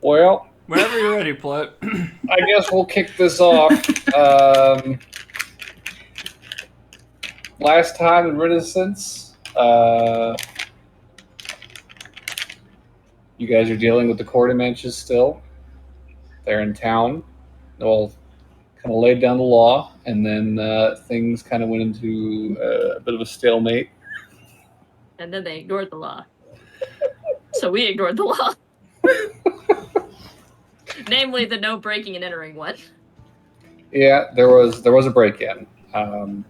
Well, Whenever you're ready, Plette. I guess we'll kick this off. Last time in Renascence, you guys are dealing with the Quartermanches still. They're in town. Well, kind of laid down the law, and then things kind of went into a bit of a stalemate. And then they ignored the law. So we ignored the law. Namely, the no breaking and entering one. Yeah, there was a break-in. That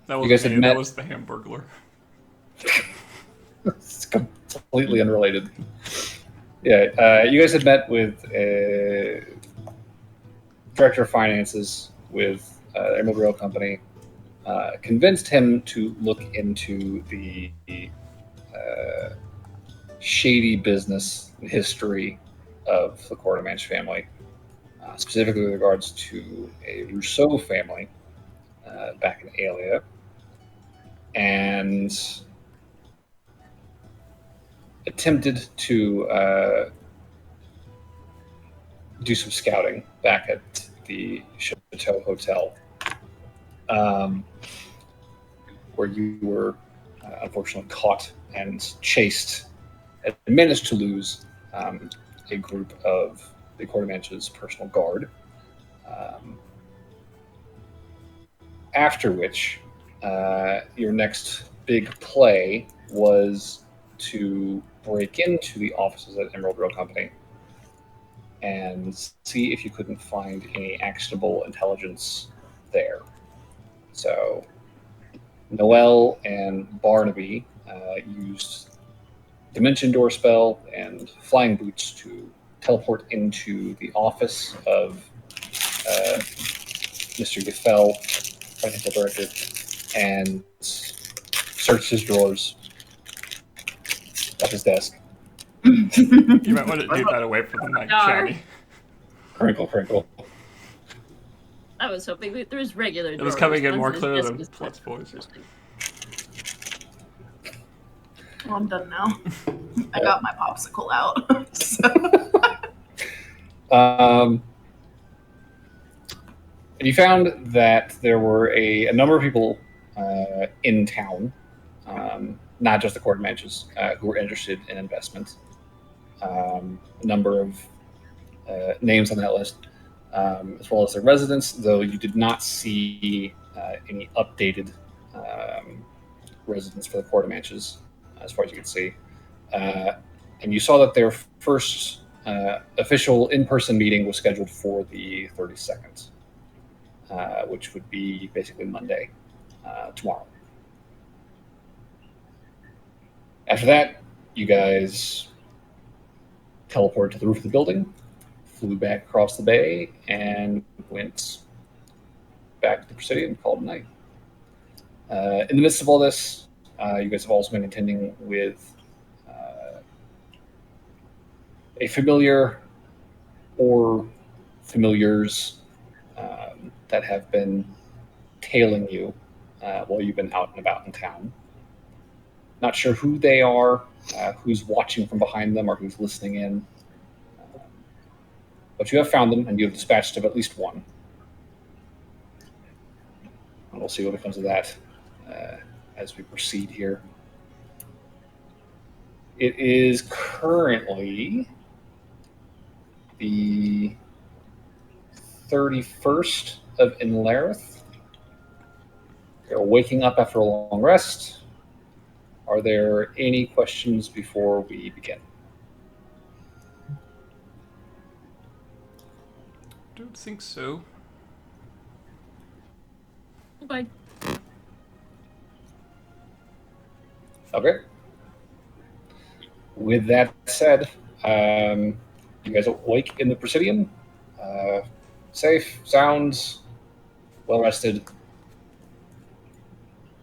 You guys had was me. met- That was the Hamburglar. It's completely unrelated. Yeah, you guys had met with director of finances with Emerald Rail Company. Convinced him to look into the shady business history of the Quartermanch family, specifically with regards to a Rousseau family back in Alia. And attempted to do some scouting back at the Chateau Hotel, where you were unfortunately caught and chased and managed to lose a group of the Quartermanch's personal guard. After which, your next big play was to break into the offices at Emerald Rail Company and see if you couldn't find any actionable intelligence there. So, Noel and Barnaby used Dimension Door Spell and Flying Boots to teleport into the office of Mr. Giffel, financial director, and searched his drawers at his desk. You might want to do that away from the mic, Darn. Chani. Crinkle, crinkle. I was hoping there was regular It was drawers. coming in Ones more that clear just than was Plette's voice. Well, I'm done now. I got my popsicle out. So. And you found that there were a number of people in town, not just the Quartermanches, who were interested in investment. A number of names on that list, as well as their residents, though you did not see any updated residents for the Quartermanches, as far as you could see. And you saw that their first official in-person meeting was scheduled for the 32nd, which would be basically Monday, tomorrow. After that, you guys teleported to the roof of the building, flew back across the bay, and went back to the Presidium and called it a night. In the midst of all this, you guys have also been contending with a familiar or familiars that have been tailing you while you've been out and about in town. Not sure who they are, who's watching from behind them, or who's listening in. But you have found them, and you have dispatched of at least one. And we'll see what becomes of that as we proceed here. It is currently the 31st of Inlarith. You're waking up after a long rest. Are there any questions before we begin? Don't think so. Bye. Okay. With that said, you guys awake in the Presidium. Safe, sound, well rested.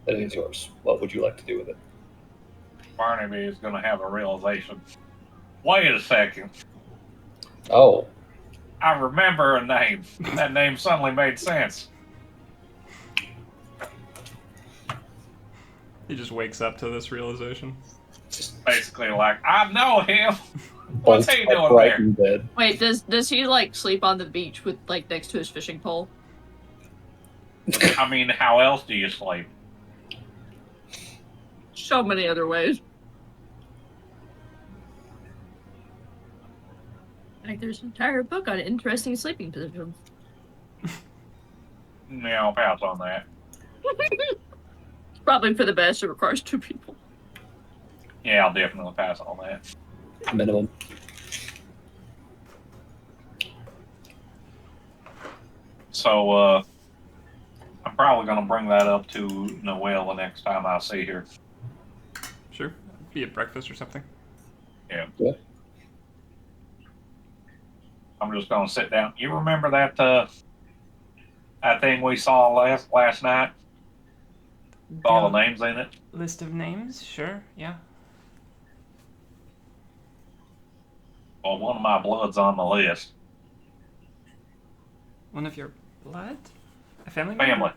That is yours. What would you like to do with it? Barnaby is going to have a realization. Wait a second. Oh, I remember a name. That name suddenly made sense. He just wakes up to this realization. Basically, like, I know him. What's bolt he doing upright there? in bed. Wait, does he like sleep on the beach with like next to his fishing pole? I mean, how else do you sleep? So many other ways. Like there's an entire book on interesting sleeping positions. Yeah, I'll pass on that. Probably for the best. It requires 2 people. Yeah, I'll definitely pass on that. Minimum. So, I'm probably going to bring that up to Noelle the next time I see her. Sure. Be at breakfast or something. Yeah. Yeah. I'm just going to sit down. You remember that that thing we saw last night? With all the names in it? List of names? Sure, yeah. Well, one of my blood's on the list. One of your blood? A family member? Family.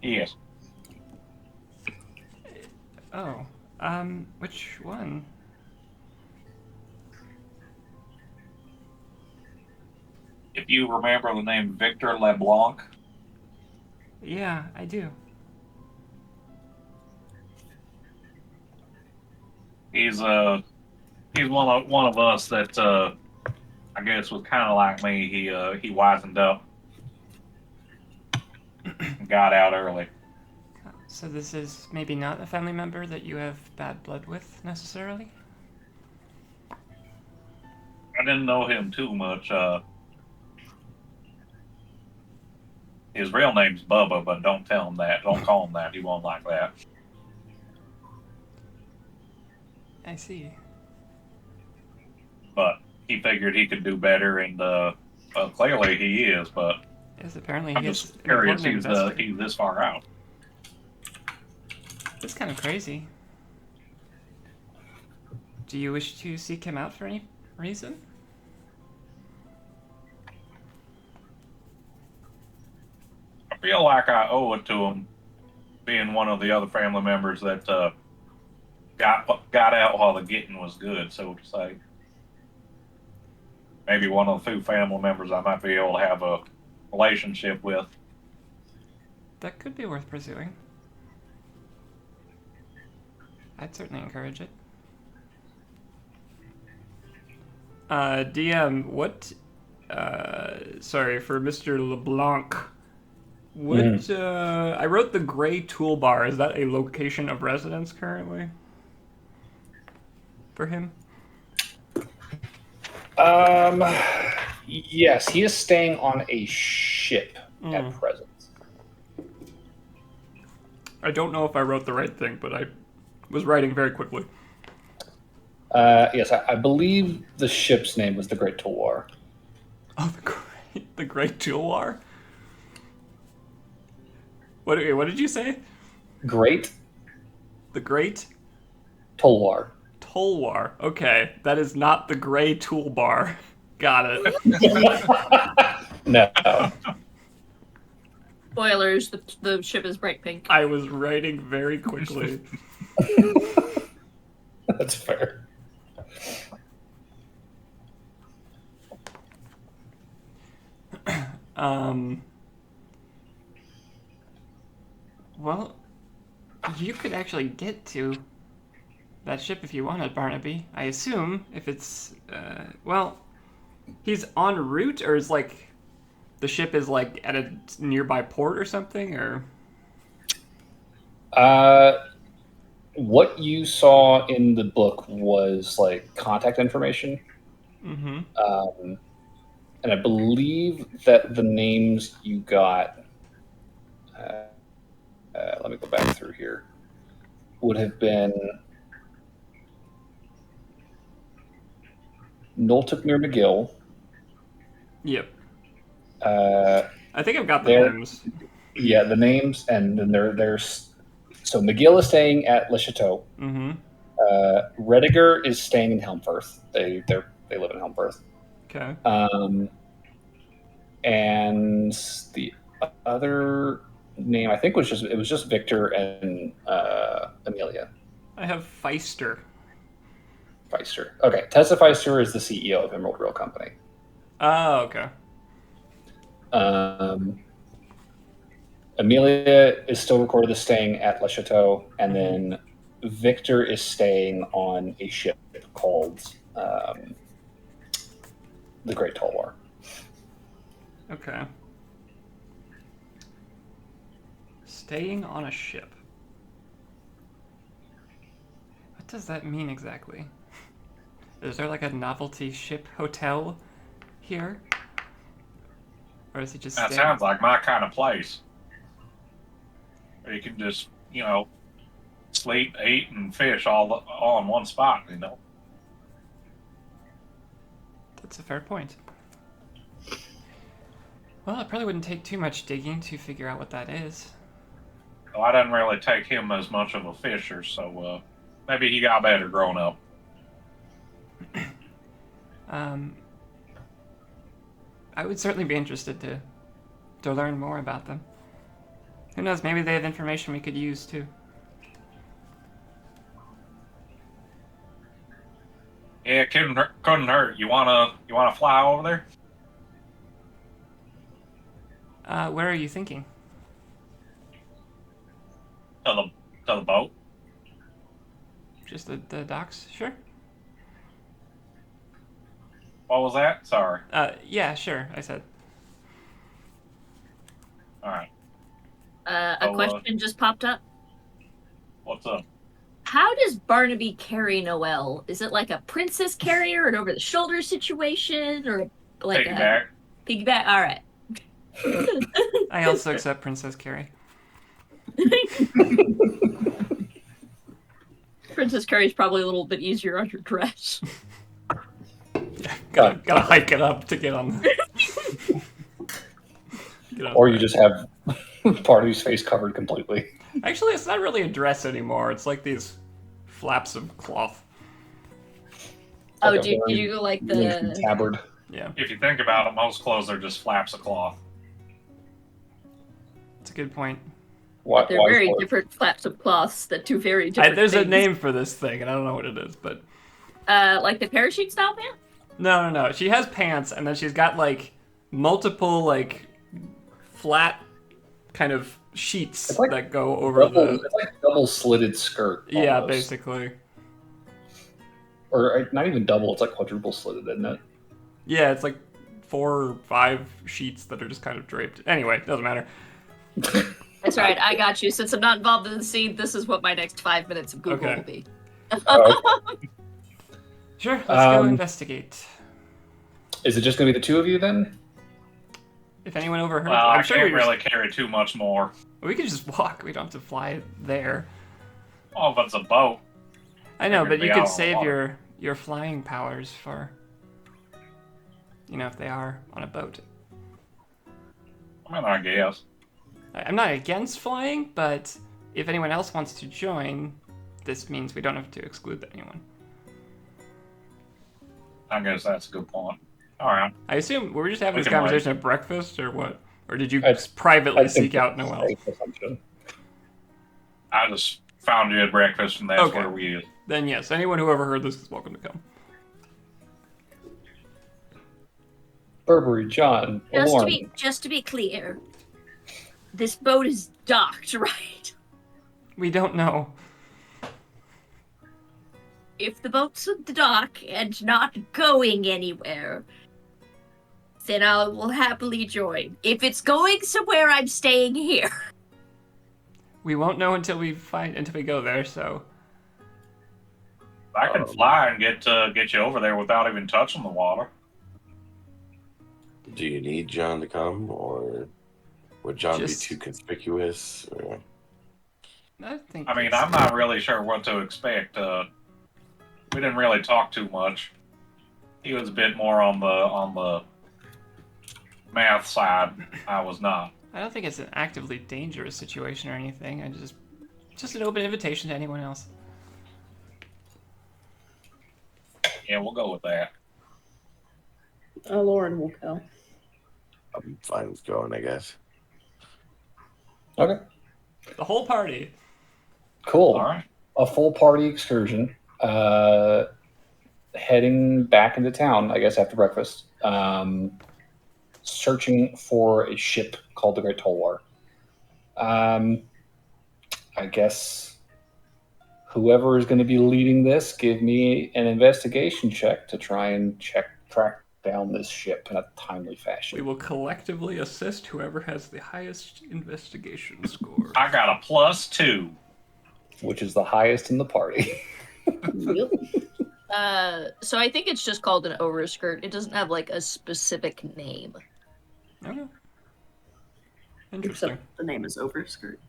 Yes. Oh. Which one? If you remember the name Victor LeBlanc, Yeah, I do. he's one of us that I guess was kind of like me. He wisened up and got out early. So this is maybe not a family member that you have bad blood with, necessarily? I didn't know him too much. His real name's Bubba, but don't tell him that. Don't call him that. He won't like that. I see. But he figured he could do better, and clearly he is. But Yes, apparently I'm he is just an curious important investor. he's this far out. It's kind of crazy. Do you wish to seek him out for any reason? I feel like I owe it to him, being one of the other family members that got out while the getting was good, so to say. Maybe one of the few family members I might be able to have a relationship with. That could be worth pursuing. I'd certainly encourage it. DM, what... sorry, for Mr. LeBlanc. What, I wrote the gray toolbar. Is that a location of residence currently? For him? Yes, he is staying on a ship at present. I don't know if I wrote the right thing, but I was writing very quickly. Yes, I believe the ship's name was the Great Tulwar. Oh, the Great Tulwar? What did you say? Great The Great Tulwar. Tulwar. Okay, that is not the gray toolbar. Got it. No. Spoilers, the ship is bright pink. I was writing very quickly. That's fair. Well, you could actually get to that ship if you wanted, Barnaby. I assume if it's, well, he's en route, or is like the ship is like at a nearby port or something, or? What you saw in the book was like contact information. Mm-hmm. And I believe that the names you got, let me go back through here, would have been Noltikmir McGill. Yep. I think I've got the names. Yeah, the names, and then there's so McGill is staying at Le Chateau. Mm-hmm. Rediger is staying in Helmfirth. They live in Helmfirth. Okay. And the other name I think was just Victor and Amelia. I have Feister. Feister. Okay, Tessa Feister is the CEO of Emerald Grill Company. Oh, okay. Amelia is still recorded as staying at Le Chateau, and then Victor is staying on a ship called the Great Tulwar. Okay. Staying on a ship. What does that mean exactly? Is there like a novelty ship hotel here? Or is he just That staying? sounds like my kind of place. Where you can just, sleep, eat, and fish all in one spot, That's a fair point. Well, it probably wouldn't take too much digging to figure out what that is. Well, I didn't really take him as much of a fisher, so maybe he got better growing up. I would certainly be interested to learn more about them. Who knows? Maybe they have information we could use too. Yeah, it couldn't hurt. You wanna fly over there? Where are you thinking? To the boat? Just the docks? Sure. What was that? Sorry. Yeah, sure. I said. All right. A question just popped up. What's up? How does Barnaby carry Noelle? Is it like a princess carrier, an over-the-shoulder situation, or like Piggyback. a piggyback? All right. I also accept Princess Carrie. Princess Carrie's probably a little bit easier on your dress. Yeah, gotta hike it up to get on. Or you just have part of his face covered completely. Actually, it's not really a dress anymore. It's like these flaps of cloth. Oh, Like did you go like the tabard? Yeah, If you think about it, most clothes are just flaps of cloth. that's a good point. They're very different flaps of cloths. The two very different. There's things. a name for this thing, and I don't know what it is, but like the parachute style pant. no. She has pants, and then she's got like multiple like flat kind of sheets like that go over It's like a double slitted skirt. Yeah, almost. basically. Or not even double, it's like quadruple slitted, isn't it? Yeah, it's like 4 or 5 sheets that are just kind of draped. Anyway, doesn't matter. That's right. I got you. Since I'm not involved in the scene, this is what my next 5 minutes of Google will be. Sure, let's go investigate. Is it just going to be the two of you then? If anyone overheard, Well, I'm I sure can't really carry too much more. we could just walk. We don't have to fly there. Oh, if it's a boat. I know, You're but gonna you be out could on the save water. your flying powers for, if they are on a boat. I mean, I guess. I'm not against flying, but if anyone else wants to join, this means we don't have to exclude anyone. I guess that's a good point. All right. I assume we were just having We this can conversation at breakfast, or what? Or did you I privately think seek out that's a Noelle? safe assumption. I just found you at breakfast, and that's Okay. where we is. Then yes, anyone who overheard this is welcome to come. Burberry, John, Lauren. Just to be clear, this boat is docked, right? We don't know. If the boat's at the dock and not going anywhere, then I will happily join. If it's going somewhere, I'm staying here. We won't know until we go there. So I can fly and get you over there without even touching the water. Do you need John to come, or would John Just- be too conspicuous? Or... I think. I mean, it's- I'm not really sure what to expect. We didn't really talk too much. He was a bit more on the math side. I was not. I don't think it's an actively dangerous situation or anything. I just an open invitation to anyone else. Yeah, we'll go with that. Lauren will go. I'm fine with going, I guess. Okay, The whole party. cool. All right. A full party excursion. heading back into town, I guess, after breakfast, searching for a ship called the Great Tolwar. I guess whoever is going to be leading this, give me an investigation check to try and track down this ship in a timely fashion. We will collectively assist whoever has the highest investigation score. I got a +2. Which is the highest in the party. Yep. So I think it's just called an overskirt. It doesn't have like a specific name. Okay. Interesting. Except the name is Overskirt.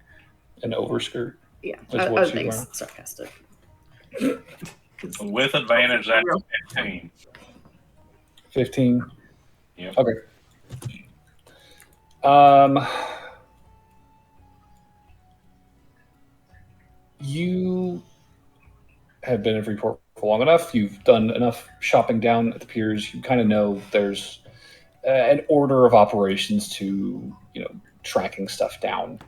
An overskirt. Yeah, That's I what was she's being wearing. sarcastic. With advantage, that's 15. 15. Yep. Okay. You have been in Freeport for long enough. You've done enough shopping down at the piers. You kind of know there's an order of operations to, tracking stuff down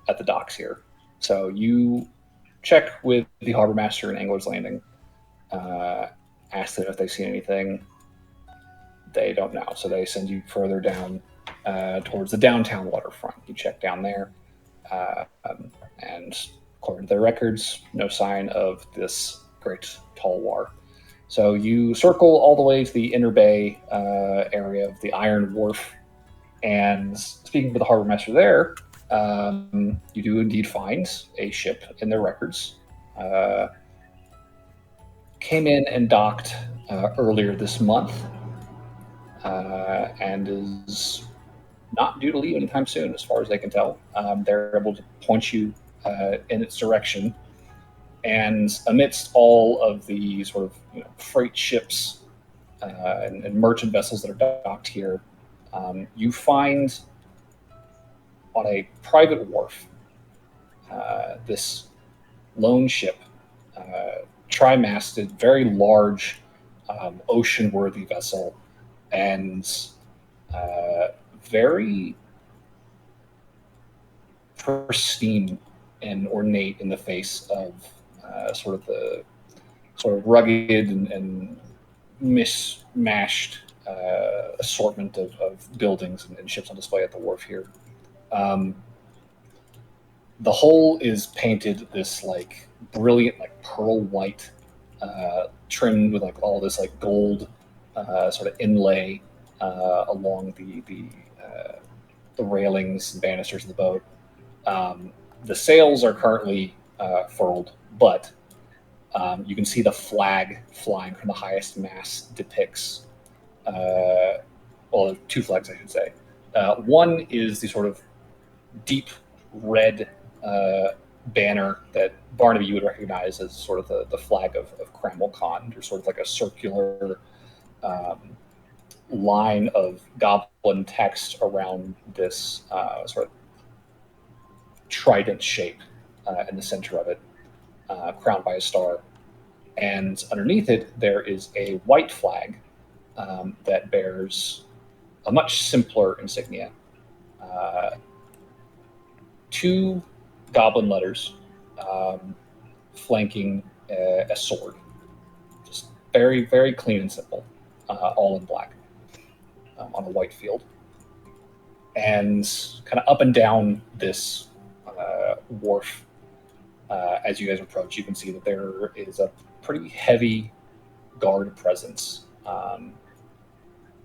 at the docks here. So you check with the harbor master in Angler's Landing. Ask them if they've seen anything. They don't know, so they send you further down towards the downtown waterfront. You check down there, and according to their records, no sign of this Great Tolwar. So you circle all the way to the inner bay area of the Iron Wharf, and speaking with the harbor master there, you do indeed find a ship in their records. Came in and docked earlier this month, and is not due to leave anytime soon, as far as they can tell. They're able to point you in its direction, and amidst all of the sort of freight ships and merchant vessels that are docked here, you find on a private wharf this lone ship, tri-masted, very large, ocean-worthy vessel, and very pristine and ornate in the face of sort of rugged and mismatched assortment of buildings and ships on display at the wharf here. The whole is painted this like brilliant, like pearl white, trimmed with like all this like gold sort of inlay along the railings and banisters of the boat. The sails are currently furled, but you can see the flag flying from the highest mast depicts, well, two flags, I should say. One is the sort of deep red banner that Barnaby you would recognize as sort of the flag of Cramwell Khan. There's sort of like a circular line of goblin text around this sort of trident shape in the center of it, crowned by a star. And underneath it, there is a white flag that bears a much simpler insignia. Two goblin letters flanking a sword. Just very, very clean and simple, all in black on a white field. And kind of up and down this wharf, as you guys approach, you can see that there is a pretty heavy guard presence.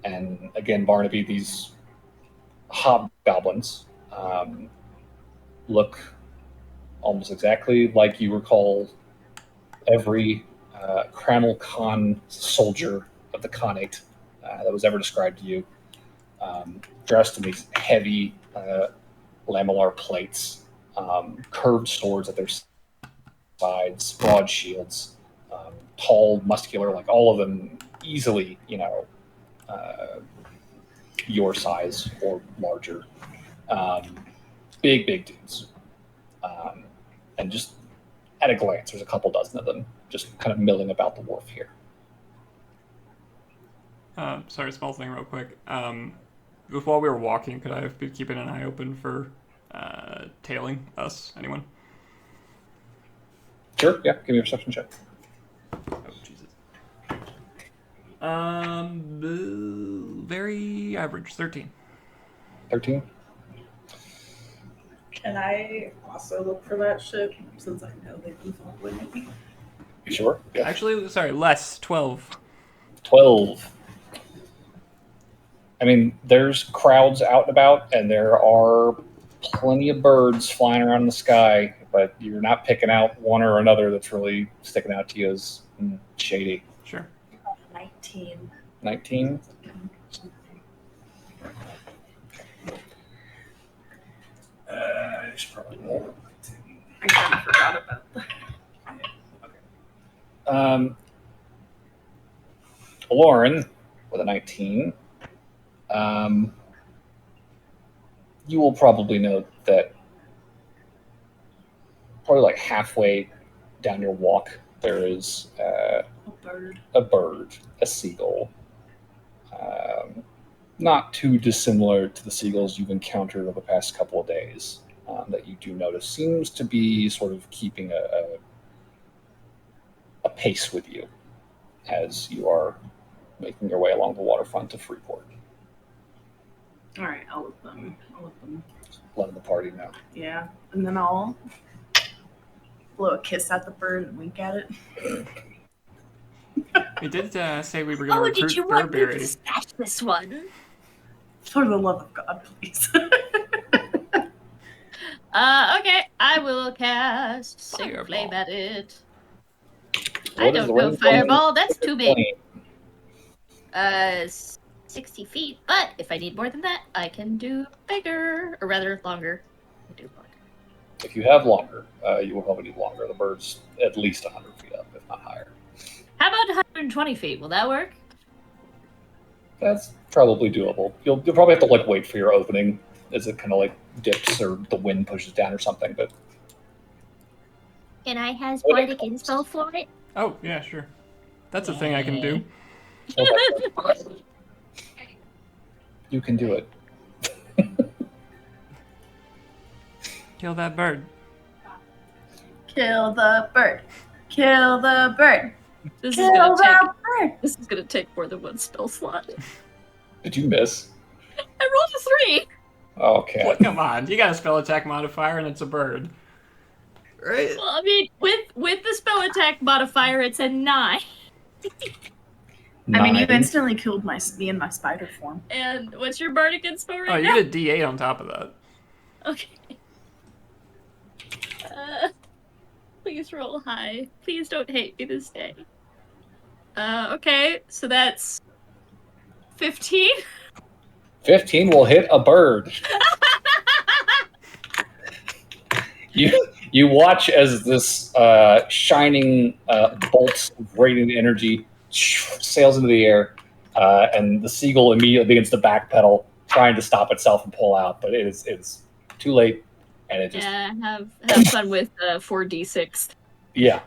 And again, Barnaby, these hobgoblins look almost exactly like you recall every Cramwell Khan soldier of the Khanate that was ever described to you, dressed in these heavy lamellar plates, curved swords at their sides, broad shields, tall, muscular, like all of them easily, your size or larger. Big dudes. And just at a glance, there's a couple dozen of them just kind of milling about the wharf here. Sorry, small thing real quick. While we were walking, could I have been keeping an eye open for tailing us? Anyone? Sure, yeah, give me a perception check. Oh, Jesus. Very average. 13. 13. Can I also look for that ship since I know they've been following me? You sure? Yeah. Actually, sorry, less. 12. 12. I mean, there's crowds out and about, and there are plenty of birds flying around in the sky, but you're not picking out one or another that's really sticking out to you as shady. Sure. 19. 19. I should probably roll. I kind of forgot about that. Lauren with a 19. You will probably note that probably like halfway down your walk, there is a bird, a seagull. Not too dissimilar to the seagulls you've encountered over the past couple of days. That you do notice seems to be sort of keeping a pace with you as you are making your way along the waterfront to Freeport. All right, I'll let them. Letting the party know. Yeah, and then I'll blow a kiss at the bird and wink at it. We did say we were going to Oh, recruit did you want me to Burberry. snatch this one? For the love of God, please. Okay, I will cast Sacred Fireball. Flame at it. What I is don't the know range Fireball, that's too big. Flame? 60 feet, but if I need more than that, I can do bigger, or rather longer. I can do longer. If you have longer, you will probably need longer. The bird's at least 100 feet up, if not higher. How about 120 feet? Will that work? That's probably doable. You'll probably have to like wait for your opening as it kind of like dips or the wind pushes down or something. But Can I has What Bardic it Inspo for it? Oh, yeah, sure. That's a thing I can do. you can do it. Kill that bird. Kill the bird. Kill the bird. This Kill the bird. This is gonna take more than one spell slot. Did you miss? I rolled a 3. Okay. Well, come on, you got a spell attack modifier and it's a bird. Right? Well, I mean, with the spell attack modifier, it's a 9. I mean, you 9. instantly killed me in my spider form. And what's your Bardic Inspo Oh, right you now? get a D8 on top of that. Okay. Please roll high. Please don't hate me this day. Okay, so that's 15. 15 will hit a bird. You watch as this shining bolt of radiant energy sails into the air, and the seagull immediately begins to backpedal, trying to stop itself and pull out, but it's too late, and it just Yeah, have fun with 4d6. yeah.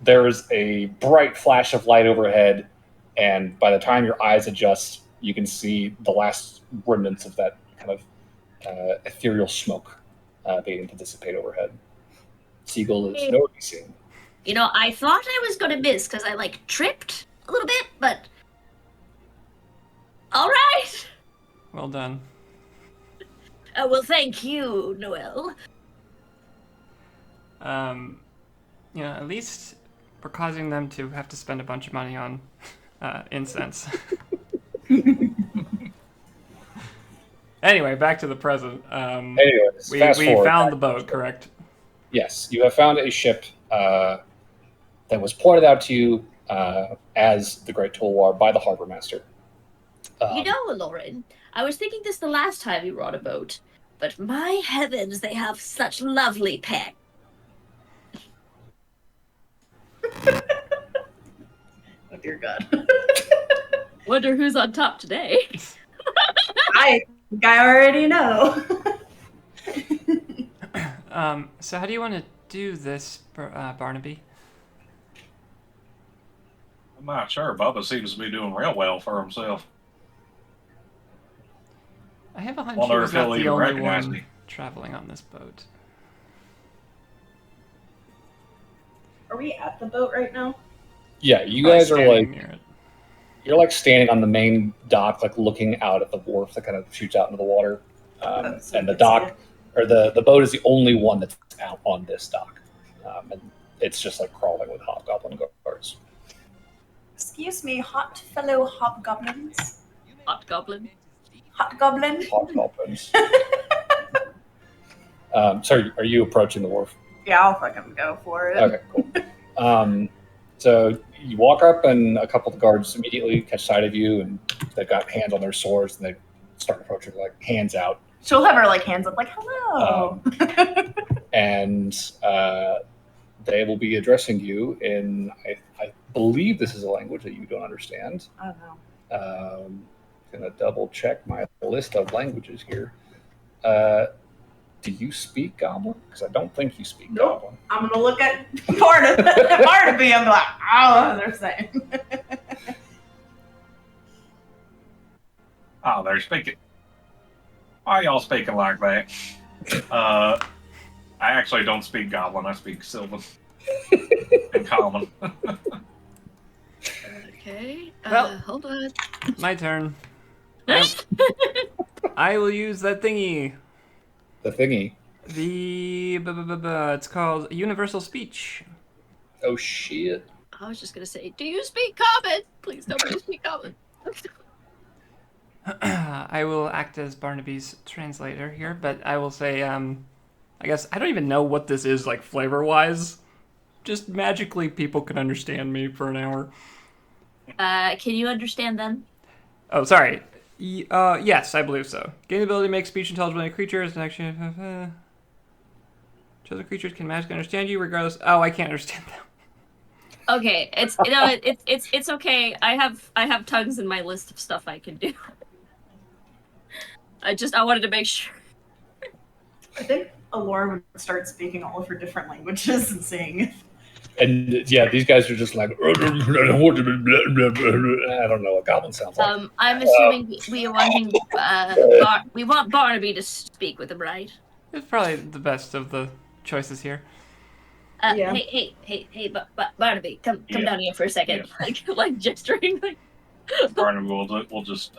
There's a bright flash of light overhead, and by the time your eyes adjust, you can see the last remnants of that kind of ethereal smoke beginning to dissipate overhead. Seagull is nowhere to be seen. You know, I thought I was gonna miss because I like tripped a little bit, but all right. Well done. Well, thank you, Noel. You know, at least we're causing them to have to spend a bunch of money on incense. Anyway, back to the present. Anyways, We fast forward. found the boat, correct? Yes, you have found a ship that was pointed out to you as the Great Tulwar by the harbor master. You know, Lauren, I was thinking this the last time you rode a boat, but my heavens, they have such lovely pets. Oh dear God. Wonder who's on top today. I think I already know. So how do you want to do this, Barnaby? I'm not sure. Bubba seems to be doing real well for himself. I have a hunch Wonder he was if he'll not the even only recognize one me. traveling on this boat. Are we at the boat right now? Yeah, you guys are Standing like near it. You're like standing on the main dock, like looking out at the wharf that kind of shoots out into the water. So And the you can see dock, or the boat is the only one that's out on this dock. And it's just like crawling with hobgoblin guards. Excuse me, hot fellow hobgoblins. Hot goblin. Hot goblin. Hobgoblins. So are you approaching the wharf? Yeah, I'll fucking go for it. Okay, cool. So you walk up, and a couple of the guards immediately catch sight of you, and they've got hands on their swords, and they start approaching, like hands out. She'll have her like hands up, like hello. And they will be addressing you in, I believe this is a language that you don't understand. I don't know. Gonna double check my list of languages here. Do you speak Goblin? Because I don't think you speak Nope. Goblin. I'm gonna look at Barnaby. I'm like, I don't know what they're saying. Oh, they're speaking. Why are y'all speaking like that? I actually don't speak Goblin. I speak Sylvan and Common. Okay. Well- Hold on. My turn. I will use that thingy. The thingy. It's called Universal Speech. Oh shit. I was just gonna say, do you speak common? Please tell me you speak common. I will act as Barnaby's translator here, but I will say, I guess I don't even know what this is like flavor-wise. Just magically, people can understand me for an hour. Can you understand them? Oh, sorry. Yes, I believe so. Gain the ability to make speech intelligible to creatures. And actually, chosen creatures can magically understand you regardless. Oh, I can't understand them. Okay, it's okay. I have tongues in my list of stuff I can do. I wanted to make sure. I think Alora would start speaking all of her different languages and saying, And yeah, these guys are just like, I don't know what Goblin sounds like. I'm assuming we want Barnaby to speak with him, right? It's probably the best of the choices here. Yeah. Hey, Barnaby, come Yeah. down here for a second. Yeah. Like gesturing, like. Barnaby will just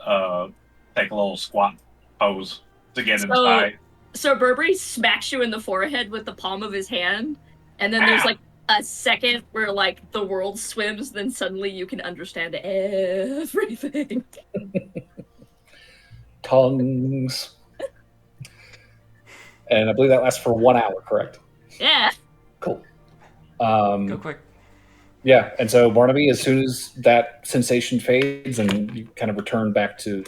take a little squat pose to get inside. So Burberry smacks you in the forehead with the palm of his hand, and then there's like a second where like the world swims, then suddenly you can understand everything. Tongues. And I believe that lasts for 1 hour, correct? Yeah. Cool. Go quick. Yeah, and so Barnaby, as soon as that sensation fades and you kind of return back to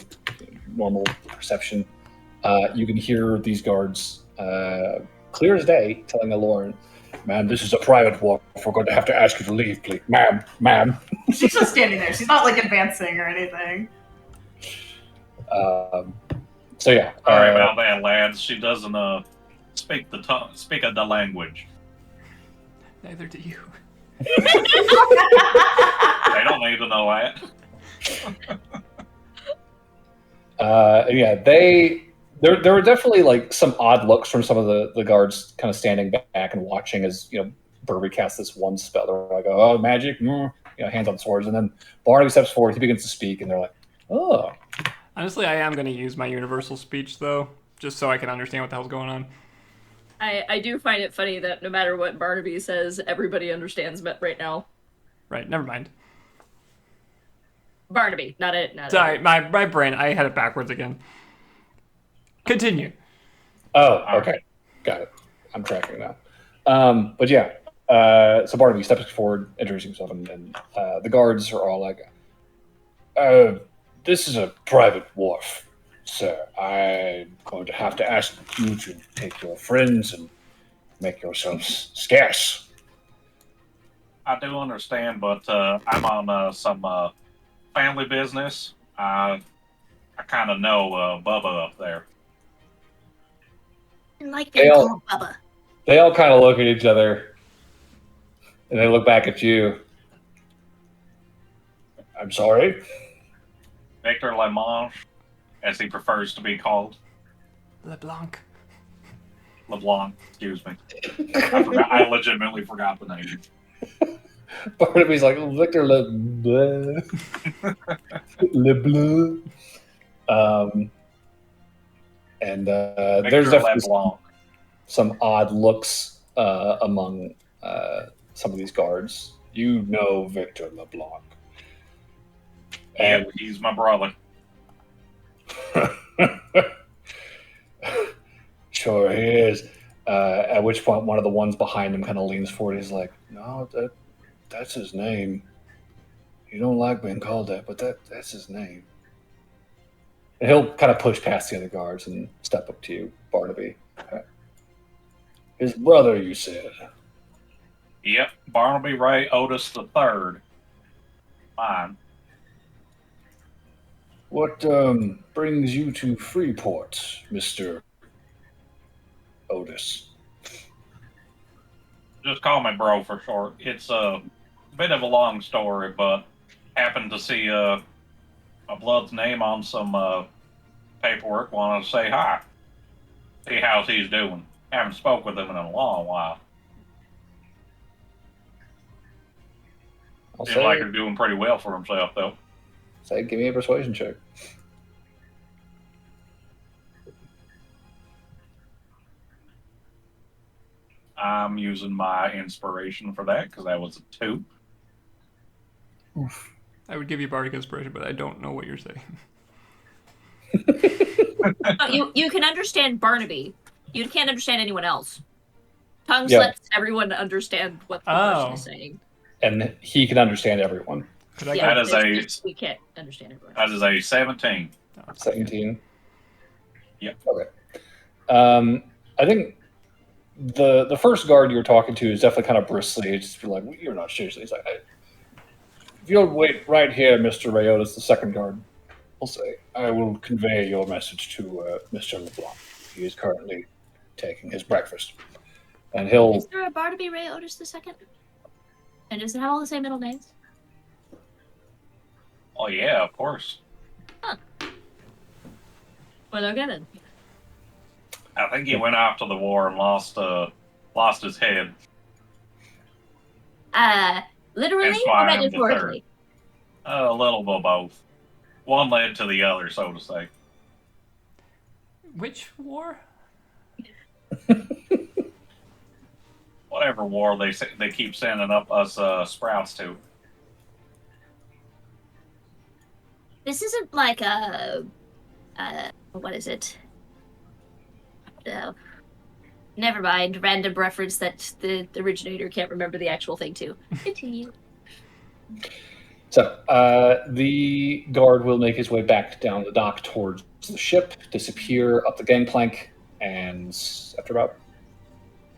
normal perception, you can hear these guards, clear as day, telling Aloran, "Ma'am, this is a private walk. We're going to have to ask you to leave, please. Ma'am. she's just standing there. She's not like advancing or anything. So yeah. Sorry about that, lads. She doesn't speak the language. Neither do you. They don't need to know that. Yeah, there were definitely like some odd looks from some of the guards kind of standing back and watching as, Burby casts this one spell. They're like, oh, magic, hands on swords. And then Barnaby steps forward, he begins to speak, and they're like, oh. Honestly, I am going to use my universal speech, though, just so I can understand what the hell's going on. I do find it funny that no matter what Barnaby says, everybody understands right now. Right, never mind. Barnaby, not it. Sorry, my brain, I had it backwards again. Continue. Oh, okay. Got it. I'm tracking now. But yeah, so Barnaby steps forward, introducing himself, and the guards are all like, this is a private wharf, sir. I'm going to have to ask you to take your friends and make yourselves scarce. I do understand, but I'm on some family business. I kind of know Bubba up there. I like being called Bubba. They all kind of look at each other, and they look back at you. I'm sorry? Victor Lamange, as he prefers to be called. LeBlanc. LeBlanc, excuse me. I legitimately forgot the name. Barnaby's like, Victor Le Bleu. And there's Victor definitely LeBlanc. some odd looks among some of these guards. You know Victor LeBlanc. Yep, he's my brother. Sure he is. At which point, one of the ones behind him kind of leans forward. He's like, "No, that's his name. You don't like being called that, but that's his name." And he'll kind of push past the other guards and step up to you, Barnaby. His brother, you said. Yep, Barnaby Ray Otis III. Mine. What brings you to Freeport, Mr. Otis? Just call me bro for short. It's a bit of a long story, but happened to see my blood's name on some paperwork. Wanted to say hi. See how he's doing. Haven't spoke with him in a long while. Seems like he's doing pretty well for himself, though. Say, give me a persuasion check. I'm using my inspiration for that because that was a 2. Oof. I would give you bardic inspiration, but I don't know what you're saying. You can understand Barnaby. You can't understand anyone else. Tongue Yeah. slips everyone to understand what the person is saying. And he can understand everyone. Could I Yeah, That is there's- we can't understand everyone. That is a 17. 17. Yep. Okay. I think the first guard you were talking to is definitely kind of bristly. He's just be like, "You're not seriously." He's like, "If you'll wait right here, Mr. Rayotis," the second guard will say, "I will convey your message to Mr. LeBlanc. He is currently taking his breakfast." And he'll... Is there a Barnaby Ray Otis II? And does it have all the same middle names? Oh yeah, of course. Well, no good. I think he went off to the war and lost his head. Literally That's why or I'm the metaphorically? A little bit of both. One led to the other, so to say. Which war? Whatever war they keep sending up us sprouts to. This isn't like what is it? Never mind. Random reference that the originator can't remember the actual thing to. Continue. So the guard will make his way back down the dock towards the ship, disappear up the gangplank, and after about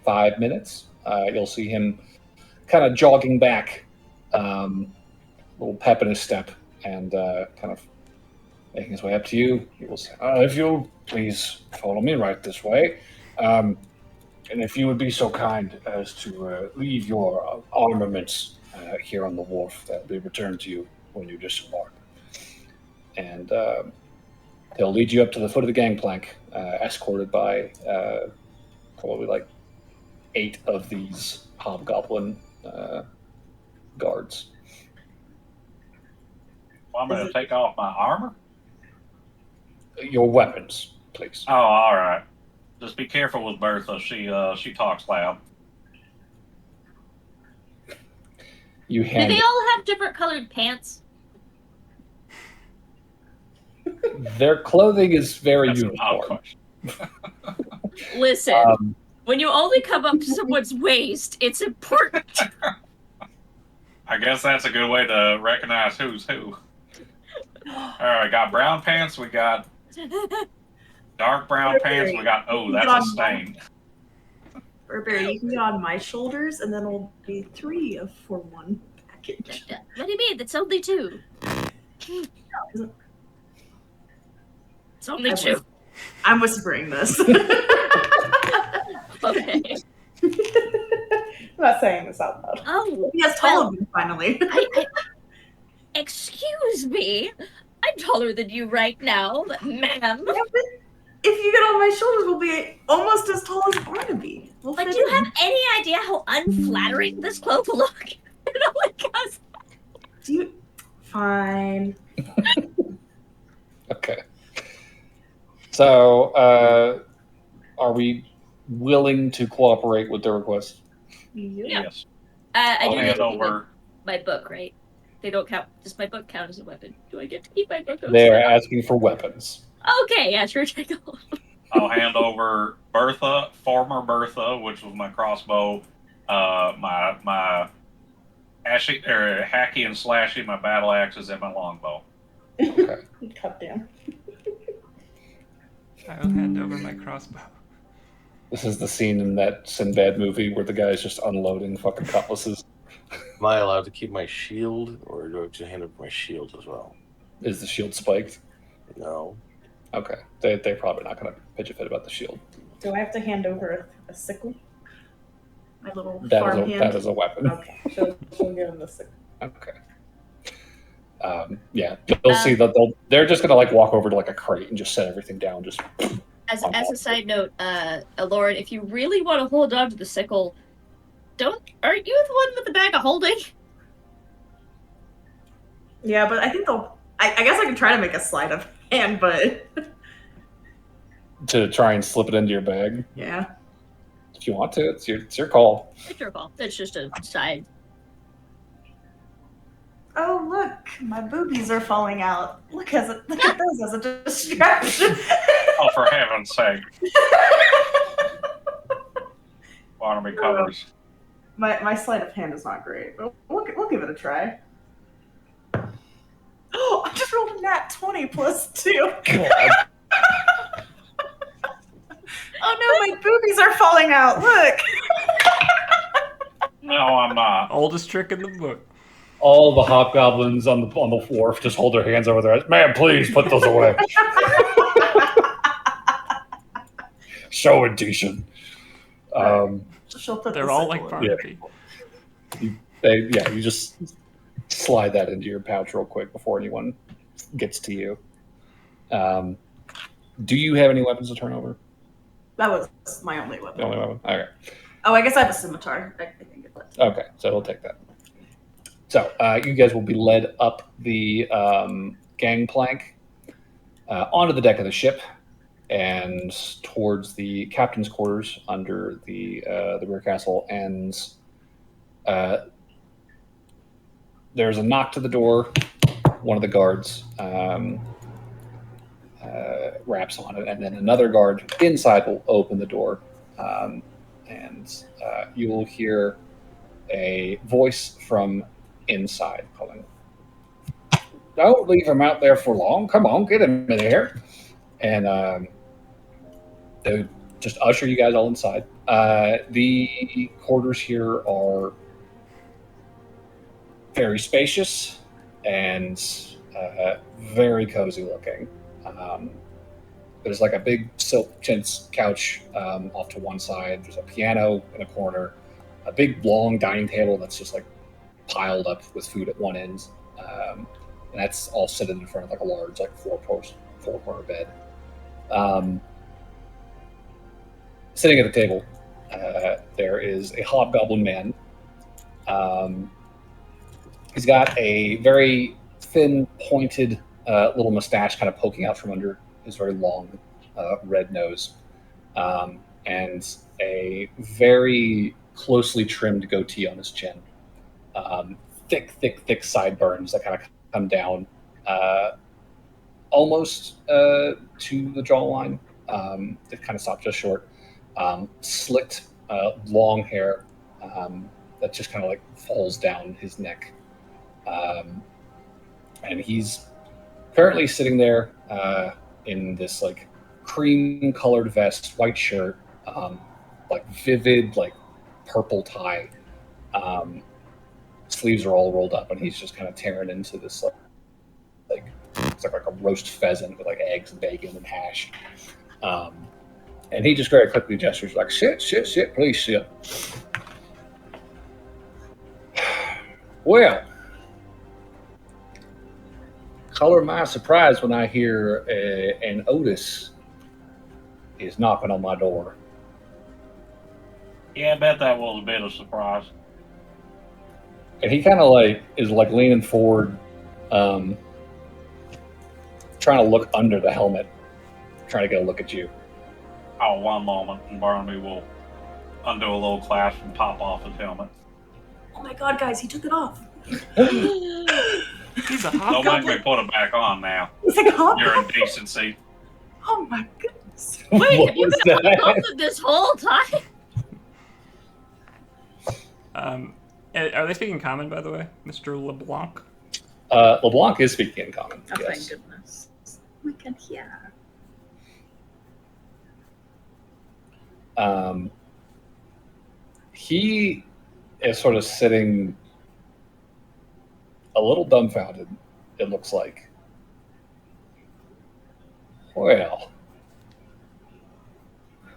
5 minutes, you'll see him kind of jogging back, little pep in his step, and kind of making his way up to you. He will say, "If you'll please follow me right this way, and if you would be so kind as to leave your armaments here on the wharf, that will be returned to you when you disembark." And he'll lead you up to the foot of the gangplank, escorted by probably like 8 of these hobgoblin guards. Want me to take off my armor? Your weapons, please. Oh, all right. Just be careful with Bertha. She talks loud. You Do hand they all have different colored pants? their clothing is very That's an odd uniform. question. Listen, when you only come up to someone's waist, it's important. I guess that's a good way to recognize who's who. All right, got brown pants. We got dark brown pants. We got that's a stain. Burberry, you can get on my shoulders, and then it'll be 3 for 1 package. What do you mean? That's only 2. It's only 2. I'm whispering this. Okay. I'm not saying this out loud. Oh, Yes, all of you, finally. Excuse me. I'm taller than you right now, ma'am. Yeah, but if you get on my shoulders, we'll be almost as tall as Barnaby. We'll But fit do you in. have any idea how unflattering this cloak looks? only cost. Do you? Fine. Okay. So, are we willing to cooperate with the request? Yeah. Yes. I I'll do hand get to keep over. my book, right? They don't count. Does my book count as a weapon? Do I get to keep my book? They are asking for weapons. Okay, yeah, sure, check out. I'll hand over Bertha, former Bertha, which was my crossbow, my hacky and slashy, my battle axes, and my longbow. Okay. Cut down. I will hand over my crossbow. This is the scene in that Sinbad movie where the guy's just unloading fucking cutlasses. Am I allowed to keep my shield, or do I have to hand over my shield as well? Is the shield spiked? No. Okay. They're probably not going to pitch a fit about the shield. Do I have to hand over a sickle? My little That farm hand. is a weapon. Okay, she'll give him the sickle. Okay. Yeah, you'll see that they're just gonna like walk over to like a crate and just set everything down. Just As a side note, Lauren, if you really want to hold on to the sickle, aren't you the one with the bag of holding? Yeah, but I think they'll. I guess I can try to make a sleight of hand, but to try and slip it into your bag yeah. if you want to. It's your call. It's your call. It's just a side. Oh look, my boobies are falling out. Look at those as a distraction. Oh, for heaven's sake! Barnaby covers. My sleight of hand is not great, but we'll give it a try. Oh, I just rolled a nat 20 plus 2. God. Oh no, my boobies are falling out. Look. No, I'm not. Oldest trick in the book. All the hobgoblins on the wharf just hold their hands over their eyes. Man, please put those away. So indecent. She'll put They're the all sickle like in. Barnaby. You just slide that into your pouch real quick before anyone gets to you. Do you have any weapons to turn over? That was my only weapon. The only weapon? Okay. Oh, I guess I have a scimitar. I can get that. Okay, so we'll take that. So you guys will be led up the gangplank onto the deck of the ship and towards the captain's quarters under the rear castle. And there's a knock to the door. One of the guards raps on it, and then another guard inside will open the door, and you will hear a voice from inside calling, "Don't leave him out there for long. Come on, get him in here." And they just usher you guys all inside. The quarters here are very spacious and very cozy looking. There's like a big silk chintz couch off to one side. There's a piano in a corner, a big long dining table that's just like piled up with food at one end, and that's all sitting in front of like a large like four corner bed. Sitting at the table, there is a hobgoblin man. He's got a very thin, pointed little mustache kind of poking out from under his very long red nose, and a very closely trimmed goatee on his chin. Thick sideburns that kind of come down almost to the jawline. It kind of stops just short. Slicked, long hair that just kind of like falls down his neck. And he's currently sitting there in this like cream colored vest, white shirt, like vivid, like purple tie. Sleeves are all rolled up, and he's just kind of tearing into this like it's like a roast pheasant with like eggs and bacon and hash. And he just very quickly gestures like, sit, please sit. Well, color my surprise when I hear an Otis is knocking on my door. Yeah, I bet that was a bit of a surprise. And he kind of like is like leaning forward, trying to look under the helmet, trying to get a look at you. Oh, one moment, and Barnaby will undo a little clasp and pop off his helmet. Oh my god, guys, he took it off. He's a Don't make me hobgoblin. put it back on now. He's like, oh, You're indecency. oh my goodness. Wait, What you've was been that? hobgoblin this whole time? Are they speaking common, by the way, Mr. LeBlanc? LeBlanc is speaking in common. Oh, Yes. thank goodness. We can hear. He is sort of sitting a little dumbfounded, it looks like. Well,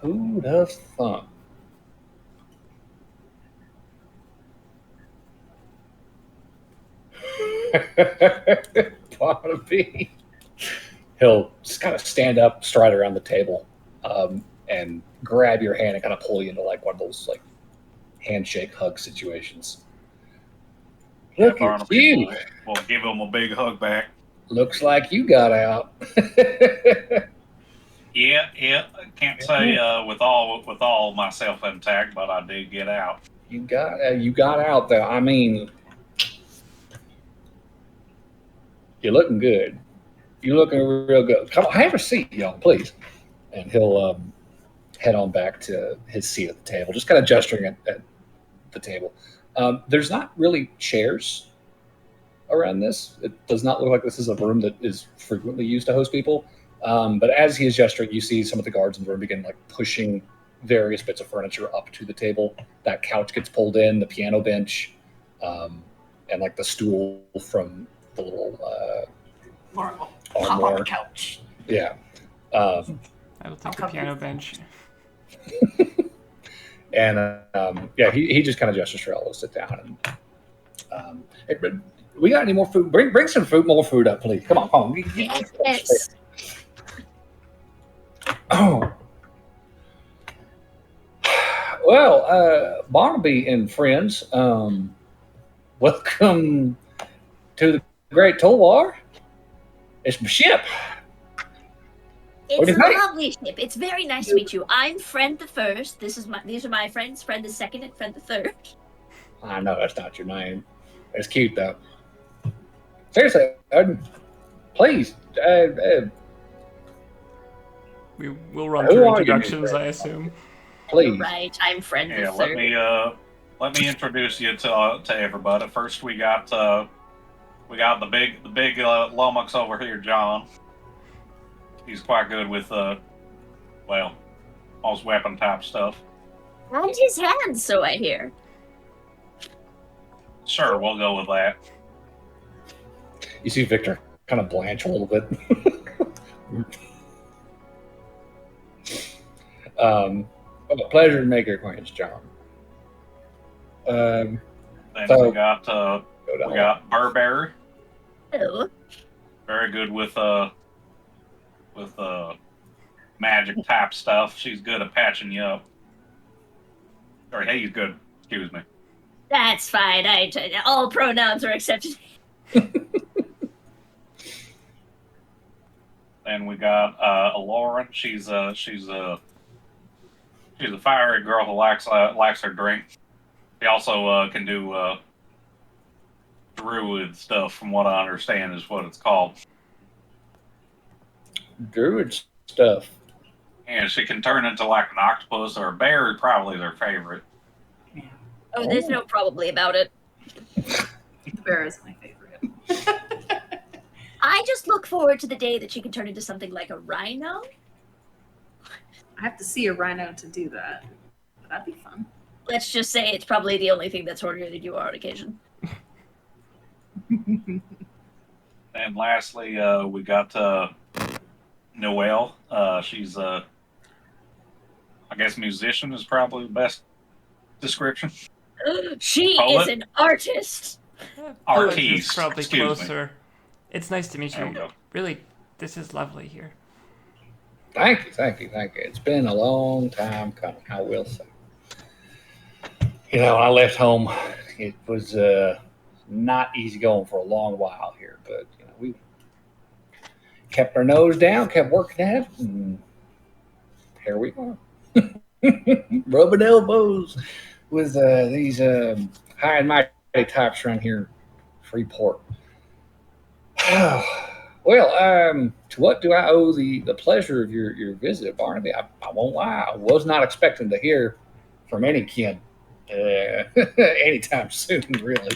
who'd have thunk? Barnaby. He'll just kind of stand up, stride around the table, and grab your hand and kind of pull you into like one of those like handshake hug situations. Look at Barnaby you! will give him a big hug back. Looks like you got out. Yeah. I can't say with all myself intact, but I did get out. you got out though. I mean, you're looking good. You're looking real good. Come on, have a seat, y'all, please. And he'll head on back to his seat at the table, just kind of gesturing at the table. There's not really chairs around this. It does not look like this is a room that is frequently used to host people. But as he is gesturing, you see some of the guards in the room begin like pushing various bits of furniture up to the table. That couch gets pulled in, the piano bench, and like the stool from the little Marvel. Hop on armoire. the couch. Yeah. I will take the come piano with bench. And yeah, he just kind of gestures for all to sit down. And hey, but we got any more food? Bring some food, more food up, please. Come on. Yes. Oh. Well, Barnaby and friends, welcome to the Great Tolwar. It's my ship. What It's do a you think? lovely ship. It's very nice to meet you. I'm Friend the First. These are my friends, Friend the Second and Friend the Third. I know that's not your name. It's cute though. Seriously, please. We will run Who through are you, introductions, Mr. I assume. Please. Right, I'm Friend Yeah, the Third. let me introduce you to everybody. First, we got the big lummox over here, John. He's quite good with most weapon type stuff. And his hands, so I hear. Sure, we'll go with that. You see Victor kind of blanch a little bit. Well, a pleasure to make your acquaintance, John. Then So- we got Go down. we got Burberry, Oh, very good with magic type stuff. She's good at patching you up. Or he's good. Excuse me. that's fine. All pronouns are accepted. Then we got Lauren. She's a fiery girl who likes her drink. She also can do druid stuff, from what I understand, is what it's called. Druid stuff. And she can turn into like an octopus or a bear. Probably their favorite. Oh, there's no probably about it. The bear is my favorite. I just look forward to the day that she can turn into something like a rhino. I have to see a rhino to do that. That'd be fun. Let's just say it's probably the only thing that's hornier than you are on occasion. And lastly, we got Noelle. She's I guess musician is probably the best description. She Call is it? an artist. Artiste, Is probably excuse me. closer. It's nice to meet There we you. go. Really, this is lovely here. Thank you. It's been a long time coming, I will say. You know, when I left home, it was not easy going for a long while here, but we kept our nose down, kept working at it, and here we are. Rubbing elbows with these high and mighty types around here in Freeport. Well, to what do I owe the pleasure of your visit, Barnaby? I won't lie, I was not expecting to hear from any kin anytime soon, really.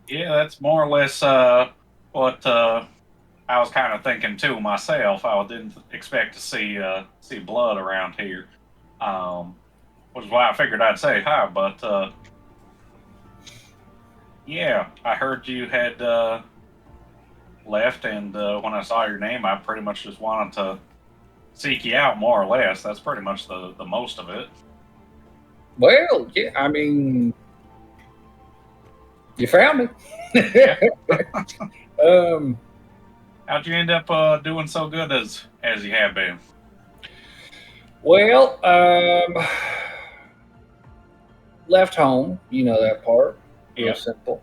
Yeah, that's more or less what I was kind of thinking too myself. I didn't expect to see blood around here, which is why I figured I'd say hi. But yeah, I heard you had left, and when I saw your name, I pretty much just wanted to seek you out, more or less. That's pretty much the most of it. Well, yeah, I mean, you found me. um, How'd you end up doing so good as you have been? well, left home. You know that part. Real Yeah. simple.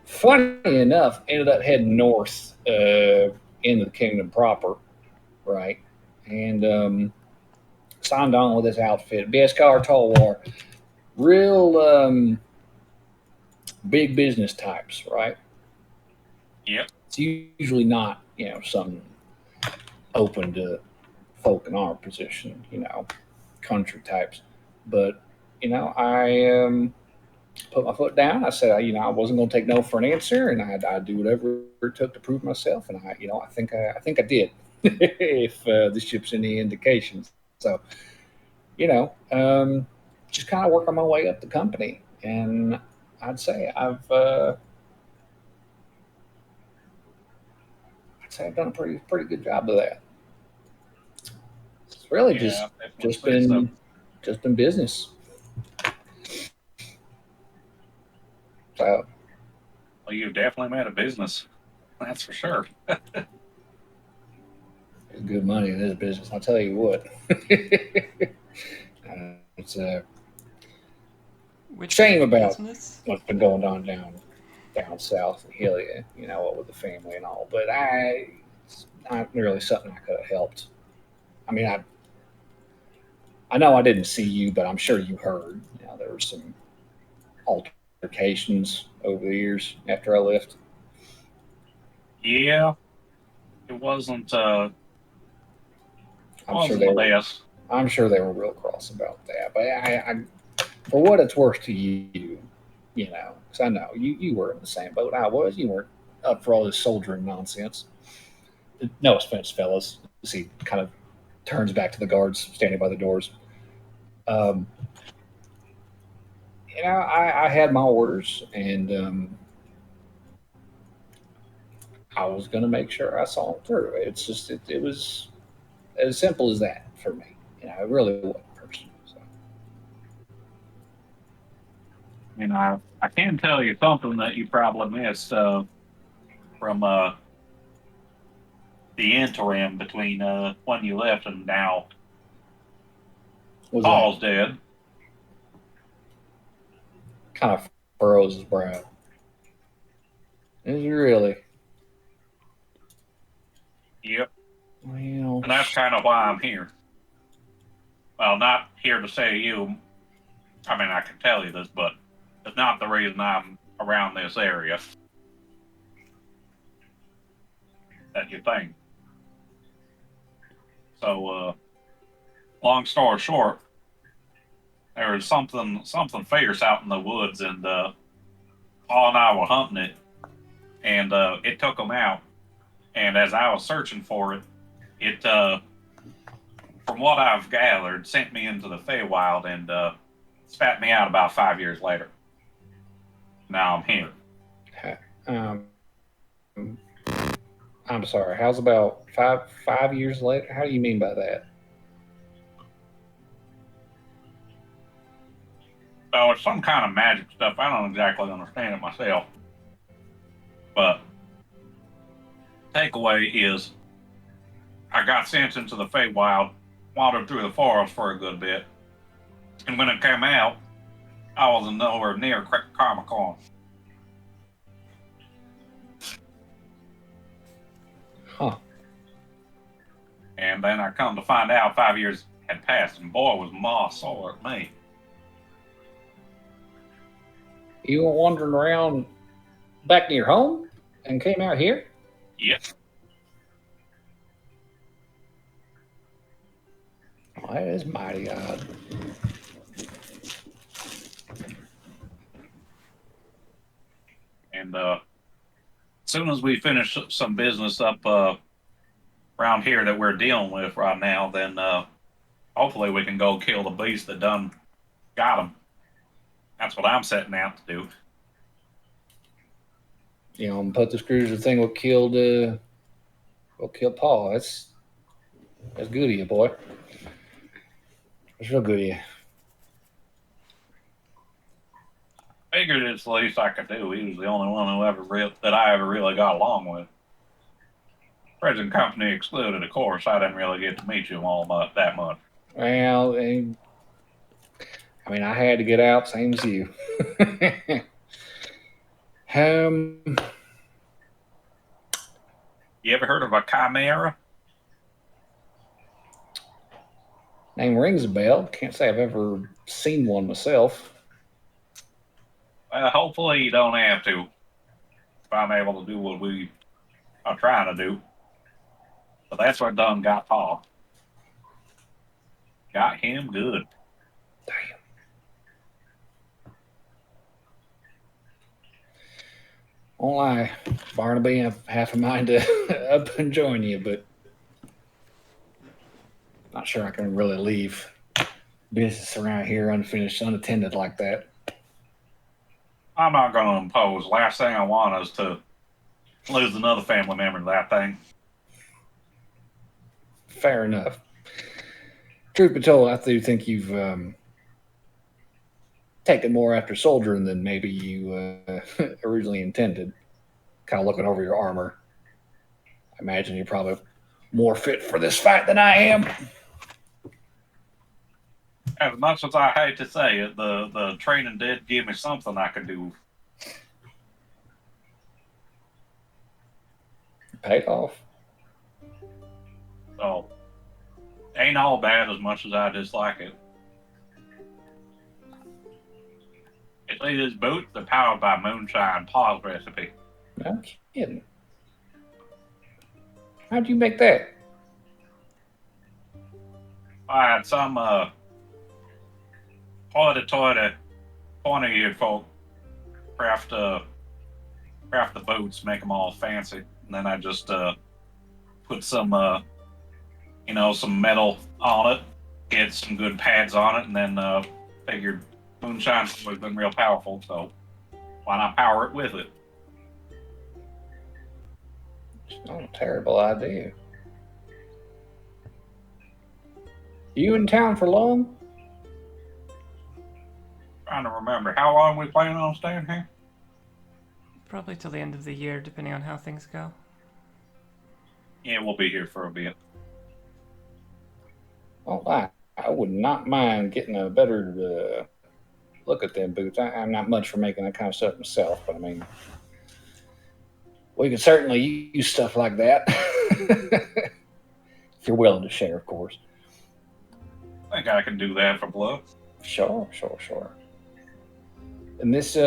Funny enough, ended up heading north into the kingdom proper, right? And signed on with this outfit, Beskar Talwar. Real big business types, right? Yep. It's usually not, something open to folk in our position, country types. But, I put my foot down. I said, I wasn't going to take no for an answer, and I'd do whatever it took to prove myself. And I think I did, if the ship's any indications. So, just kind of working my way up the company, and I'd say I've done a pretty good job of that. It's really Yeah, just say so. been business. So Well, you've definitely made a business. That's for sure. it's good money in this business. I'll tell you what. It's a Which shame about business? what's been going on down south in Helia, with the family and all. But it's not really something I could have helped. I mean, I know I didn't see you, but I'm sure you heard. There were some altercations over the years after I left. Yeah, it wasn't I'm sure wasn't they the were. best. I'm sure they were real cross about that. But for what it's worth to you, because I know you were in the same boat I was. You weren't up for all this soldiering nonsense. No offense, fellas. As he kind of turns back to the guards standing by the doors. Um, I had my orders, and I was going to make sure I saw them through. It's just it was as simple as that for me. It really wasn't personal. So. I can tell you something that you probably missed from the interim between when you left and now. Was Paul's dead. kind of furrows his brow. Is he really? Yep. Well, And that's kind of why I'm here. Well, not here to say you. I mean, I can tell you this, but it's not the reason I'm around this area that you think. So, long story short, there was something fierce out in the woods, and Paul and I were hunting it, and it took them out. And as I was searching for it, it, from what I've gathered, sent me into the Feywild and spat me out about 5 years later. Now I'm here. um, I'm sorry. How's about 5 years later? How do you mean by that? So it's some kind of magic stuff. I don't exactly understand it myself. But takeaway is I got sent into the Feywild, wandered through the forest for a good bit, and when it came out, I wasn't nowhere near Comic-Con. Huh. And then I come to find out 5 years had passed, and boy, was Ma sore at me. You were wandering around back near home and came out here? Yep. Well, that is mighty odd. And as soon as we finish some business up around here that we're dealing with right now, then hopefully we can go kill the beast that done got him. That's what I'm setting out to do. You know, put the screws the thing what killed Paul. That's good of you, boy. That's real good of you. Figured it's the least I could do. He was the only one that I ever really got along with. Present company excluded, of course. I didn't really get to meet you all that much. Well, I mean, I had to get out, same as you. You ever heard of a chimera? Name rings a bell. Can't say I've ever seen one myself. Well, hopefully you don't have to. If I'm able to do what we are trying to do. But that's what done got Paul. Got him good. Damn. Won't lie, Barnaby, I have half a mind to up and join you, but not sure I can really leave business around here unfinished, unattended like that. I'm not going to impose. Last thing I want is to lose another family member to that thing. Fair enough. Truth be told, I do think you've taken more after soldiering than maybe you originally intended. Kind of looking over your armor. I imagine you're probably more fit for this fight than I am. As much as I hate to say it, the training did give me something I could do. Paid off. So, ain't all bad as much as I dislike it. You see, these boots are powered by moonshine Paul's recipe. No kidding. How'd you make that? I had some hoity-toity, pointy-eared folk craft the boots, make them all fancy, and then I just put some some metal on it, get some good pads on it, and then figured moonshine's always been real powerful, so why not power it with it? It's not a terrible idea. You in town for long? Trying to remember, how long we planning on staying here? Probably till the end of the year, depending on how things go. Yeah, we'll be here for a bit. Oh, I would not mind getting a better look at them boots. I'm not much for making that kind of stuff myself, but I mean, we could certainly use stuff like that. If you're willing to share, of course. I think I can do that for Bluff. Sure. And this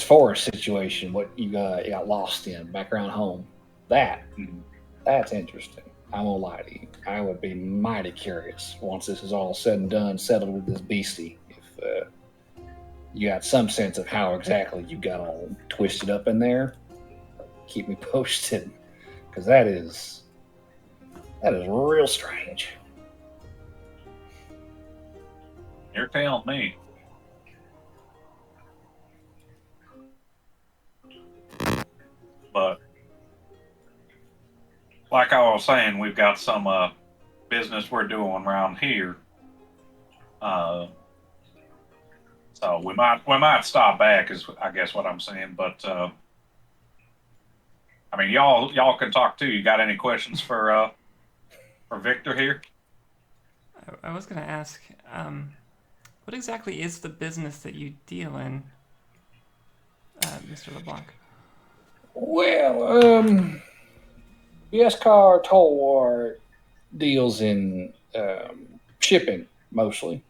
forest situation, what you got lost in back around home, that's interesting. I won't lie to you. I would be mighty curious once this is all said and done, settled with this beastie, if you got some sense of how exactly you got all twisted up in there. Keep me posted, because that is real strange. You're telling me. But like I was saying, we've got some business we're doing around here. So we might stop back, is I guess what I'm saying. But I mean, y'all can talk too. You got any questions for Victor here? I was going to ask, what exactly is the business that you deal in, Mr. LeBlanc? Well, Beskar Tolwar deals in shipping mostly.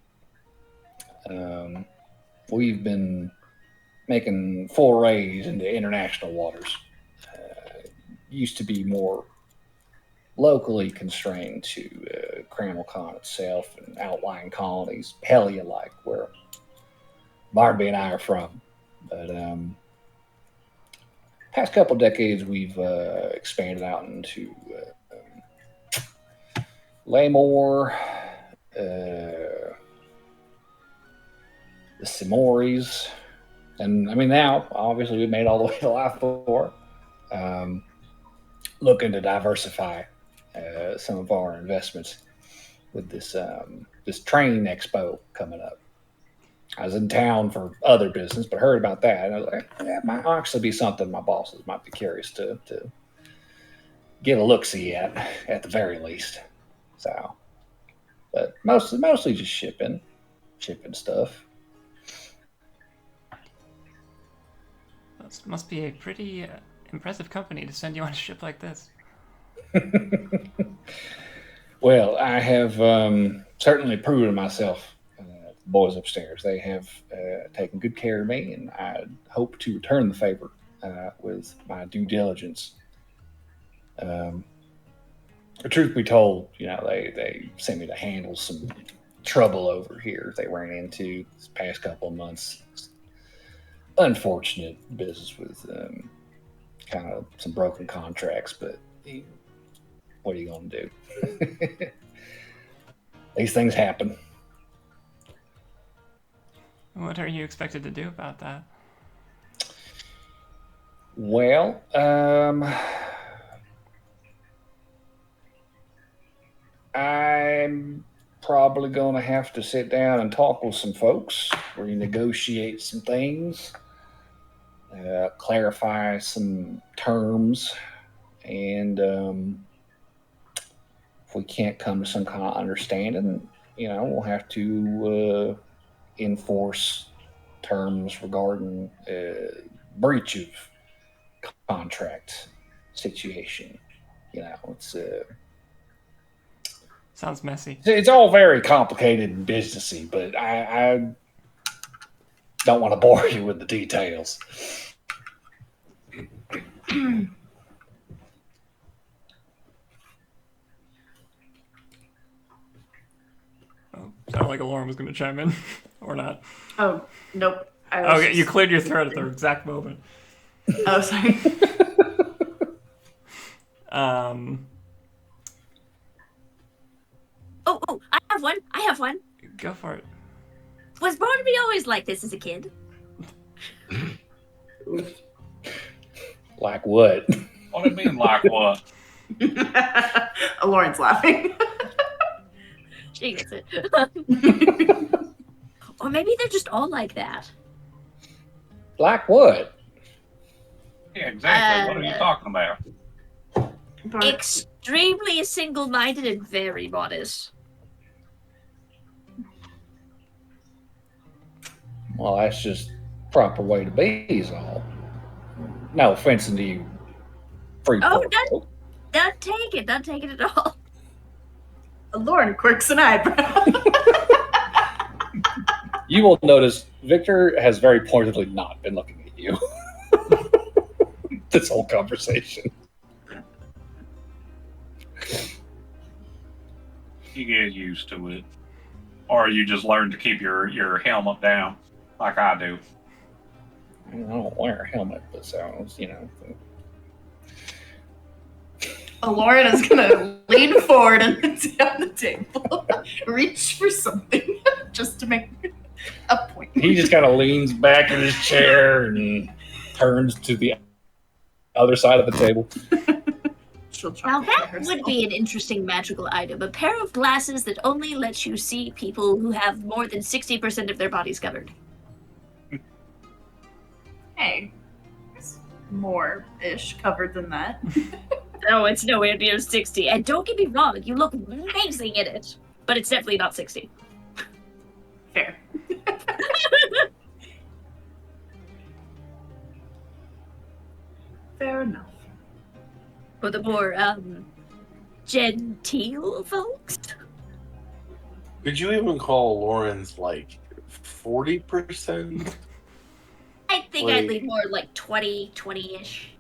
We've been making forays into international waters. Used to be more locally constrained to Crammelcon itself and outlying colonies, Helia-like, where Barnaby and I are from. But past couple decades, we've expanded out into Laymore, the Simoris, and I mean now, obviously, we've made all the way to Life 4. Looking to diversify some of our investments with this this training expo coming up. I was in town for other business, but heard about that, and I was like, that might actually be something my bosses might be curious to get a look-see at the very least. So, but mostly just shipping stuff. That must be a pretty impressive company to send you on a ship like this. Well, I have certainly proven myself. The boys upstairs, they have taken good care of me, and I hope to return the favor with my due diligence. The truth be told, they sent me to handle some trouble over here they ran into this past couple of months. Unfortunate business with kind of some broken contracts, but what are you going to do? These things happen. What are you expected to do about that? Well, I'm probably going to have to sit down and talk with some folks, renegotiate some things, clarify some terms, and if we can't come to some kind of understanding, we'll have to enforce terms regarding breach of contract situation. It's sounds messy. It's all very complicated and businessy, but I don't want to bore you with the details. Oh, sounded like Lauren was going to chime in, or not. Oh, nope. Okay, you cleared your throat at the exact moment. Oh, sorry. Oh, I have one. Go for it. Was Barnaby always like this as a kid? Like what? What do you mean, like what? Lauren's laughing. She gets it. Or maybe they're just all like that. Like what? Yeah, exactly. What are you talking about? Extremely single-minded and very modest. Well, that's just proper way to be is all. No offense to you, free Oh, folk. Don't take it at all. Lauren quirks an eyebrow. You will notice Victor has very pointedly not been looking at you this whole conversation. You get used to it. Or you just learn to keep your helmet down, like I do. I don't wear a helmet, but sounds, Lauren is gonna lean forward and down the table, reach for something, just to make a point. He just kind of leans back in his chair and turns to the other side of the table. Now that would be an interesting magical item. A pair of glasses that only lets you see people who have more than 60% of their bodies covered. Hey, it's more-ish covered than that. No, it's nowhere near 60. And don't get me wrong, you look amazing in it. but it's definitely not 60. Fair. Fair enough. For the more genteel folks. Could you even call Lauren's like 40%? I think Like- I'd lean more like 20-ish.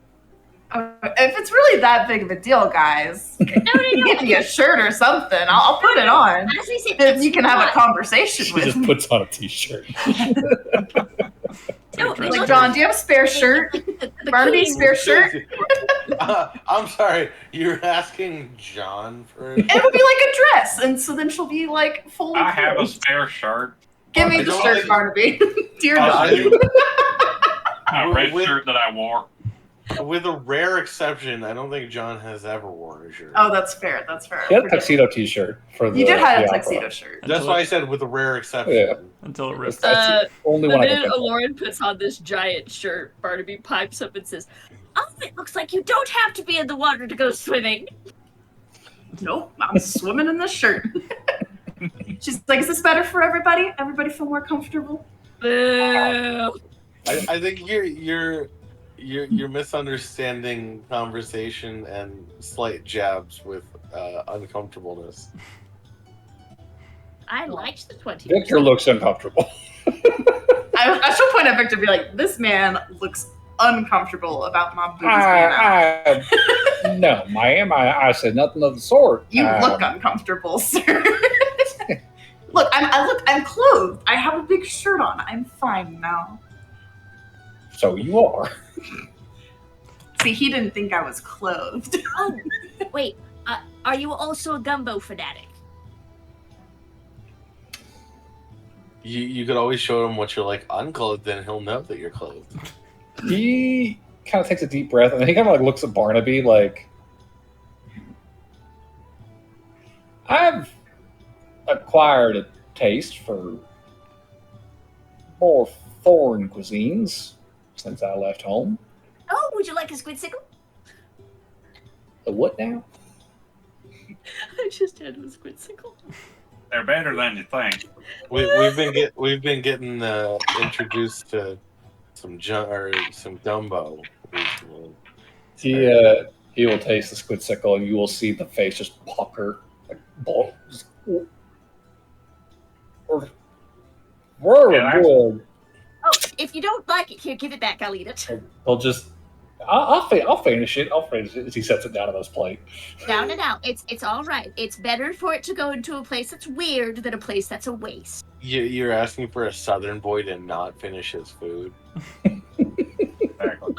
If it's really that big of a deal, guys, give me a shirt or something. I'll put it on. As I said, Then it's you can have a not- conversation She with just me. puts on a t-shirt. No, Dress Like, code. John, do you have a spare shirt? The Barnaby, king- spare shirt? I'm sorry, you're asking John for. It would be like a dress, and so then she'll be like fully I have a clothed. spare shirt. Give me I the don't shirt, think- Barnaby. Dear I God. think A red With- shirt that I wore. with a rare exception, I don't think John has ever worn a shirt. Oh, that's fair. That's fair. He had a tuxedo t-shirt for the. You did have the a opera. tuxedo shirt. That's why I said with a rare exception. Yeah. Until it rips. That's the only The one I can minute think of. Lauren puts on this giant shirt, Barnaby pipes up and says, "Oh, it looks like you don't have to be in the water to go swimming." Nope, I'm swimming in this shirt. She's like, is this better for everybody? Everybody feel more comfortable? Boo. I think you're misunderstanding conversation and slight jabs with uncomfortableness. I liked the 20. Victor looks uncomfortable. I should point at Victor and be like, this man looks uncomfortable about my boobs being out. No, ma'am, I said nothing of the sort. You look uncomfortable, sir. Look, I'm clothed. I have a big shirt on. I'm fine now. So you are. See, he didn't think I was clothed. Oh, wait. Are you also a gumbo fanatic? You could always show him what you're like unclothed, then he'll know that you're clothed. He kind of takes a deep breath and then he kind of like looks at Barnaby like, I've acquired a taste for more foreign cuisines since I left home. Oh, would you like a squidsicle? A what now? I just had a squidsicle. They're better than you think. We've been getting introduced to some gumbo recently. He will taste the squidsicle and you will see the face just pucker like balls. Very Yeah, good. Oh, if you don't like it, here, give it back. I'll eat it. They'll just. I'll finish it. I'll finish it as he sets it down on his plate. No. It's all right. It's better for it to go into a place that's weird than a place that's a waste. You're asking for a southern boy to not finish his food. Exactly.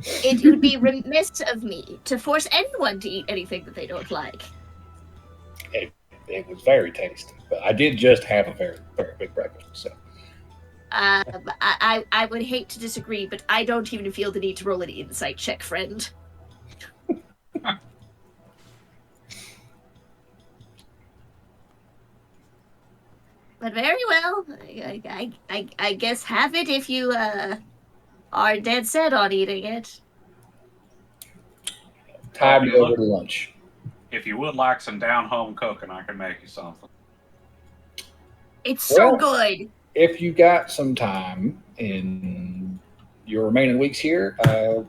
It would be remiss of me to force anyone to eat anything that they don't like. It was very tasty, but I did just have a very, very big breakfast. So I would hate to disagree, but I don't even feel the need to roll an insight check, friend. But very well. I guess have it if you are dead set on eating it. time to go to lunch. If you would like some down home cooking, I can make you something. It's so Well- good. If you got some time in your remaining weeks here, I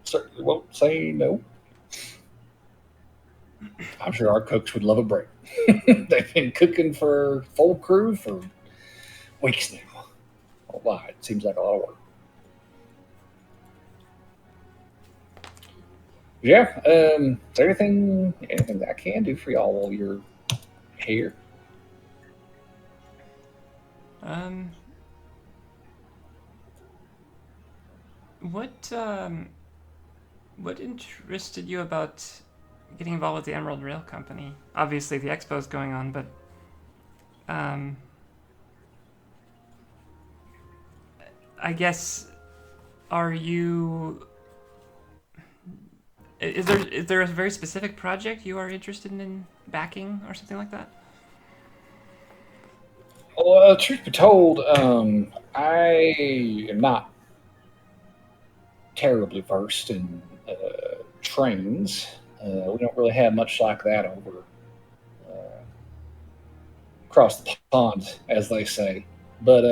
certainly won't say no. I'm sure our cooks would love a break. They've been cooking for full crew for weeks now. Oh my, it seems like a lot of work. Yeah, is there anything that I can do for y'all while you're here? What interested you about getting involved with the Emerald Rail Company? Obviously, the expo's going on, but I guess, are you? Is there a very specific project you are interested in backing or something like that? Well, truth be told, I am not terribly versed in trains. We don't really have much like that over across the pond, as they say. But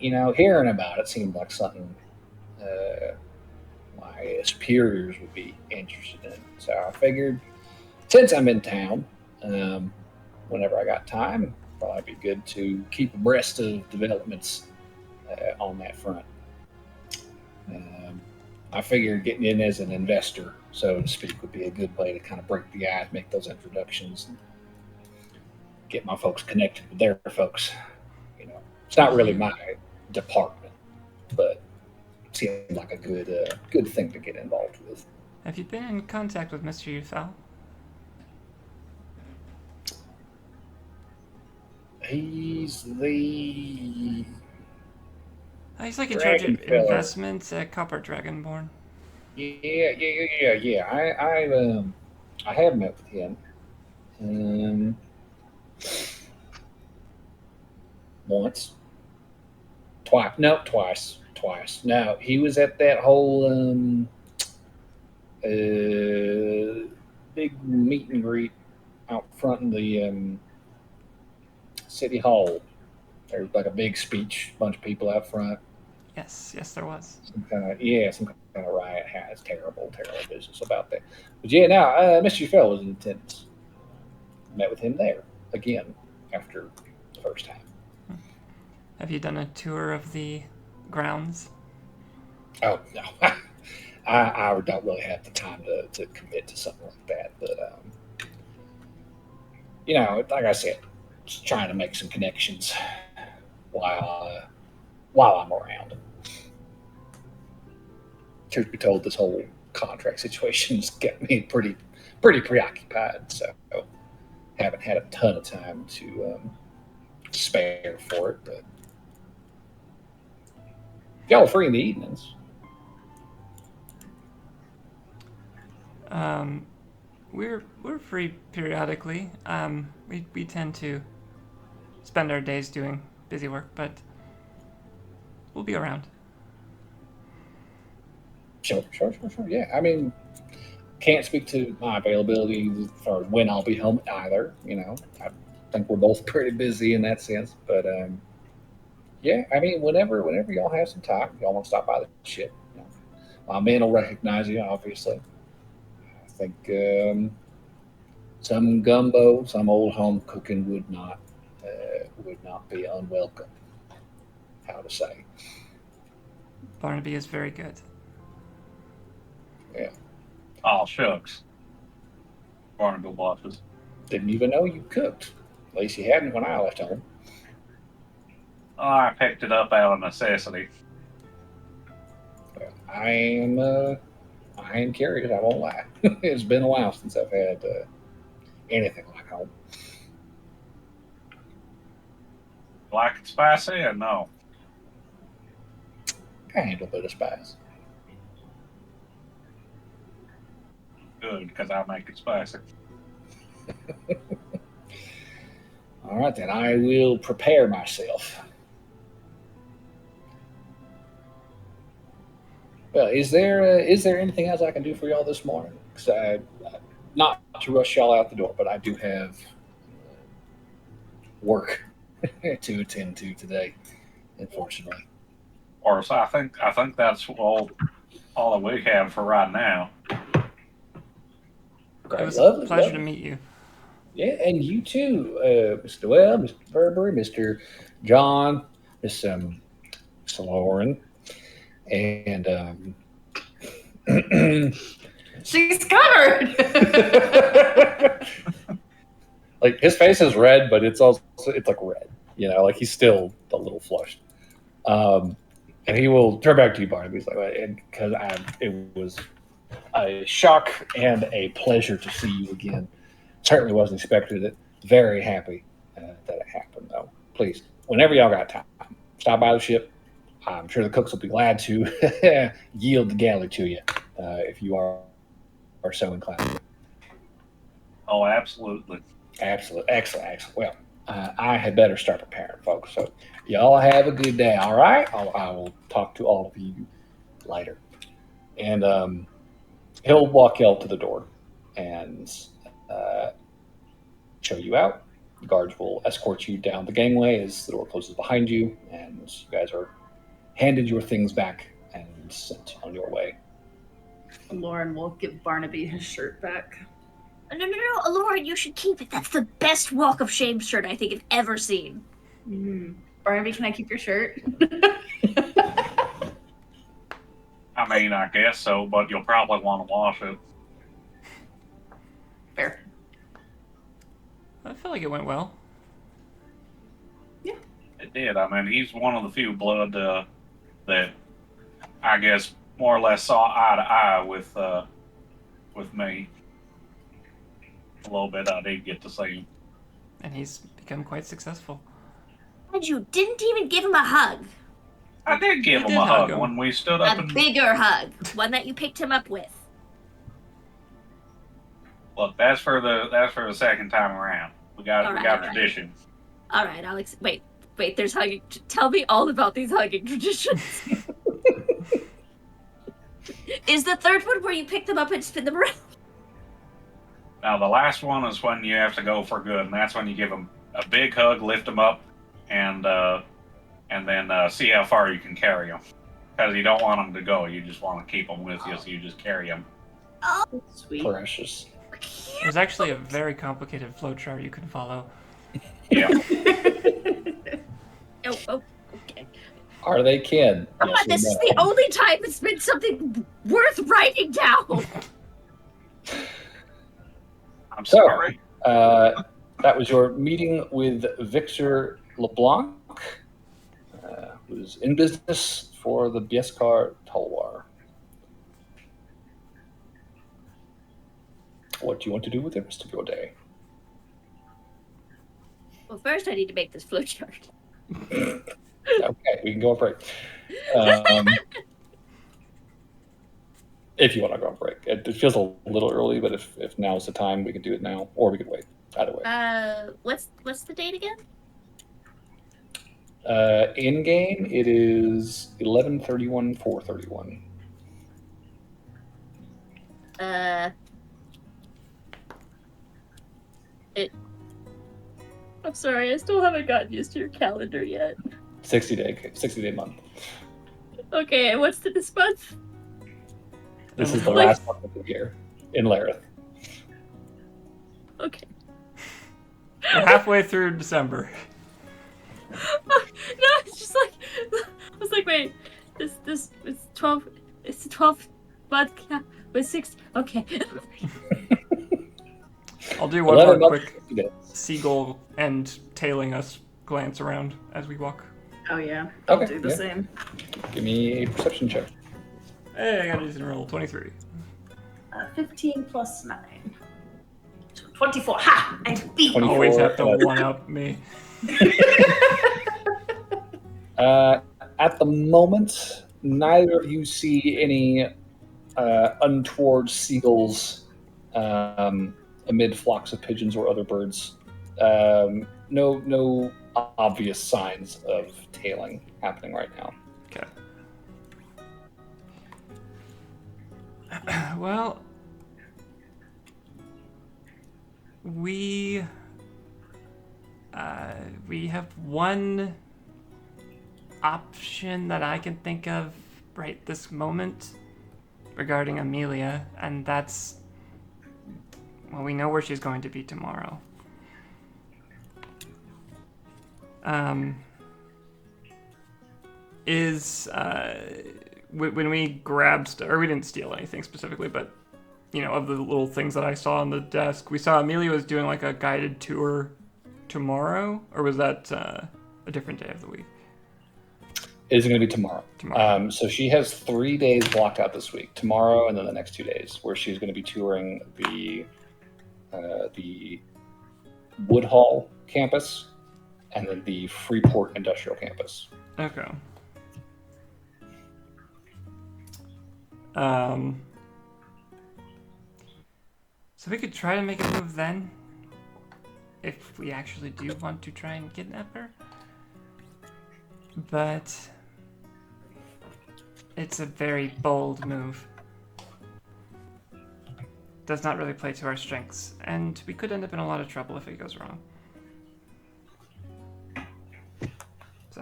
hearing about it seemed like something my superiors would be interested in. So I figured, since I'm in town, um, whenever I got time, probably be good to keep abreast of developments on that front. Um, I figured getting in as an investor, so to speak, would be a good way to kind of break the ice, make those introductions, and get my folks connected with their folks. It's not really my department, but it seemed like a good thing to get involved with. Have you been in contact with Mr. Ufel? He's the He's like in charge dragon of feller. investments at Copper Dragonborn. Yeah. I have met with him. Um, Once, twice. No, twice. Twice. No, he was at that whole big meet and greet out front in the city hall. There was like a big speech, bunch of people out front. Yes, there was. Some kind of riot has terrible business about that. But yeah, now Mr. Fell was in attendance. Met with him there again after the first time. Have you done a tour of the grounds? Oh no, I don't really have the time to commit to something like that. But like I said, just trying to make some connections while I'm around. Truth be told, this whole contract situation's got me pretty preoccupied. So haven't had a ton of time to spare for it. But y'all are free in the evenings. We're free periodically. We tend to spend our days doing busy work, but we'll be around. Sure. Yeah, I mean, can't speak to my availability for when I'll be home either. I think we're both pretty busy in that sense. But yeah, I mean, whenever y'all have some time, y'all want to stop by the ship. My men will recognize you, obviously. I think some gumbo, some old home cooking would not be unwelcome. How to say? Barnaby is very good. Yeah. Oh, shucks. Barnacle blushes. Didn't even know you cooked. At least you hadn't when I left home. Oh, I picked it up out of necessity. Well, I am curious. I won't lie. It's been a while since I've had anything like home. Like it spicy or no? I handle a bit of spice. Good, because I make it spicy. All right, then I will prepare myself. Well, is there anything else I can do for y'all this morning? Because not to rush y'all out the door, but I do have work to attend to today, unfortunately. Or so I think that's all that we have for right now. Great, It was lovely, a pleasure lovely. to meet you. Yeah, and you too, Mr. Webb, Mr. Burberry, Mr. John, Miss Lauren, and She's covered. like his face is red, but it's like red. Like he's still a little flushed. And he will turn back to you, Barnaby. He's like, because it was a shock and a pleasure to see you again. Certainly wasn't expected it. Very happy that it happened, though. Please, whenever y'all got time, stop by the ship. I'm sure the cooks will be glad to yield the galley to you if you are so inclined. Oh, absolutely. Excellent. Well, I had better start preparing, folks. So y'all have a good day. All right. I will talk to all of you later. And he'll walk y'all to the door and show you out. The guards will escort you down the gangway as the door closes behind you, and you guys are handed your things back and sent on your way. Lauren will give Barnaby his shirt back. No, Lauren, you should keep it. That's the best walk of shame shirt I think I've ever seen. Barnaby, can I keep your shirt? I mean, I guess so, but you'll probably want to wash it. Fair. I feel like it went well. It did. I mean, he's one of the few blood that I guess more or less saw eye to eye with me. A little bit I did get to see him. And he's become quite successful. And you didn't even give him a hug. I did give You him did a hug hug him. when we stood up A and bigger hug. One that you picked him up with. look. That's for the second time around. We got Alright. tradition. Alright, Alex. Wait, there's hugging. Tell me all about these hugging traditions. Is the third one where you pick them up and spin them around? Now the last one is when you have to go for good, and that's when you give them a big hug, lift them up, and then see how far you can carry them. Because you don't want them to go, you just want to keep them with you, so you just carry them. Oh, Sweet. Precious. There's actually a very complicated flowchart you can follow. Yeah. oh, okay. Are they kin? Come Yes on, or this is no? the only time it's been something worth writing down. I'm So- sorry. That was your meeting with Victor LeBlanc, who's in business for the Bieskar Talwar. What do you want to do with the rest of your day? Well, first I need to make this flowchart. Okay, we can go on break. If you want to go on break. It feels a little early, but if now's the time, we can do it now, or we could wait. Either way. What's the date again? In game, it is 11:31, 4:31. I'm sorry, I still haven't gotten used to your calendar yet. 60-day month. Okay, and what's this month? This is the Like- last month of the year in Lareth. Okay. We're halfway through December. No, it's just like I was like, wait, this it's 12. It's the 12th month with 6. Okay. I'll do one 11 more months, quick 60 days. seagull and tailing us glance around as we walk. Oh yeah, I'll Okay, do the yeah. same. Give me a perception check. Hey, I got a decent roll. 23. 15 plus 9. 24. Ha! I beat 24. Always have to one up me. At the moment, neither of you see any untoward seagulls amid flocks of pigeons or other birds. No obvious signs of tailing happening right now. Okay. Well, we have one option that I can think of right this moment regarding Amelia, and that's, well, we know where she's going to be tomorrow. When we grabbed, or we didn't steal anything specifically, but you know, of the little things that I saw on the desk, we saw Amelia was doing like a guided tour tomorrow, or was that a different day of the week? It is going to be tomorrow. Tomorrow. So she has 3 days blocked out this week. Tomorrow and then the next 2 days, where she's going to be touring the Woodhall campus and then the Freeport Industrial campus. Okay. So we could try to make a move then, if we actually do want to try and kidnap her. But it's a very bold move. Does not really play to our strengths, and we could end up in a lot of trouble if it goes wrong.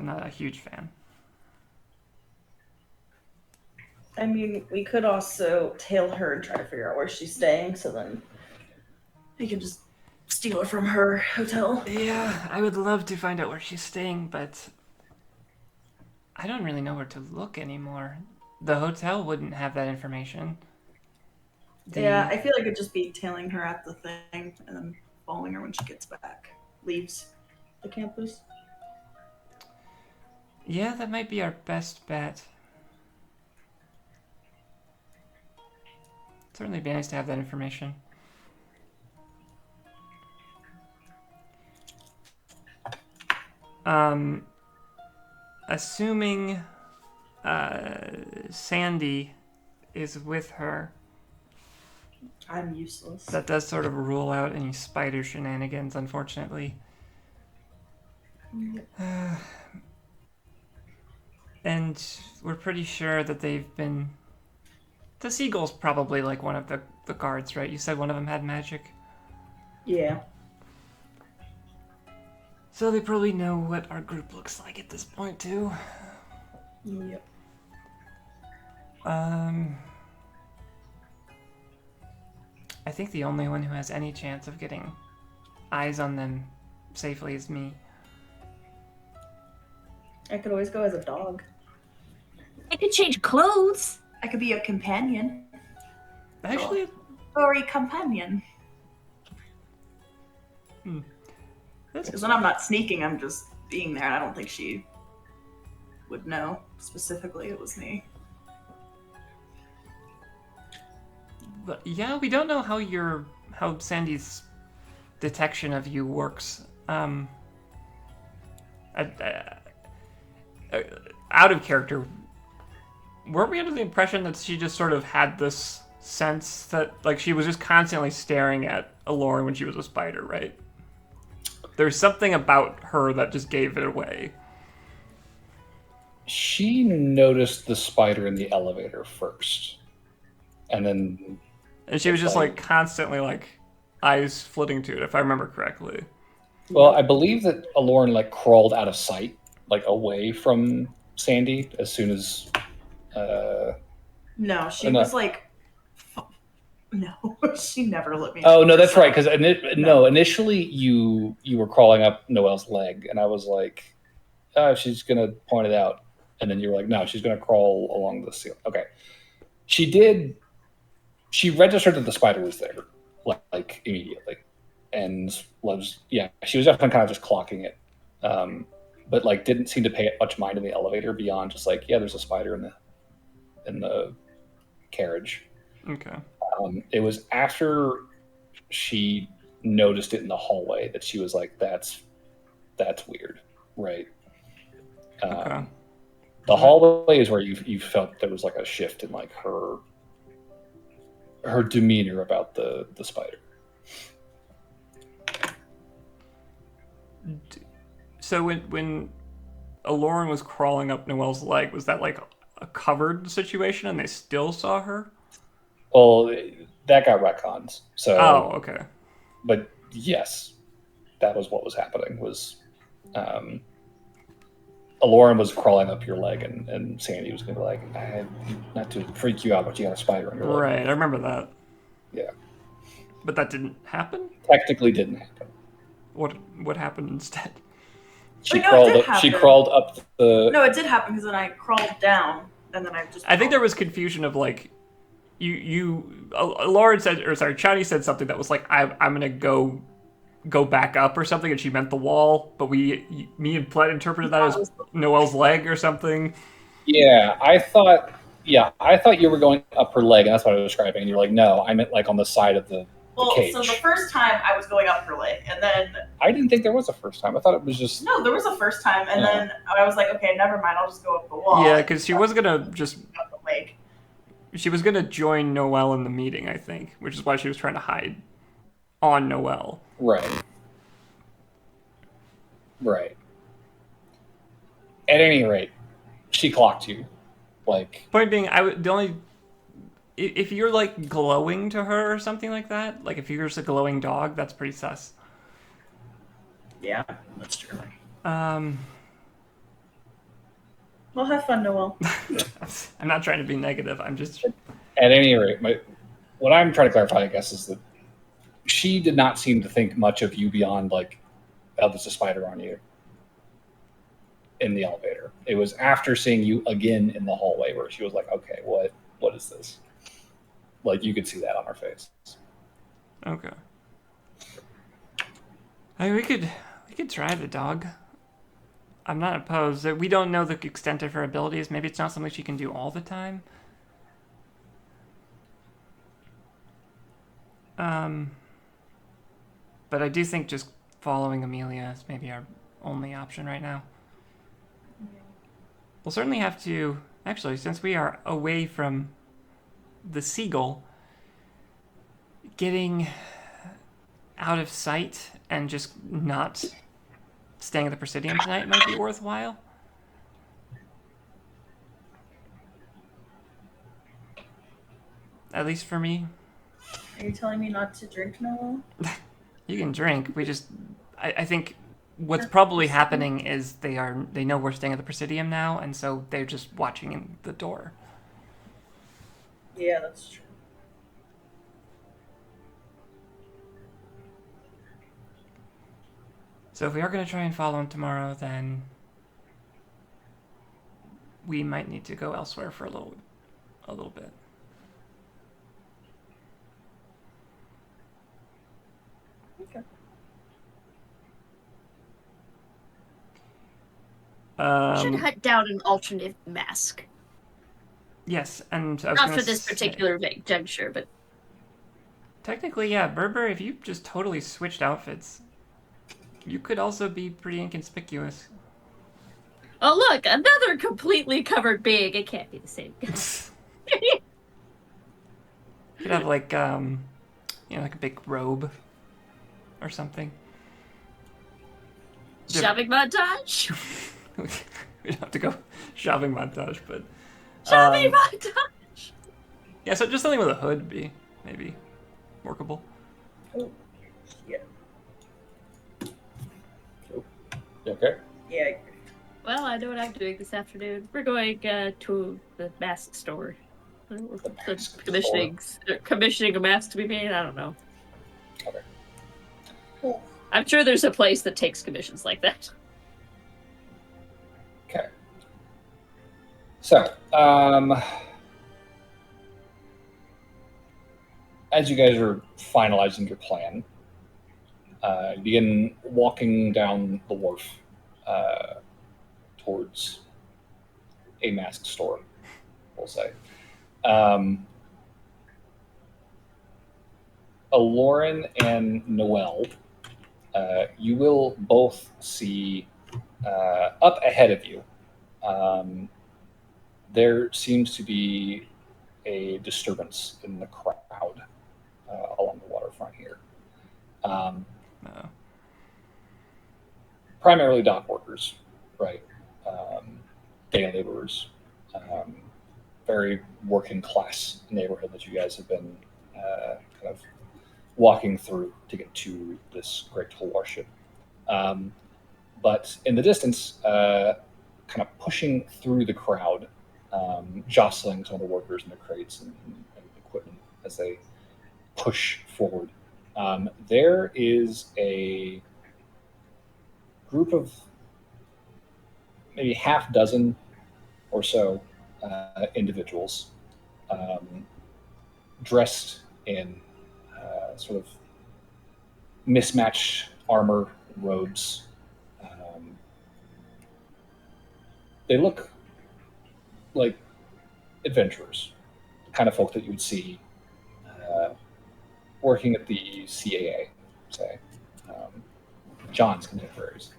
I'm not a huge fan. I mean, we could also tail her and try to figure out where she's staying, so then we can just steal her from her hotel. Yeah, I would love to find out where she's staying, but I don't really know where to look anymore. The hotel wouldn't have that information. Yeah, I feel like it'd just be tailing her at the thing and then following her when she gets back, leaves the campus. Yeah, that might be our best bet. Certainly be nice to have that information. Assuming Sandy is with her, I'm useless. that does sort of rule out any spider shenanigans, unfortunately. And we're pretty sure that they've been... The seagull's probably like one of the guards, right? You said one of them had magic? Yeah. So they probably know what our group looks like at this point, too. Yep. I think the only one who has any chance of getting eyes on them safely is me. I could always go as a dog. I could change clothes. I could be a companion. Actually, Or a companion. that's Because when I'm not sneaking, I'm just being there, and I don't think she would know specifically it was me. But yeah, we don't know how Sandy's detection of you works. Out of character, weren't we under the impression that she just sort of had this sense that like she was just constantly staring at Alora when she was a spider, right? There's something about her that just gave it away. She noticed the spider in the elevator first, and then And she was just like constantly like eyes flitting to it, if I remember correctly. well, I believe that Aloran like crawled out of sight, like away from Sandy as soon as. No, she No. was like, no, she never let me. Oh no, that's right. Because No. initially you were crawling up Noelle's leg, and I was like, "Oh, she's gonna point it out," and then you were like, "No, she's gonna crawl along the ceiling." Okay, she did. She registered that the spider was there, like immediately, and she was definitely kind of just clocking it, but like didn't seem to pay much mind in the elevator beyond just like, yeah, there's a spider in the carriage. Okay. It was after she noticed it in the hallway that she was like, that's weird, right? Okay. The hallway is where you felt there was like a shift in like her demeanor about the spider. So when Aloran was crawling up Noelle's leg, was that like a covered situation and they still saw her? Well, that got retconned. So, Oh, okay. But yes, that was what was happening. Was Aloran was crawling up your leg, and Sandy was going to be like, not to freak you out, but you got a spider on your leg. Right, I remember that. Yeah. But that didn't happen? Technically didn't happen. What happened instead? She no, crawled it did up. She happen. crawled up the. No, it did happen because then I crawled down and then I just. I think there was confusion of like, Lauren said, or sorry, Chani said something that was like, I'm gonna go back up or something, and she meant the wall, but me and Plette interpreted that as Noelle's leg or something. Yeah, I thought you were going up her leg, and that's what I was describing. And you're like, no, I meant like on the side of the cage. So the first time I was going up her leg, and then I didn't think there was a first time. I thought it was just no, there was a first time, and then I was like, okay, never mind, I'll just go up the wall. Yeah, because she wasn't gonna just. Up the leg. She was gonna join Noelle in the meeting, I think, which is why she was trying to hide on Noelle. right. At any rate, she clocked you. Like, Point being, if you're like glowing to her or something like that, like if you're just a glowing dog, that's pretty sus. Yeah, that's true. Well, have fun, Noel. I'm not trying to be negative. I'm just. At any rate, what I'm trying to clarify, I guess, is that she did not seem to think much of you beyond like, oh, there's a spider on you in the elevator. It was after seeing you again in the hallway where she was like, okay, what is this? Like, you could see that on her face. Okay. I mean, we could try the dog. I'm not opposed. We don't know the extent of her abilities. Maybe it's not something she can do all the time. But I do think just following Amelia is maybe our only option right now. We'll certainly have to, actually, since we are away from the seagull, getting out of sight and just not staying at the Presidium tonight might be worthwhile. At least for me. Are you telling me not to drink, Noel? You can drink. I think what's probably happening is they know we're staying at the Presidium now, and so they're just watching in the door. Yeah, that's true. So if we are going to try and follow him tomorrow, then we might need to go elsewhere for a little bit. Okay. We should hunt down an alternate mask. Yes, and I was Not gonna for this say, particular juncture, but technically, yeah, Berber, if you just totally switched outfits, you could also be pretty inconspicuous. oh look, another completely covered being. It can't be the same. You could have like like a big robe or something. Shopping montage. We'd have to go shopping montage, but Shopping montage. yeah, so just something with a hood would be maybe workable. Oh, yeah. Okay. Yeah. Well, I know what I'm doing this afternoon. We're going to the mask store. Commissioning a mask to be made. I don't know. Okay. Cool. I'm sure there's a place that takes commissions like that. Okay. So, as you guys are finalizing your plan, you begin walking down the wharf towards a mask store, we'll say. Aloran and Noel, you will both see up ahead of you. There seems to be a disturbance in the crowd along the waterfront here. Primarily dock workers, right? Day laborers. Very working class neighborhood that you guys have been kind of walking through to get to this great warship. But in the distance, kind of pushing through the crowd, jostling some of the workers in their crates and equipment as they push forward. There is a group of maybe half dozen or so individuals dressed in sort of mismatched armor, robes. They look like adventurers, the kind of folk that you would see working at the CAA, say, John's contemporaries.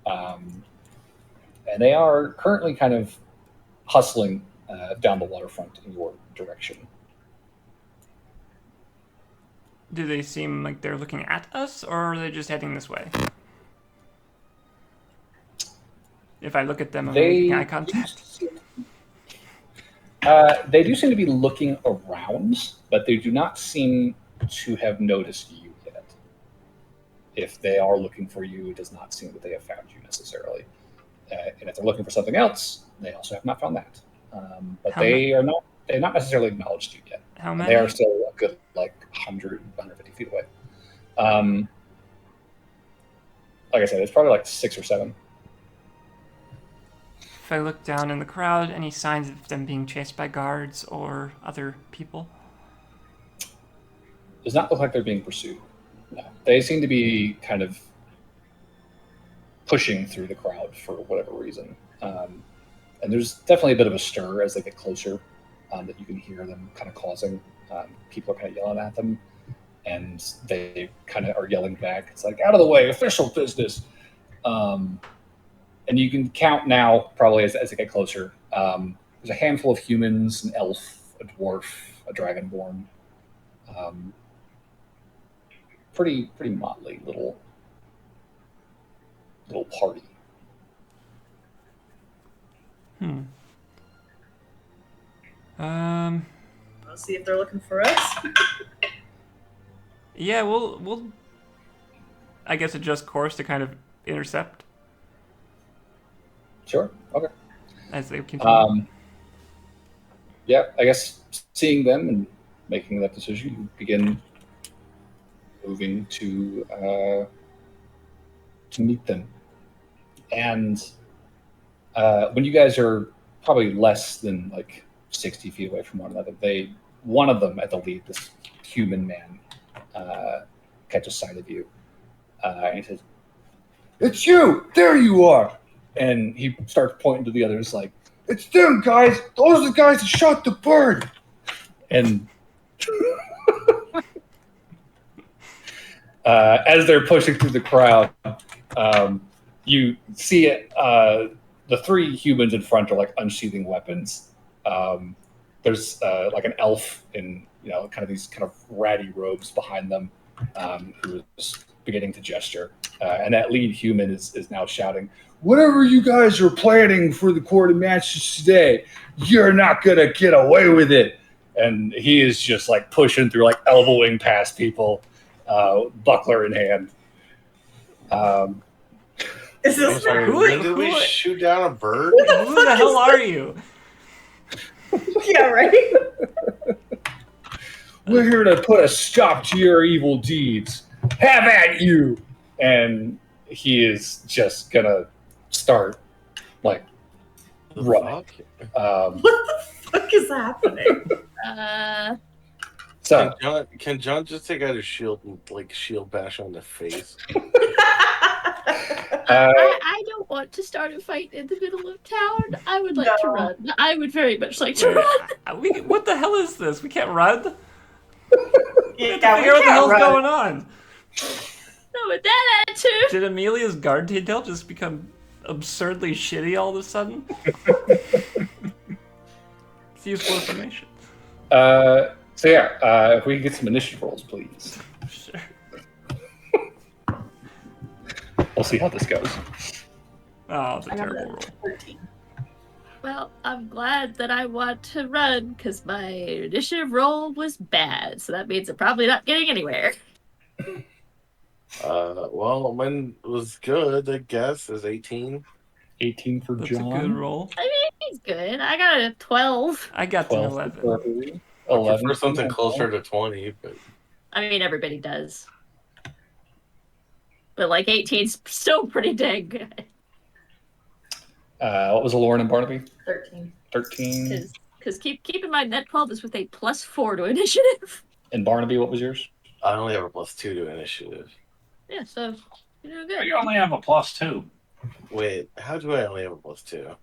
And they are currently kind of hustling down the waterfront in your direction. Do they seem like they're looking at us, or are they just heading this way? If I look at them, am I making eye contact? They do seem to be looking around, but they do not seem to have noticed you yet. If they are looking for you, it does not seem that they have found you necessarily. And if they're looking for something else, they also have not found that. But How they're not necessarily acknowledged you yet. How And many? they are still a good 100, 150 feet away. Like I said, it's probably 6 or 7. If I look down in the crowd, any signs of them being chased by guards or other people? Does not look like they're being pursued. No. They seem to be kind of pushing through the crowd for whatever reason. And there's definitely a bit of a stir as they get closer that you can hear them kind of causing. People are kind of yelling at them, and they kind of are yelling back. It's like, out of the way, official business. And you can count now, probably as they get closer. There's a handful of humans, an elf, a dwarf, a dragonborn. Pretty motley little party. Let's see if they're looking for us. Yeah, we'll I guess adjust course to kind of intercept Sure. Okay. as they continue. Yeah, I guess seeing them and making that decision, you begin moving to meet them. And when you guys are probably less than 60 feet away from one another, one of them at the lead, this human man, catches sight of you. And he says, "It's you! There you are!" And he starts pointing to the others like, "It's them, guys! Those are the guys that shot the bird!" And as they're pushing through the crowd, you see it. The 3 humans in front are unsheathing weapons. There's an elf in kind of these kind of ratty robes behind them, who is beginning to gesture, and that lead human is now shouting, "Whatever you guys are planning for the quarter matches today, you're not gonna get away with it." And he is just pushing through, elbowing past people, buckler in hand. Is I'm this sorry, Who- when did we who- shoot down a bird? Who the hell are you? yeah, right? "We're here to put a stop to your evil deeds. Have at you!" And he is just gonna start The running. fuck? What the fuck is happening? So Can John just take out his shield and shield bash on the face? I don't want to start a fight in the middle of town. I would like to No. run. I would very much like to Wait, run. what the hell is this? We can't run? We have to Yeah, figure out what the hell's going on. No, with that attitude. Did Amelia's guard detail just become absurdly shitty all of a sudden? It's useful information. so yeah, if we can get some initiative rolls, please. Sure. We'll see how this goes. Oh, it's a I got terrible roll. 13. Well, I'm glad that I want to run because my initiative roll was bad, so that means I'm probably not getting anywhere. Well, mine was good, I guess, is 18. 18 for That's John. a good roll. I mean, he's good. I got a 12. I got to 12 an for 11. Gregory. I 11 prefer for something Michael. closer to 20, but I mean, everybody does. But 18's still pretty dang good. What was Lauren and Barnaby? 13. 13. Because keep in mind that 12 is with a +4 to initiative. And Barnaby, what was yours? I only have a +2 to initiative. Yeah, so you're doing good. You only have a +2. Wait, how do I only have a +2?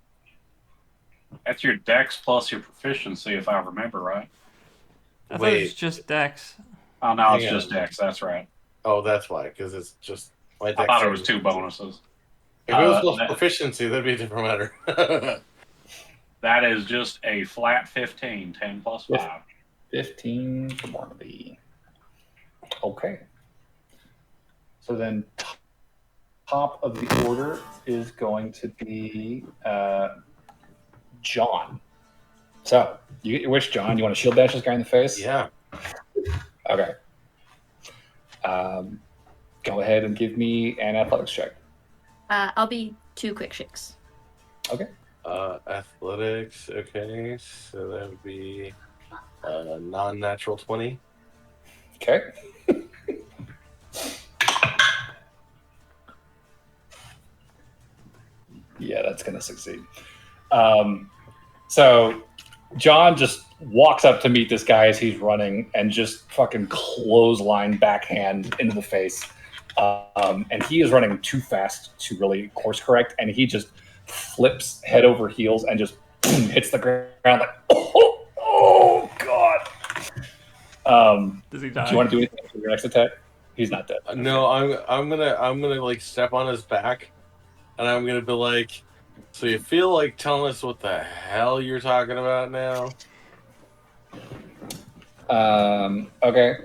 That's your dex plus your proficiency, if I remember right. I thought it was Wait. just Dex. Oh, no, it's Hang just on. dex. That's right. Oh, that's why, because it's just my dex. I thought it was 2 bonuses. If it was plus that- proficiency, that'd be a different matter. That is just a flat 15, 10 plus 5. 15 for Barnaby. Okay. So then top of the order is going to be John. So you get your wish, John. You want to shield bash this guy in the face? Yeah. Okay. Go ahead and give me an athletics check. I'll be 2 quick shakes. Okay. Athletics. Okay, so that would be non-natural 20. Okay. Yeah, that's gonna succeed. So John just walks up to meet this guy as he's running and just fucking clothesline backhand into the face. And he is running too fast to really course correct, and he just flips head over heels and just hits the ground like, oh god. Does he Do die? you want to do anything for your next attack? He's not dead. No, I'm gonna like step on his back, and I'm gonna be like, so you feel like telling us what the hell you're talking about now? Okay.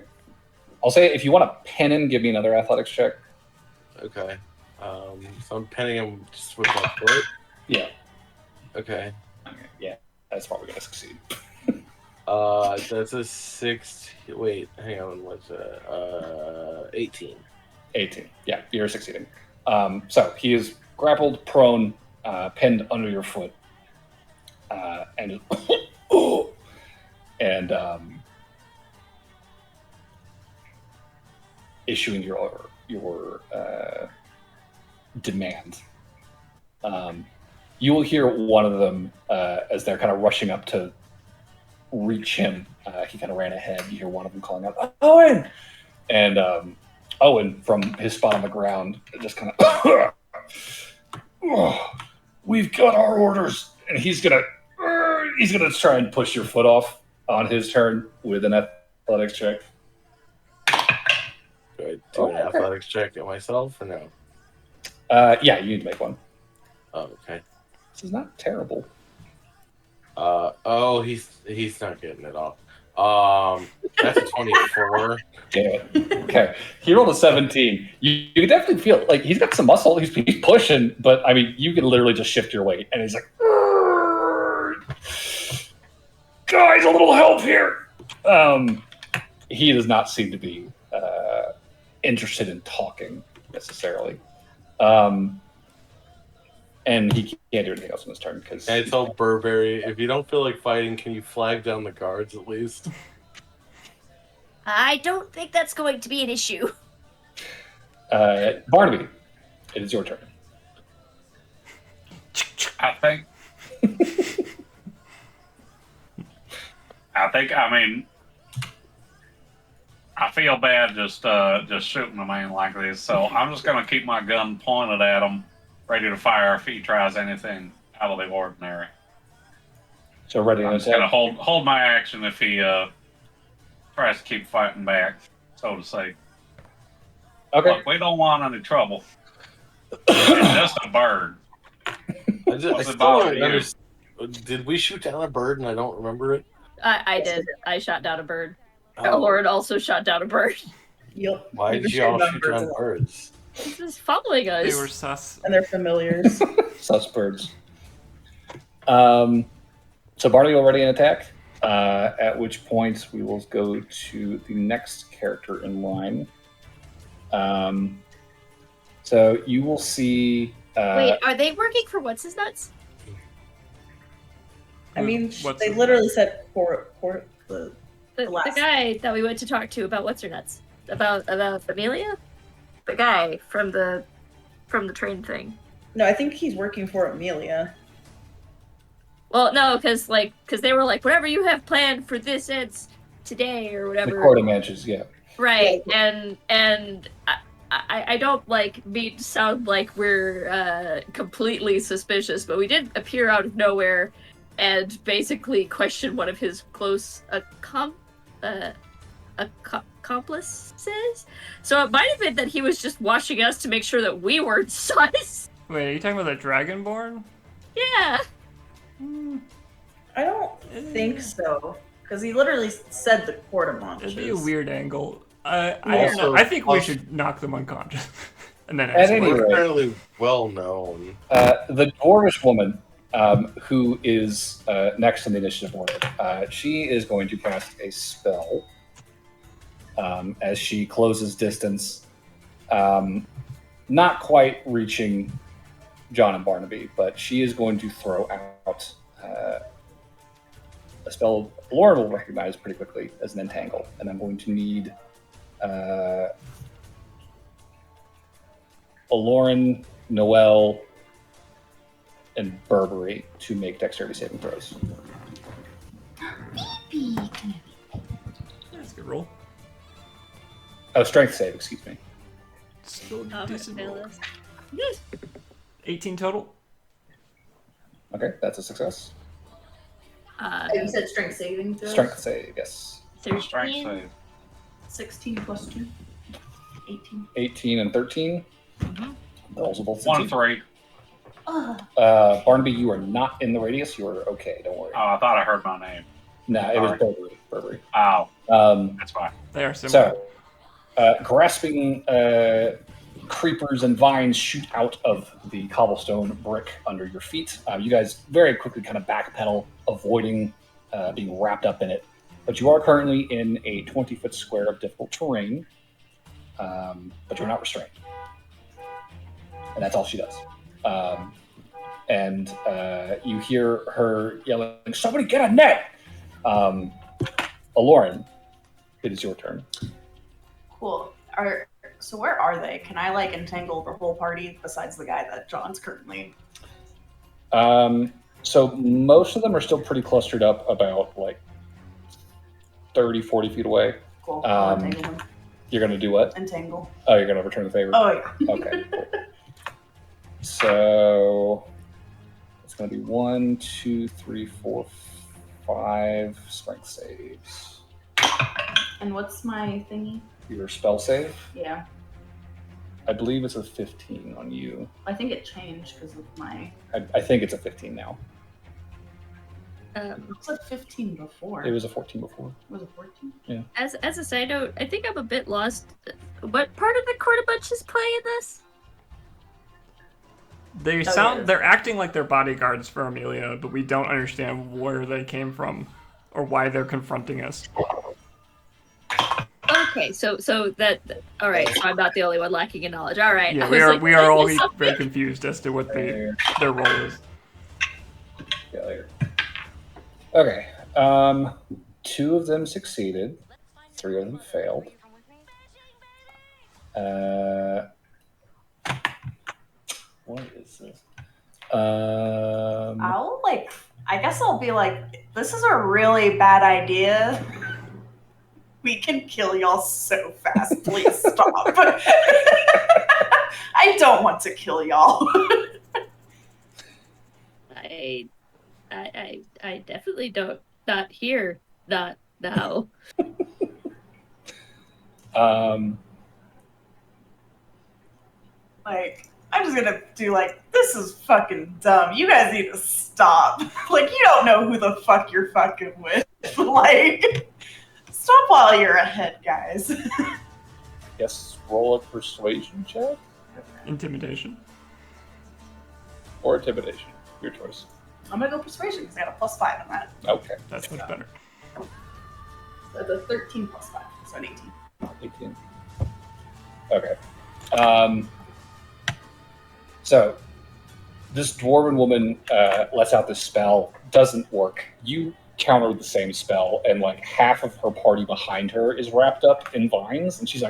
I'll say if you want to pin him, give me another athletics check. Okay. So I'm pinning him just with my foot. Yeah. Okay. Yeah, that's probably going to succeed. That's a 6. Wait, hang on. What's 18? 18. Yeah, you're succeeding. So he is grappled, prone, pinned under your foot, and and issuing your demand. You will hear one of them as they're kind of rushing up to reach him. He kind of ran ahead. You hear one of them calling out, "Owen!" And Owen, from his spot on the ground, just kind of, "We've got our orders," and he's gonna try and push your foot off on his turn with an athletics check. Do I do an athletics check at myself or no? Yeah, you need to make one. Oh, okay. This is not terrible. Oh, he's not getting it off. That's a 24. Damn it. Okay. He rolled a 17. You can definitely feel like he's got some muscle. He's pushing, but I mean, you can literally just shift your weight, and he's like, "Guys, a little help here." He does not seem to be interested in talking necessarily. And he can't do anything else on his turn because. I told Burberry, if you don't feel like fighting, can you flag down the guards at least? I don't think that's going to be an issue. Barnaby, it is your turn. I feel bad just shooting a man like this, so I'm just gonna keep my gun pointed at him, ready to fire if he tries anything out of the ordinary. So ready I'm to just gonna attack. hold my action if he tries to keep fighting back, so to say. Okay. Look, we don't want any trouble. It's just a bird. I still don't understand. Did we shoot down a bird and I don't remember it? I did. I shot down a bird. Oh. Lauren also shot down a bird. Yep. Why did you all shoot down birds? He's just following us. They were sus. And they're familiars. Sus birds. So Barney already in attack. At which point we will go to the next character in line. So you will see. Wait, are they working for what's his nuts? I mean, What's they his literally name? said the The last. guy that we went to talk to about what's her nuts? About Amelia? The guy from the train thing. No, I think he's working for Amelia. Well, no, because they were like, whatever you have planned for this ends today or the whatever. quota matches, yeah. Right, and I don't mean to sound like we're completely suspicious, but we did appear out of nowhere and basically question one of his close accomplices. So it might have been that he was just watching us to make sure that we weren't sus. Wait, are you talking about the Dragonborn? Yeah. I don't think so. Because he literally said the quarter It'd be a weird angle. Also- I think we should knock them unconscious. And then At ask any them. rate- Fairly well known. The dwarvish woman, who is next on the initiative order, she is going to cast a spell as she closes distance, not quite reaching John and Barnaby, but she is going to throw out a spell Laura will recognize pretty quickly as an entangle, and I'm going to need Lauren, Noelle, and Burberry to make dexterity saving throws. That's a good roll. Oh, strength save, excuse me. Still Oh, decent roll. Phyllis. 18 total. Okay, that's a success. You said strength saving throws? Strength save, yes. Strength 13. save. 16 plus 2. 18. 18 and 13. Those are both 1 succeed. 3. Barnaby, you are not in the radius. You are okay, don't worry. Oh, I thought I heard my name. Nah, it was sorry. Burberry. Oh, Um, that's fine. They are similar. So, grasping creepers and vines shoot out of the cobblestone brick under your feet. You guys very quickly kind of backpedal, avoiding being wrapped up in it. But you are currently in a 20-foot square of difficult terrain, but you're not restrained. And that's all she does. And you hear her yelling, "Somebody get a net!" Lauren, it is your turn. Cool. So where are they? Can I like entangle the whole party besides the guy that John's currently? So most of them are still pretty clustered up about like 30, 40 feet away. Cool. I'll Um, entangle them. You're going to do what? Entangle. Oh, you're going to return the favor? Oh yeah. Okay, cool. So it's going to be 1, 2, 3, 4, 5 strength saves. And what's my thingy? Your spell save? Yeah. I believe it's a 15 on you. I think it changed because of my. I think it's a 15 now. It was like 15 before. It was a 14 before. Was it 14? As a side note, I think I'm a bit lost. What part of the quarter bunches play in this? They yeah. they're acting like they're bodyguards for Amelia, but we don't understand where they came from or why they're confronting us. Okay, so that all right. So I'm not the only one lacking in knowledge. All right. Yeah, I we was are like, we are all "Is this very confused as to what their role is. Yeah, later. Okay. 2 of them succeeded. 3 of them failed. What is this? I guess I'll be like, this is a really bad idea. We can kill y'all so fast. Please stop. I don't want to kill y'all. I definitely don't. Not here. Not now. Like, I'm just gonna do like, this is fucking dumb. You guys need to stop. Like, you don't know who the fuck you're fucking with. Like, stop while you're ahead, guys. Yes, roll a persuasion check Intimidation. or intimidation. Your choice. I'm gonna go persuasion because I got a +5 on that. Okay. That's much better. That's a 13 + 5, so an 18. 18. Okay. So this dwarven woman lets out this spell. Doesn't work. You counter the same spell, and like half of her party behind her is wrapped up in vines, and she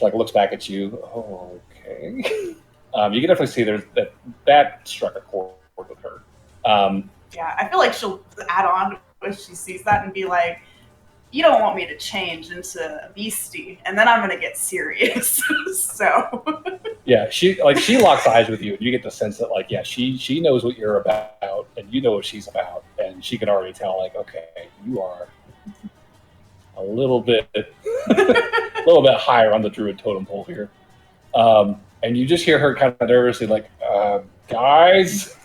looks back at you. Oh, okay. You can definitely see that struck a chord with her. Yeah, I feel like she'll add on when she sees that and be like, you don't want me to change into a beastie, and then I'm gonna get serious. So Yeah, she locks eyes with you, and you get the sense that like, yeah, she knows what you're about, and you know what she's about, and she can already tell like, okay, you are a little bit higher on the druid totem pole here. And you just hear her kind of nervously like, guys.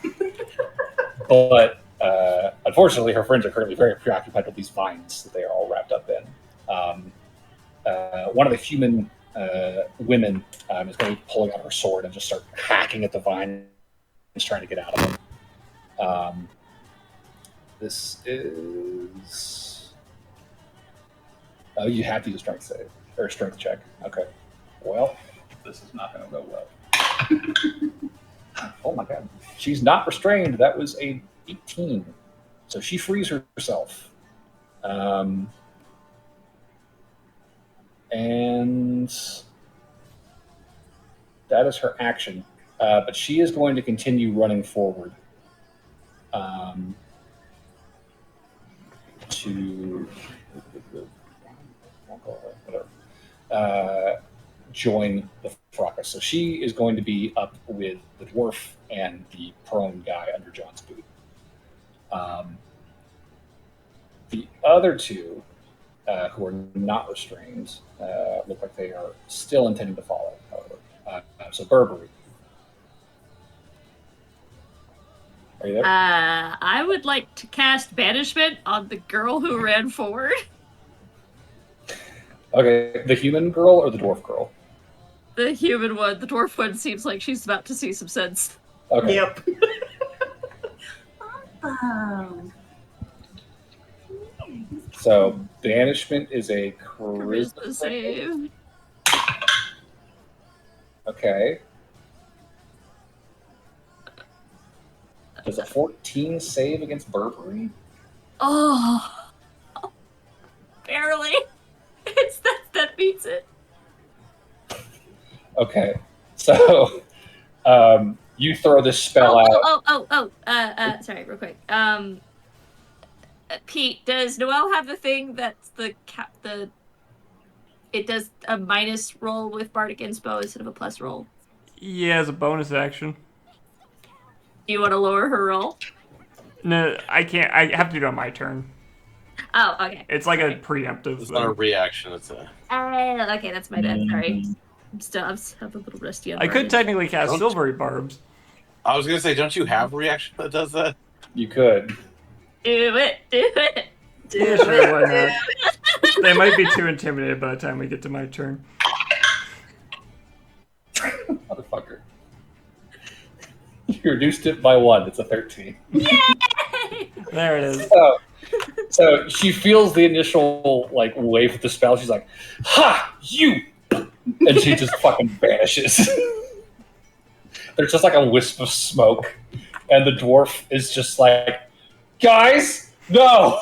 But unfortunately, her friends are currently very preoccupied with these vines that they are all wrapped up in. One of the human women is going to be pulling out her sword and just start hacking at the vine and trying to get out of them. This is... Oh, you have to use a strength save, or a strength check. Okay. Well, this is not going to go well. Oh my god. She's not restrained. That was a 18. So she frees herself. And that is her action. But she is going to continue running forward to whatever, join the fracas. So she is going to be up with the dwarf and the prone guy under John's boot. The other two, who are not restrained, look like they are still intending to follow, however. So Burberry. Are you there? I would like to cast banishment on the girl who ran forward. Okay, the human girl or the dwarf girl? The human one. The dwarf one seems like she's about to see some sense. Okay. Yep. Awesome. So banishment is a Charisma charisma save. Okay. Does a 14 save against Burberry? Oh, barely. It's that beats it. Okay. So you throw this spell out. Sorry, real quick. Pete, does Noelle have the thing that's it does a minus roll with Bardic Inspo instead of a plus roll? Yeah, as a bonus action. Do you want to lower her roll? No, I can't. I have to do it on my turn. Oh, okay. It's like a preemptive It's thing. not a reaction. It's a. Okay, that's my bad. Sorry. I'm a little rusty on I could Bardic. technically cast Don't- Silvery Barbs. I was gonna say, don't you have a reaction that does that? You could. Do it. Yeah, sure, why not? They might be too intimidated by the time we get to my turn. Motherfucker. You reduced it by 1. It's a 13. Yay! There it is. So she feels the initial wave of the spell. She's like, "Ha! You!" And she just fucking vanishes. There's just like a wisp of smoke, and the dwarf is just like, "Guys, no!"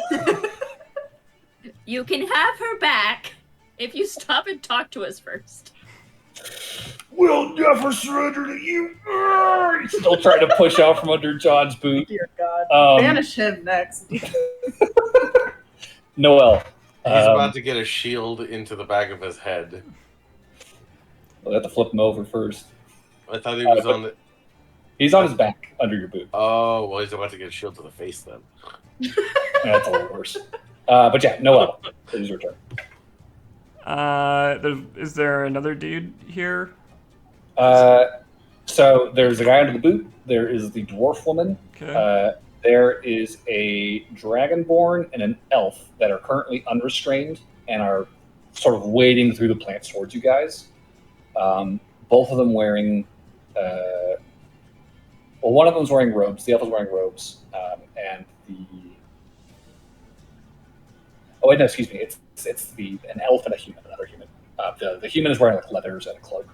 You can have her back if you stop and talk to us first. We'll never surrender to you. He's still trying to push out from under John's boot. Dear God. Um, Banish him next. Noelle. He's about to get a shield into the back of his head. We'll have to flip him over first. I thought he was on the. He's on his back under your boot. Oh, well, he's about to get a shield to the face then. That's a little worse. But yeah, Noelle, it is your turn. Is there another dude here? So there's a guy under the boot. There is the dwarf woman. Okay. There is a dragonborn and an elf that are currently unrestrained and are sort of wading through the plants towards you guys. Both of them wearing, one of them's wearing robes. The elf is wearing robes, and excuse me. It's an elf and a human, another human. The human is wearing leathers and a cloak.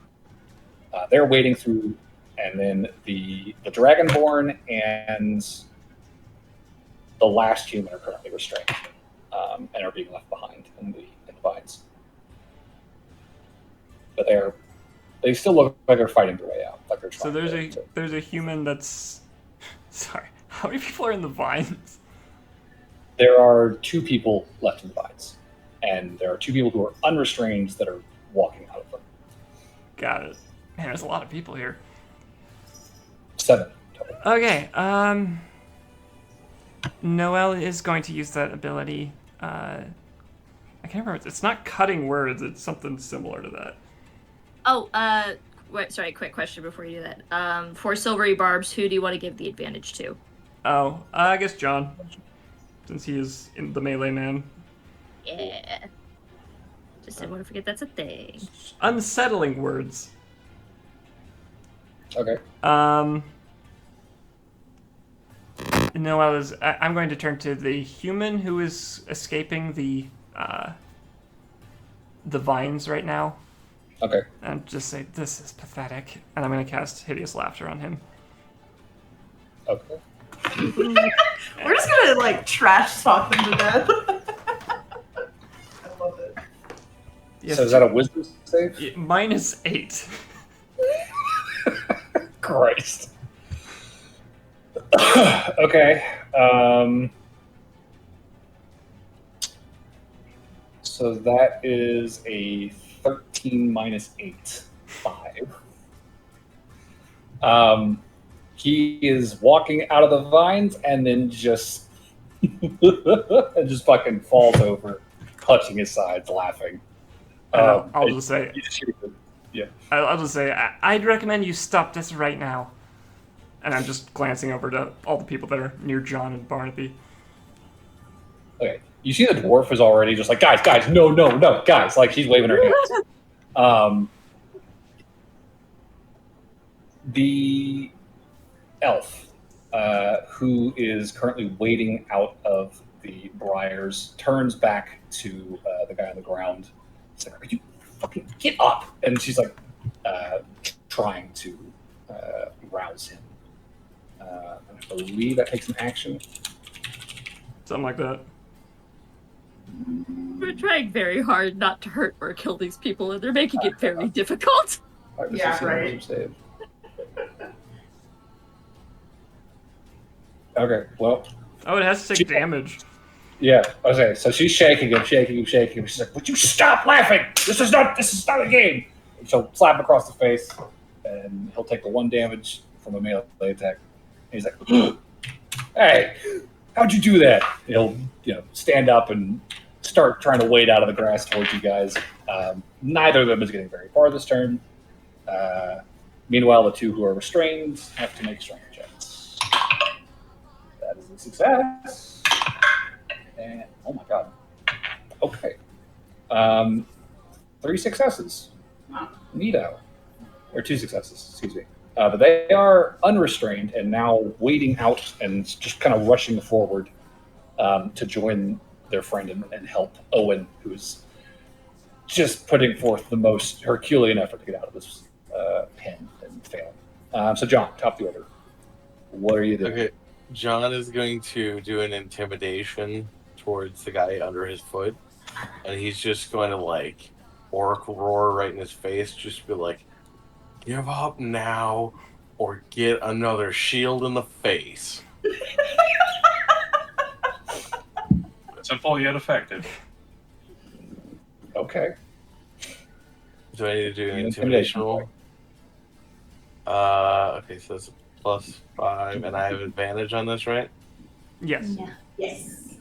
They're wading through, and then the dragonborn and the last human are currently restrained and are being left behind in the vines. But they still look like they're fighting their way out. Like they're trying. So there's a human that's. Sorry, how many people are in the vines? There are 2 people left in the vines, and there are 2 people who are unrestrained that are walking out of them. Got it. Man, there's a lot of people here. 7 total. Okay, Noelle is going to use that ability. I can't remember. It's not cutting words. It's something similar to that. Oh, wait, sorry, quick question before you do that. For Silvery Barbs, who do you want to give the advantage to? Oh, I guess John, since he is in the melee man. Yeah. Just didn't want to forget that's a thing. Unsettling words. Okay. Noelle is. I'm going to turn to the human who is escaping the vines right now. Okay. And just say, "This is pathetic," and I'm going to cast Hideous Laughter on him. Okay. We're just gonna like trash talk them to death. I love it. Yes, So is that a wisdom save? -8. Christ. Okay. So that is a 13 minus 8. 5. He is walking out of the vines and then just and just fucking falls over, clutching his sides, laughing. And I'll just say, You just hear I'll just say, I'd recommend you stop this right now. And I'm just glancing over to all the people that are near John and Barnaby. Okay. You see the dwarf is already just like, guys, no, guys. Like, she's waving her hands. The elf, who is currently wading out of the briars, turns back to the guy on the ground. It's like, could you fucking get up? And she's like, trying to rouse him. I believe that takes an action. Something like that. We're trying very hard not to hurt or kill these people, and they're making it very difficult. Yeah, right. Save. Okay, well. Oh, it has to take damage. Yeah, okay, so she's shaking him. She's like, would you stop laughing? This is not a game. And she'll slap him across the face, and he'll take the 1 damage from a melee attack. And he's like, hey, how'd you do that? And he'll stand up and start trying to wade out of the grass towards you guys. Neither of them is getting very far this turn. Meanwhile, the 2 who are restrained have to make strength checks. That is a success. And, oh my god. Okay. 3 successes. Neato. Or 2 successes, excuse me. But they are unrestrained and now wading out and just kind of rushing forward to join their friend and help Owen, who's just putting forth the most Herculean effort to get out of this pen and failing. So, John, top of the order. What are you doing? Okay, John is going to do an intimidation towards the guy under his foot, and he's just going to like oracle roar right in his face, just be like, give up now or get another shield in the face. Simple yet effective. Okay. Do I need to do an Intimidation. intimidation roll? Okay, so that's a +5, and I have advantage on this, right? Yes. Yeah. Yes.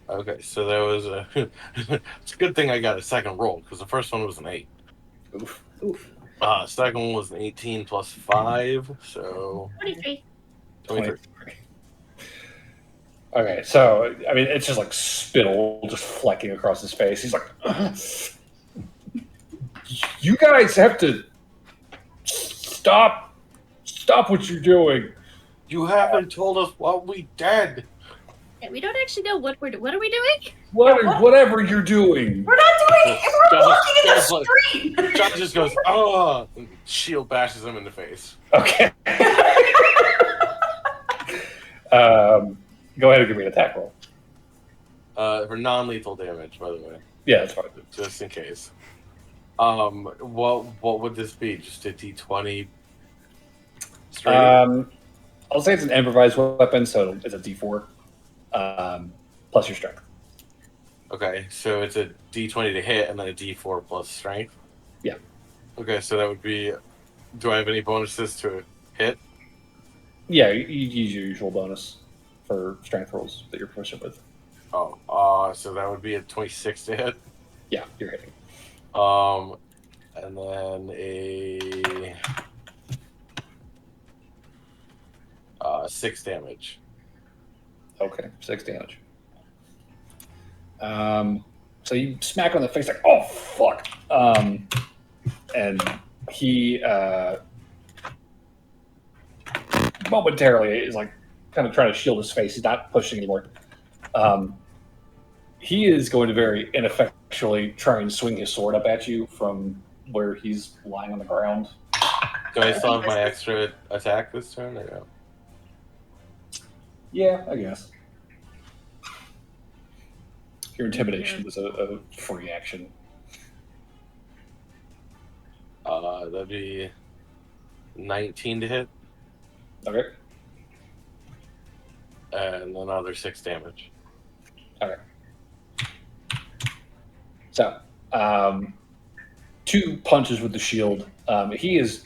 Okay, so that was a. It's a good thing I got a second roll because the first one was an 8. Oof. Second one was an 18 plus 5, so 23. 23. Okay, so, I mean, it's just like spittle just flecking across his face. He's like, you guys have to stop what you're doing. You haven't told us what we did. Yeah, we don't actually know what are we doing? Whatever you're doing. We're not doing it. We're John walking in the just like- street. John just goes, oh, and shield bashes him in the face. Okay. Go ahead and give me an attack roll. For non-lethal damage, by the way, Yeah, that's fine. just in case. What would this be? Just a D20 straight? I'll say it's an improvised weapon, so it's a D4 plus your strength. Okay, so it's a D20 to hit and then a D4 plus strength? Yeah. Okay, so that would be... Do I have any bonuses to hit? Yeah, you use your usual bonus for strength rolls that you're proficient with. Oh, so that would be a 26 to hit? Yeah, you're hitting. And then a 6 damage. Okay, 6 damage. So you smack him in the face like, oh fuck, and he momentarily is like kind of trying to shield his face. He's not pushing anymore. He is going to very ineffectually try and swing his sword up at you from where he's lying on the ground. Do I still have my extra attack this turn or no? Yeah, I guess. Your intimidation was a free action. That'd be 19 to hit, Okay. and another 6 damage. Okay. So, 2 punches with the shield. He's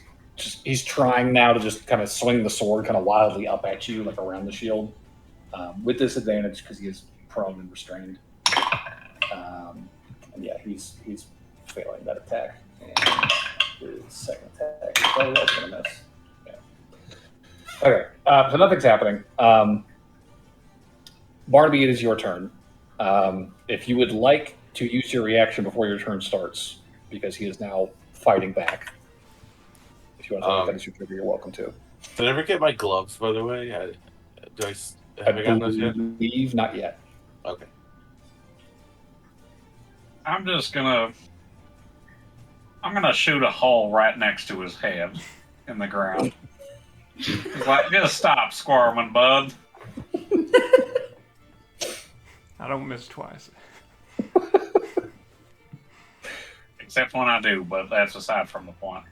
trying now to just kind of swing the sword kind of wildly up at you, like around the shield, with disadvantage because he is prone and restrained. And yeah, he's failing that attack. And his second attack is probably also going to miss. Yeah. Okay, so nothing's happening. Barnaby, it is your turn. If you would like to use your reaction before your turn starts, because he is now fighting back. If you want to take that as your trigger, you're welcome to. Did I ever get my gloves, by the way? Have I gotten those yet? Leave, not yet. Okay. I'm gonna shoot a hole right next to his head in the ground. He's like, just stop squirming, bud. I don't miss twice. Except when I do, but that's aside from the point.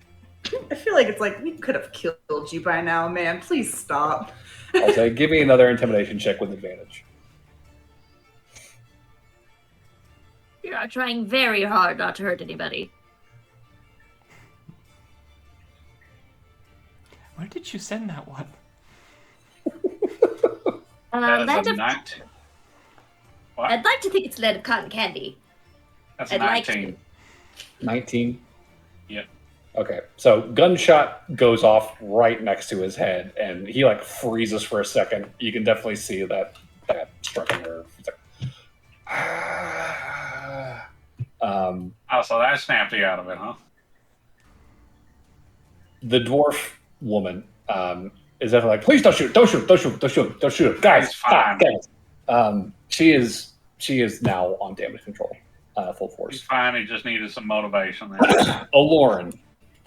I feel like it's like we could have killed you by now, man. Please stop. I'll say, give me another intimidation check with advantage. You are trying very hard not to hurt anybody. Where did you send that one? That is a 19. What? I'd like to think it's lead of cotton candy. That's a I'd like 19. to. 19? Yep. Okay, so gunshot goes off right next to his head, and he like freezes for a second. You can definitely see that struck a nerve. It's like, Oh, so that snapped you out of it, huh? the dwarf woman is definitely like, please don't shoot, don't shoot, don't shoot, don't shoot, don't shoot, guys, It's fine. stop, guys. She is now on damage control, full He's force. fine. He just needed some motivation there. Lauren,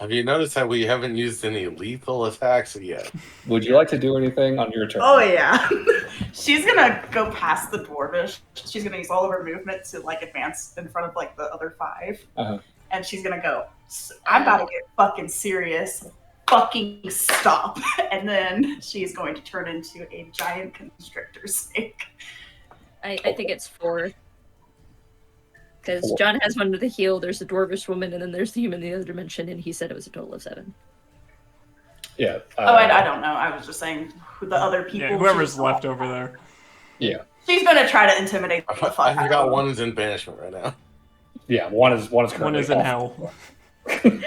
Have you noticed that we haven't used any lethal attacks yet? would you like to do anything on your turn? Oh yeah. She's gonna go past the dwarvish. She's gonna use all of her movement to like advance in front of like the other 5. Uh-huh. And she's gonna go, I'm about to get fucking serious. Fucking stop. And then she's going to turn into a giant constrictor snake. I think it's 4. Because 4. John has one with a heel, there's a dwarvish woman, and then there's the human in the other dimension, and he said it was a total of 7. Yeah. I don't know. I was just saying who the other people. Yeah, whoever's she's- left over there. Yeah. She's gonna try to intimidate the fuck I out of forgot them. one is in banishment right now. Yeah. One is One currently is in off. hell. Okay,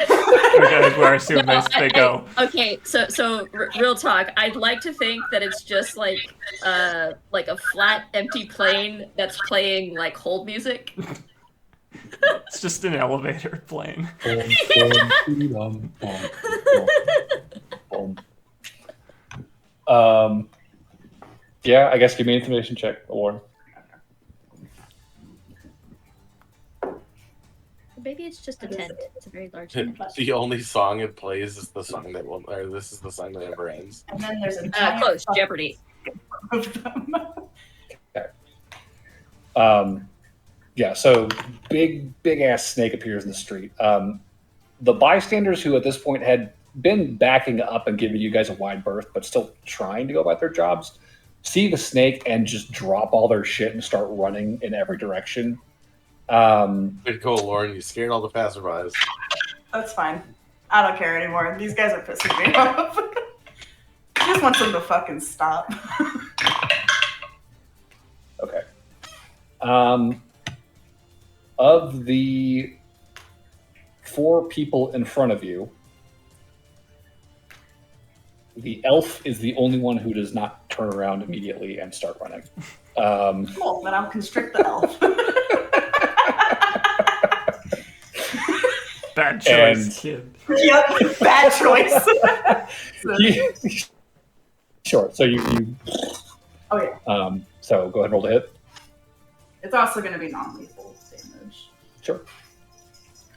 that's where I assume they go. Okay, so real talk. I'd like to think that it's just like a flat, empty plane that's playing like hold music. It's just an elevator plane. Yeah, I guess give me an intimidation check, Lauren. Maybe it's just a tent. It's a very large tent. The only song it plays is the song that will, or this is the song that never ends. And then there's a giant Close, fucking Jeopardy. of them. Yeah, so big ass snake appears in the street. The bystanders who at this point had been backing up and giving you guys a wide berth, but still trying to go about their jobs, see the snake and just drop all their shit and start running in every direction. Good call, Lauren. You scared all the passerbys. That's fine. I don't care anymore. These guys are pissing me off. I just want them to fucking stop. Okay. Of the 4 people in front of you, the elf is the only one who does not turn around immediately and start running. Cool, then I'll constrict the elf. Bad choice, And- kid. Yep, bad choice. Sure. So you Oh yeah. so go ahead and roll the hit. It's also going to be non-lethal damage. Sure.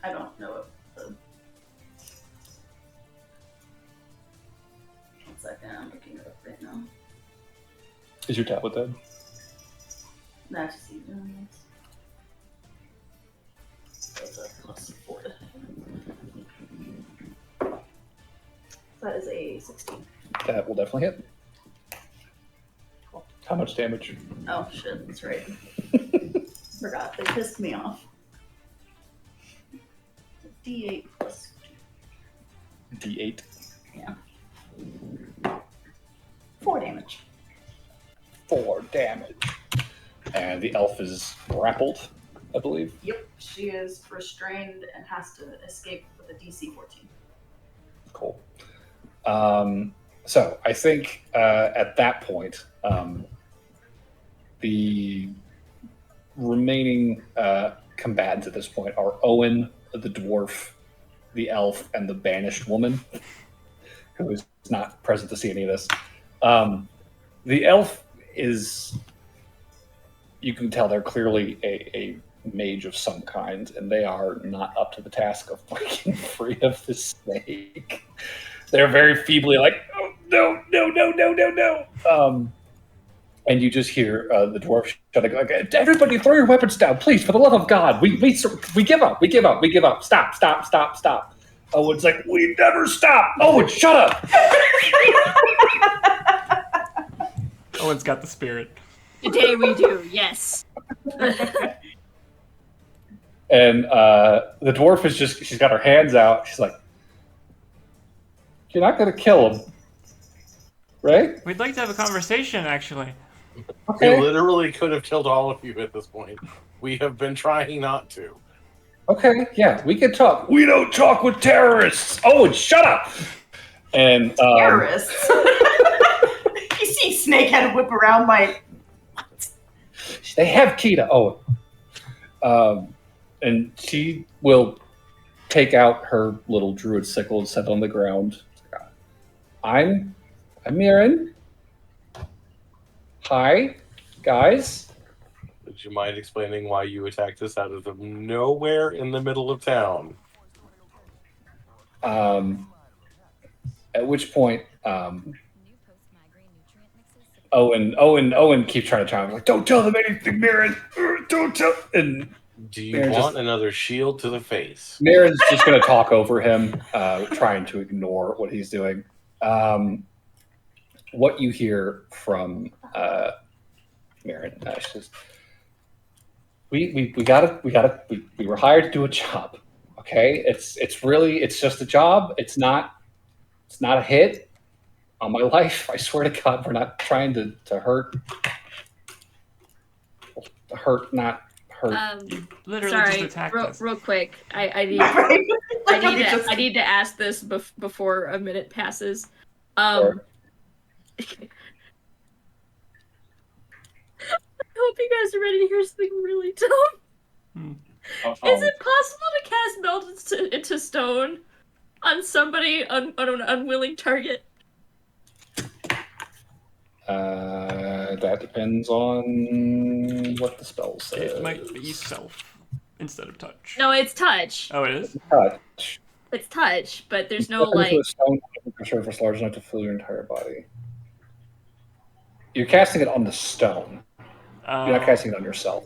I don't know if the... Is your tablet dead? Not to see. That's a +4 to hit. That is a 16. That will definitely hit. How much damage? Oh shit, that's right. Forgot, they pissed me off. D8 plus D8. 4 damage. 4 damage. And the elf is grappled, I believe. Yep, she is restrained and has to escape with a DC 14. Cool. So I think at that point, the remaining combatants at this point are Owen, the dwarf, the elf, and the banished woman, who is not present to see any of this. The elf is, you can tell they're clearly a mage of some kind, and they are not up to the task of breaking free of this snake. They're very feebly like, oh, no. And you just hear the dwarf shouting, like, everybody throw your weapons down, please, for the love of God. We give up. Stop. Owen's like, we never stop. Owen, shut up. Owen's got the spirit. Today we do, yes. And the dwarf is just, she's got her hands out. She's like, you're not going to kill him, right? We'd like to have a conversation, actually. Okay. We literally could have killed all of you at this point. We have been trying not to. Okay, yeah, we can talk. We don't talk with terrorists. Owen, shut up. And Terrorists? You see Snakehead whip around like, they have Kita. And she will take out her little druid sickle and set it on the ground. I'm Mirren. Hi, guys. Would you mind explaining why you attacked us out of nowhere in the middle of town? At which point, Owen keeps trying to chime in, like, don't tell them anything, Mirren. Don't tell. And Do you Mirren's want another shield to the face? Mirren's just going to talk over him, trying to ignore what he's doing. What you hear from Mirren, she says, we were hired to do a job. Okay, it's just a job. It's not a hit on my life. I swear to God, we're not trying to hurt, not hurt. You literally Sorry, just attacked us. real quick. I need to ask this before a minute passes. Sure. I hope you guys are ready to hear something really dumb. Is it possible to cast melt into stone on somebody on an unwilling target? That depends on what the spell says. It might be self instead of touch. No, it's touch. Oh, it is? Touch. It's touch, but there's no Step into like. a stone surface large enough to fill your entire body. You're casting it on the stone. You're not casting it on yourself.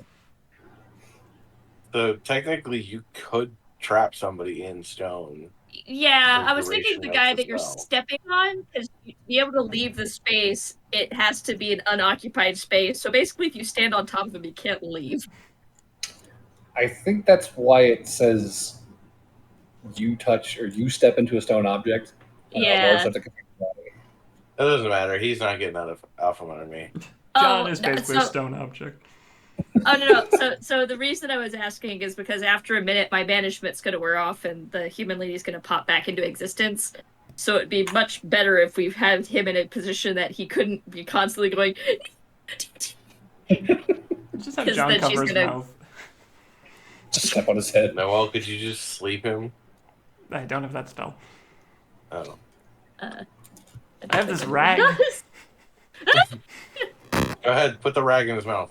So technically, you could trap somebody in stone. Yeah, the I was thinking duration the of guy the that you're spell. stepping on, because to be able to leave the space, it has to be an unoccupied space. So basically, if you stand on top of him, you can't leave. I think that's why it says you touch or you step into a stone object. Yeah. large enough to contain your body. It doesn't matter. He's not getting out from under me. John is no, basically a stone object. Oh no! So the reason I was asking is because after a minute, my banishment's gonna wear off, and the human lady's gonna pop back into existence. So it'd be much better if we had him in a position that he couldn't be constantly going. Just have 'Cause John then cover she's his gonna- mouth. Just step on his head. Noel, could you just sleep him? I don't have that spell. Oh. I have this rag. Go ahead, put the rag in his mouth.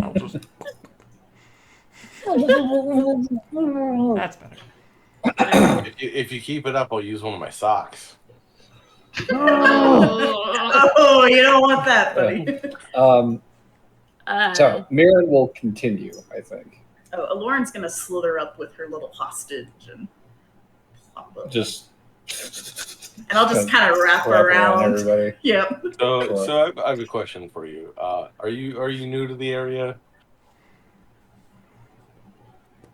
I'll just... That's better. If you keep it up, I'll use one of my socks. Oh, you don't want that, buddy. So Mirren will continue, I think. Oh, Lauren's gonna slither up with her little hostage and plop up. And I'll just kind of wrap around everybody. Yep. So I have a question for you. Are you new to the area?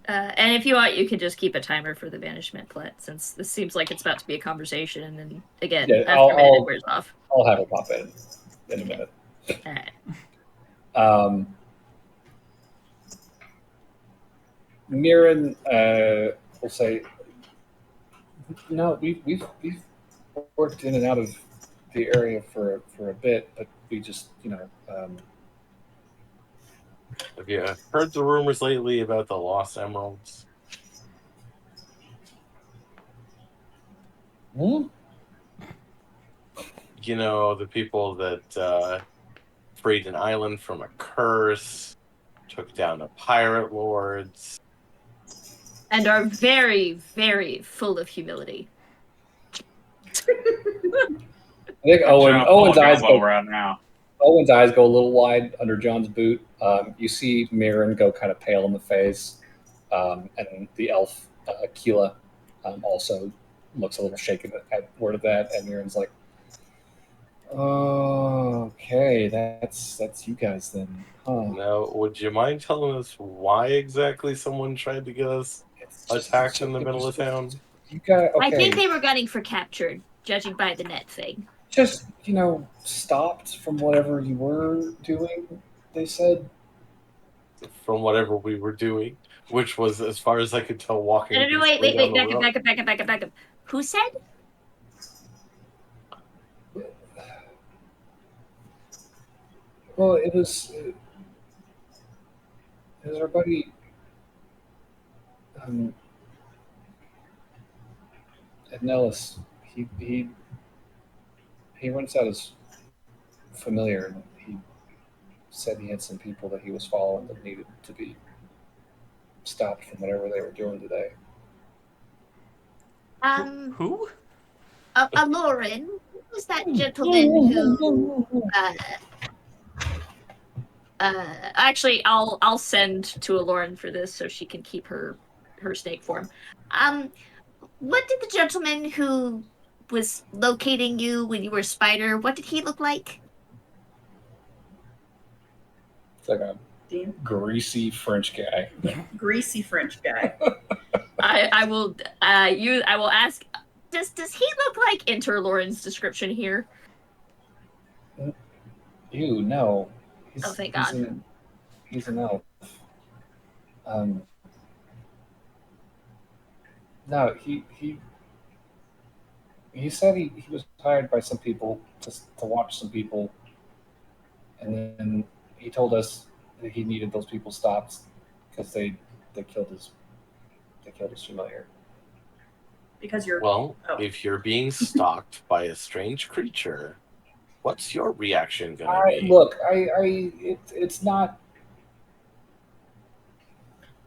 And if you want, you can just keep a timer for the banishment, Plette, since this seems like it's about to be a conversation, and again, Yeah, after a minute, it wears off. I'll have it pop in a minute. All right. Mirren will say, "No, we've worked in and out of the area for a bit, but we just, Have you heard the rumors lately about the lost emeralds? Hmm? You know, the people that freed an island from a curse, took down the pirate lords, And are very, very full of humility. I think Owen's eyes go right now. Owen's eyes go a little wide under John's boot. You see Mirren go kind of pale in the face, and the elf Keela also looks a little shaken at word of that. And Mirren's like, "Oh, okay, that's you guys then, huh?" Now, would you mind telling us why exactly someone tried to get us attacked in the middle of town? You got okay. I think they were gunning for captured, judging by the net thing. Just stopped from whatever you were doing. They said from whatever we were doing, which was, as far as I could tell, walking. No, wait, back up. Who said? Well, it was our buddy Ed Nellis. He runs out as familiar, and he said he had some people that he was following that needed to be stopped from whatever they were doing today. Who? Lauren. Who's that gentleman who? Actually, I'll send to Lauren for this so she can keep her snake form. What did the gentleman who was locating you when you were a spider? What did he look like? It's like a greasy French guy. Greasy French guy. I will ask. Does he look like enter Lauren's description here? Ew, no. Thank God. He's an elf. No, he said he was hired by some people to watch some people, and then he told us that he needed those people stopped because they killed his familiar. Because you're if you're being stalked by a strange creature, what's your reaction gonna be? Look, it's not.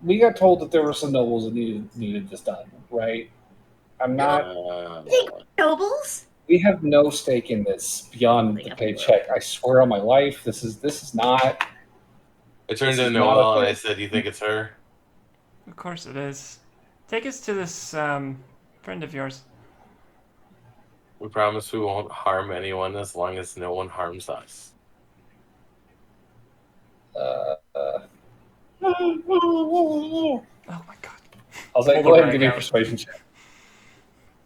We got told that there were some nobles that needed this done, right? I'm not. Nobles? We have no stake in this beyond the paycheck. I swear on my life, this is not. I turned to Noelle and I said, "You think it's her?" Of course it is. Take us to this friend of yours. We promise we won't harm anyone as long as no one harms us. Oh my God! I was like, go ahead and give me a persuasion check.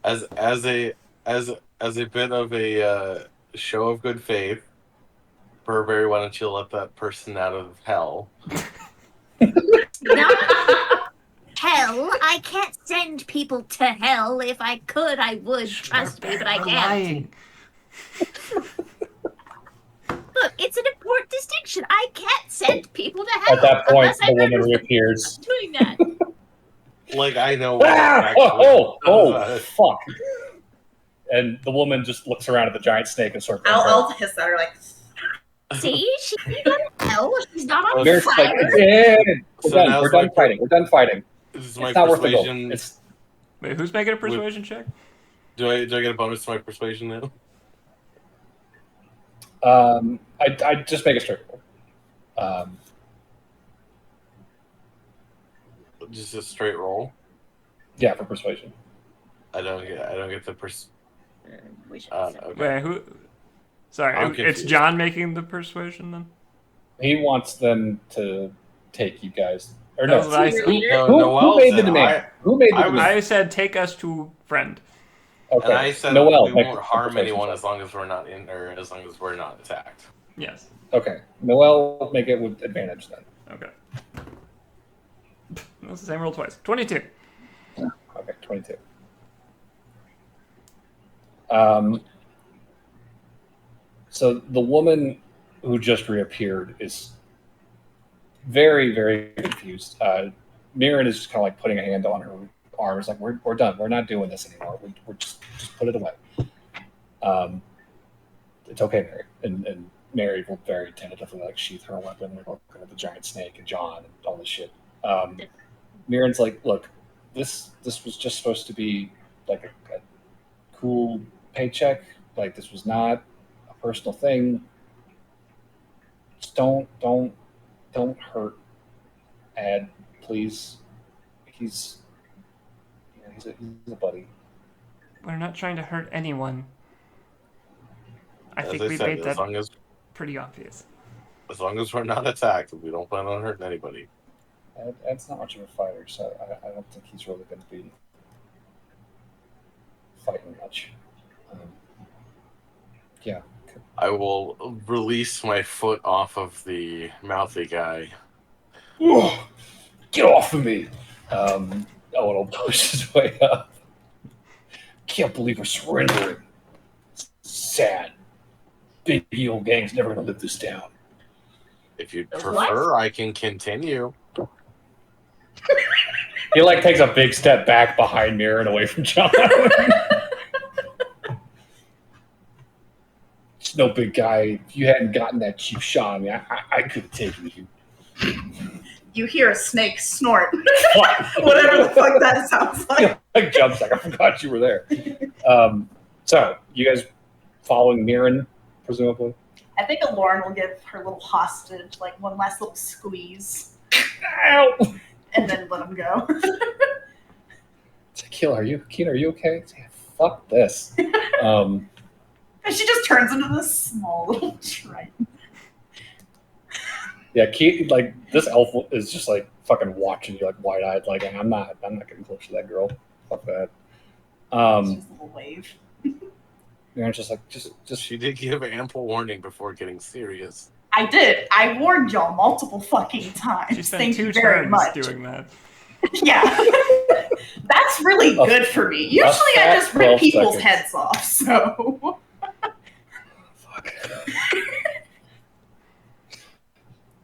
As a bit of a show of good faith, Burberry, why don't you let that person out of hell? Hell? I can't send people to hell. If I could, I would. Trust me, but I can't. Look, it's an important distinction. I can't send people to hell. At that point, the woman reappears. Doing that. Like, I know. Fuck. And the woman just looks around at the giant snake and sort of. I'll hiss at her like. See, she's not on hell. She's not on fire. fire. We're done fighting. We're done fighting. This is my persuasion. Wait, who's making a persuasion check? Do I get a bonus to my persuasion now? I just make a straight roll. Just a straight roll. Yeah, for persuasion. I don't get the We should okay. Wait, who? Sorry, I'm it's confused. John making the persuasion then. He wants them to take you guys. Or That no, was what I Your said. leader? No, who Noel made the said demand? Who made the I demand? I said take us to friend. Okay, and I said Noel, we make won't a harm persuasion anyone check. as long as we're not in there, as long as we're not attacked. Yes. Okay, Noel, make it with advantage then. Okay. That's the same roll twice. 22. Okay, 22. So the woman who just reappeared is very, very confused. Mirren is just kind of like putting a hand on her arm. It's like, we're done. We're not doing this anymore. We're just put it away. It's okay, Mary. And Mary will very tentatively like sheath her weapon. We're looking at the giant snake and John and all this shit. Mirren's like, look, this was just supposed to be like a cool paycheck. Like this was not a personal thing. Just don't hurt Ed, please. He's a buddy. We're not trying to hurt anyone. I As think I we said, made as that long as pretty obvious. we're not attacked, we don't plan on hurting anybody. Ed's not much of a fighter, so I don't think he's really going to be fighting much. Yeah. I will release my foot off of the mouthy guy. Get off of me! Owen will push his way up. Can't believe we're surrendering. It's sad. Big evil gang's never going to live this down. If you'd What? prefer, I can continue. He like takes a big step back behind Mirren away from John. It's no big guy. If you hadn't gotten that cheap shot on me, I could have taken you. You hear a snake snort. Whatever the fuck that sounds like. Like jumps like I forgot you were there. So you guys following Mirren, presumably? I think Lauren will give her little hostage like one last little squeeze Ow! and then let him go. It's like, Keen, are you okay? It's like, fuck this. And she just turns into this small little triton. Yeah, Keen, like this elf is just like fucking watching you like wide eyed, like I'm not getting close to that girl. Fuck that. It's just a little wave. Mirren's just like just She did give ample warning before getting serious. I did. I warned y'all multiple fucking times. She spent Thank 2 you very turns much. doing that. Yeah. That's really good for me. Usually I just rip 12 people's seconds. heads off, so. fuck.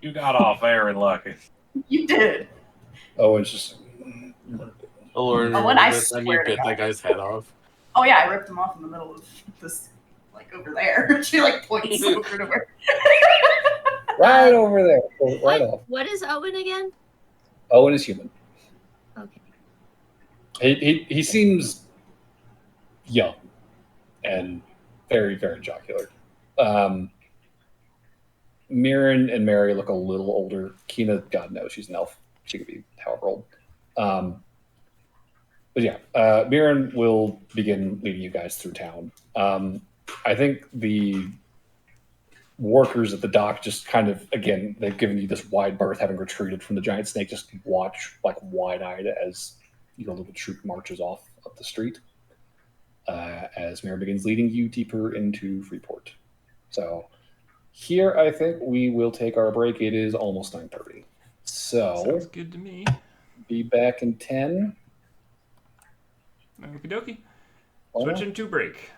You got off very lucky. You did. Oh, it's just Lauren, Oh, and I remember the time you swear to bit God. that guy's head off? Oh yeah, I ripped him off in the middle of this, like over there. She like points over to where. right over there. Right off. What is Owen again? Owen is human. Okay. He seems young and very, very jocular. Mirren and Mary look a little older. Kina, God knows, she's an elf. She could be however old. But yeah, Mirren will begin leading you guys through town. I think the workers at the dock just kind of, again, they've given you this wide berth, having retreated from the giant snake, just watch like wide-eyed as your little troop marches off up the street as Mirren begins leading you deeper into Freeport. So here, I think we will take our break. It is almost 9:30. So Sounds good to me. be back in 10. Okie dokie. Why not? Switching to break.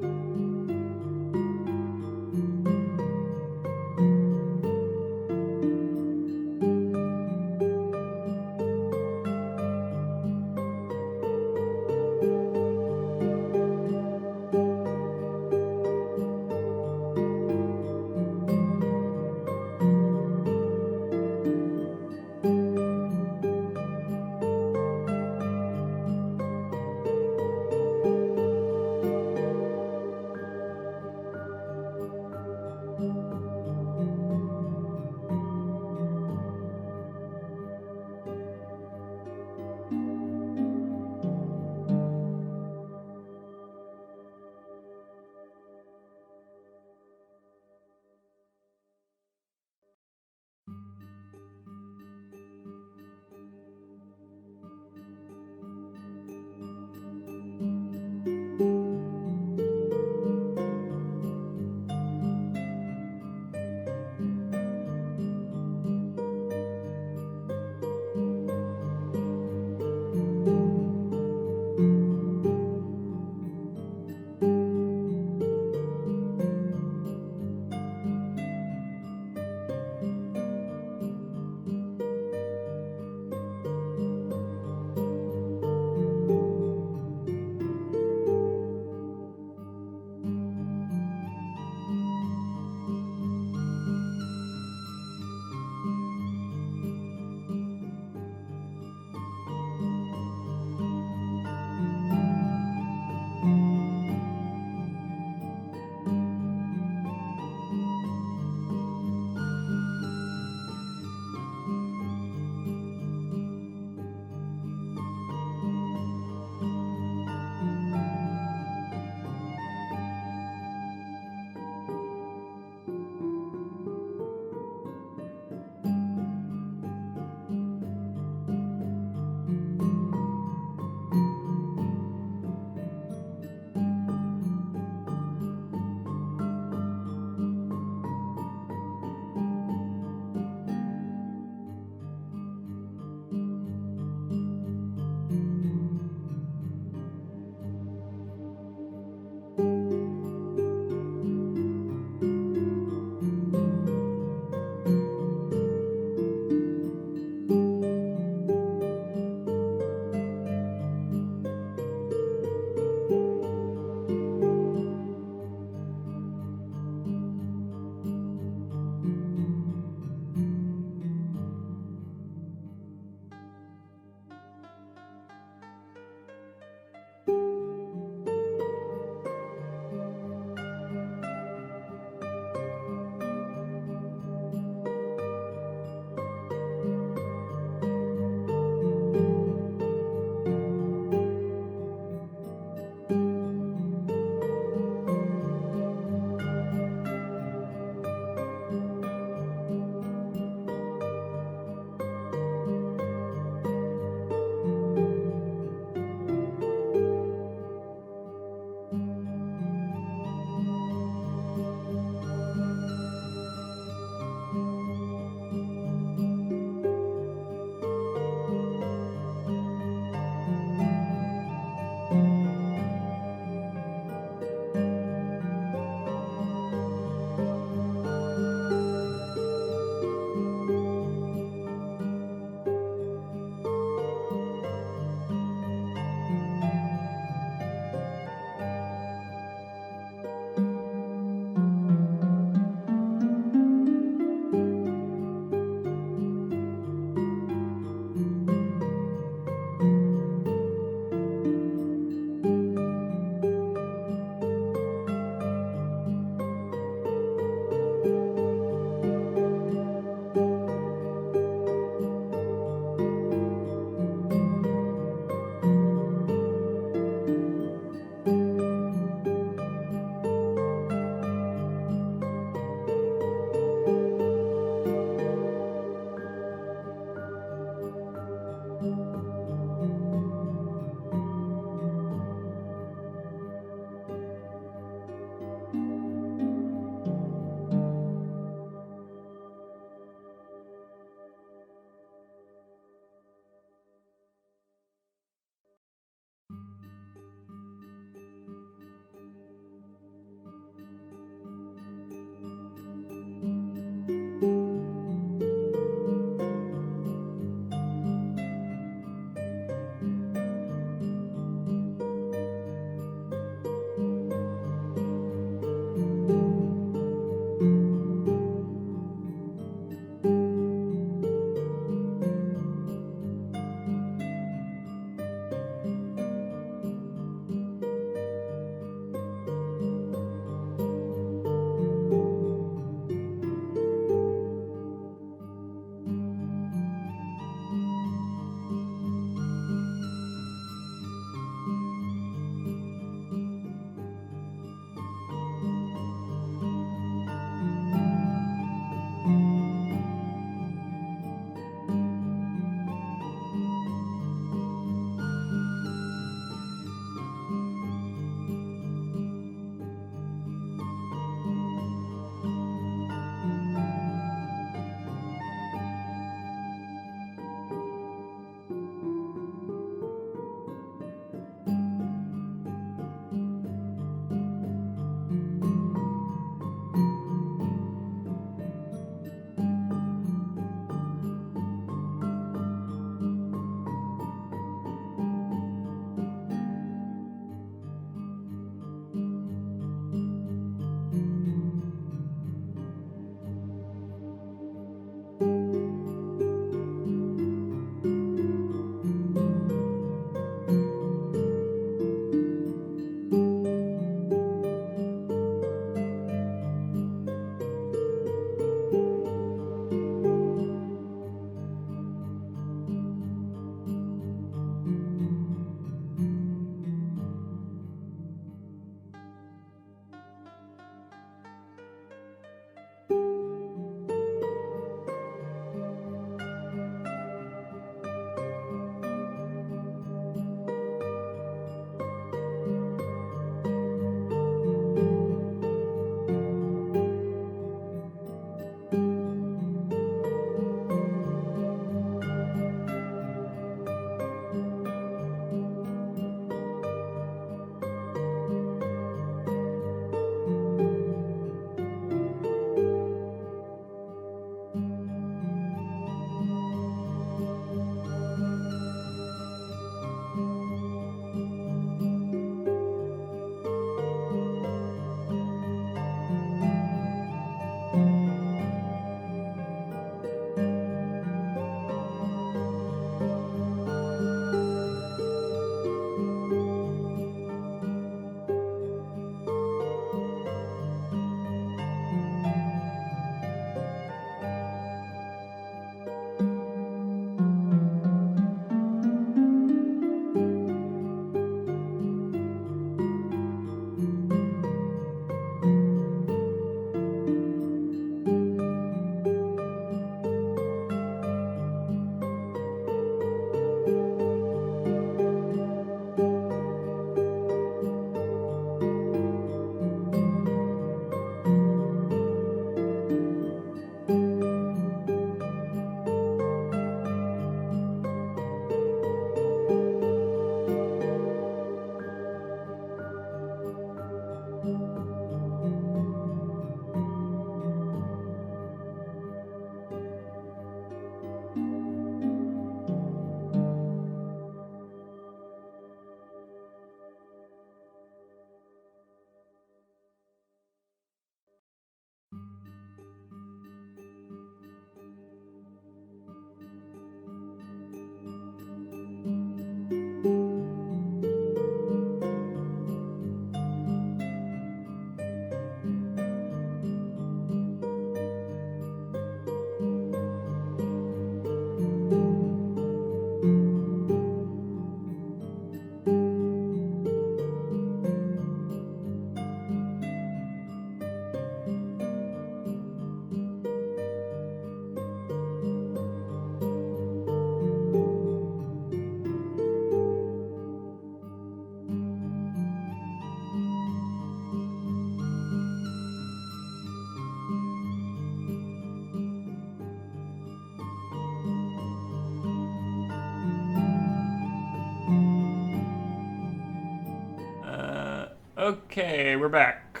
Okay, we're back.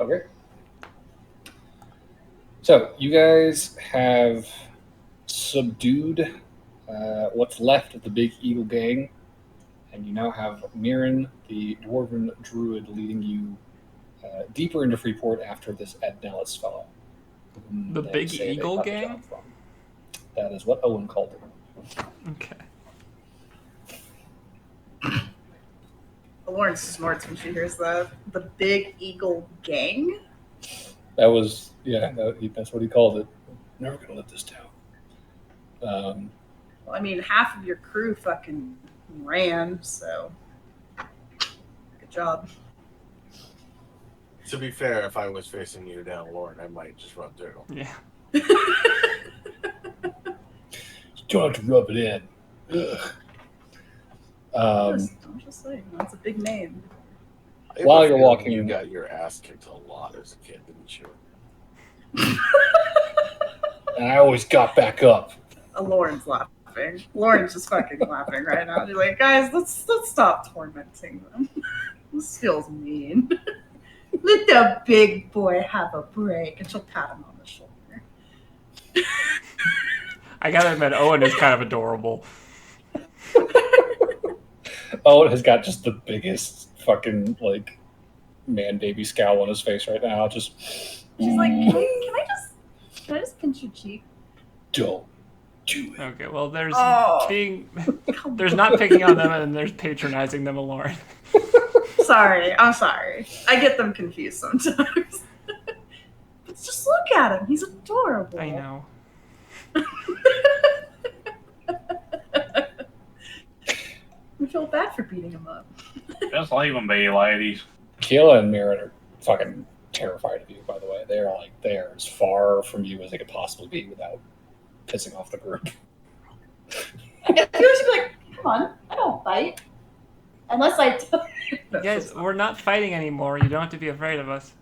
Okay. So you guys have subdued what's left of the Big Eagle gang, and you now have Mirren, the dwarven druid, leading you deeper into Freeport after this Ed Nellis fellow. whom The they Big say they Eagle got the gang? job from. That is what Owen called it. Okay. Lauren snorts when she hears that. The Big Eagle gang? That was, that's what he called it. Never gonna let this down. Well, I mean, half of your crew fucking ran, so good job. To be fair, if I was facing you down, Lauren, I might just run through. Yeah. You don't have to rub it in. Ugh. I'm just saying, that's a big name. I While have a you're feeling walking- you got your ass kicked a lot as a kid, didn't you? And I always got back up. Lauren's laughing. Lauren's just fucking laughing right now. She's like, guys, let's stop tormenting them. This feels mean. Let the big boy have a break, and she'll pat him on the shoulder. I gotta admit, Owen is kind of adorable. Owen has got just the biggest fucking like man baby scowl on his face right now. Just She's like, can I just pinch your cheek? don't do it. Okay, well, there's Oh. there's not picking on them, and there's patronizing them, Lauren. Sorry, I'm sorry. I get them confused sometimes. Just look at him. He's adorable. I know. We feel bad for beating him up. Just leave them be, ladies. Keela and Mirren are fucking terrified of you, by the way. They are as far from you as they could possibly be without pissing off the group. I feel be like, come on, I don't fight. Unless I tell you. No, Guys, we're not fighting anymore. You don't have to be afraid of us.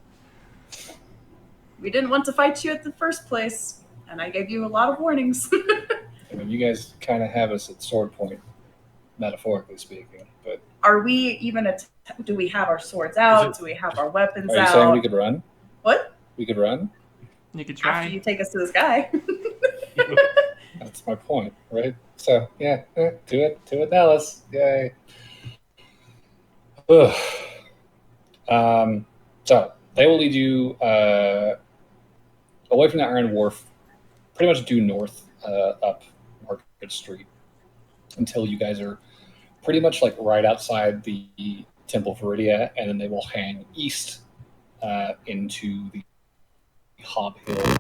we didn't want to fight you at the first place, and I gave you a lot of warnings. I mean, you guys kind of have us at sword point, metaphorically speaking. But Are we even do we have our swords out? Do we have our weapons are you out? saying we could run? What? We could run? You could After try. you take us to this guy. That's my point, right? So, yeah, do it, Dallas. Yay. Ugh. So, they will lead you away from the Iron Wharf, pretty much due north up Market Street until you guys are pretty much like right outside the Temple of Viridia, and then they will hang east into the Hob Hill,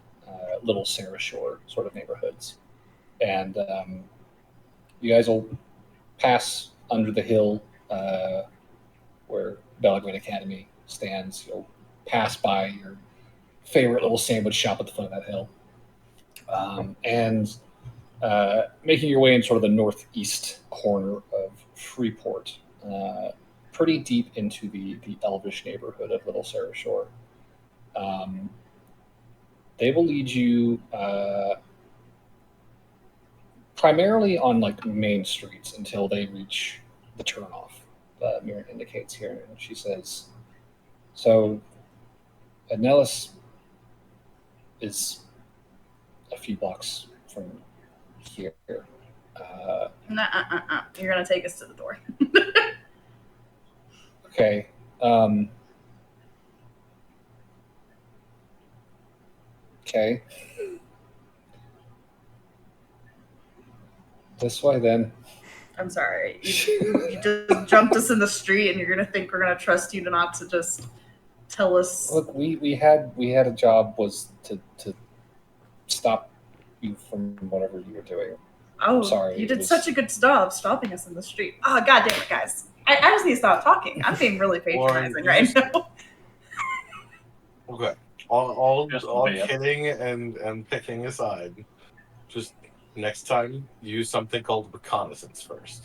Little Sarah Shore sort of neighborhoods. And you guys will pass under the hill where Belgrade Academy stands. You'll pass by your favorite little sandwich shop at the foot of that hill. And making your way in sort of the northeast corner of Freeport, pretty deep into the Elvish neighborhood of Little Sarah Shore. They will lead you primarily on like main streets until they reach the turnoff. Mirren indicates here, and she says, "So, Nellis is a few blocks from here. You're gonna take us to the door. Okay. Okay. This way, then." I'm sorry. You just jumped us in the street, and you're gonna think we're gonna trust you not to just tell us. Look, we had a job was to stop you from whatever you were doing. Oh, sorry, you it did was- such a good job stopping us in the street. Oh, god damn it, guys! I just need to stop talking. I'm being really patronizing right now. Okay. All Just a all bit. kidding and picking aside, just next time use something called reconnaissance first.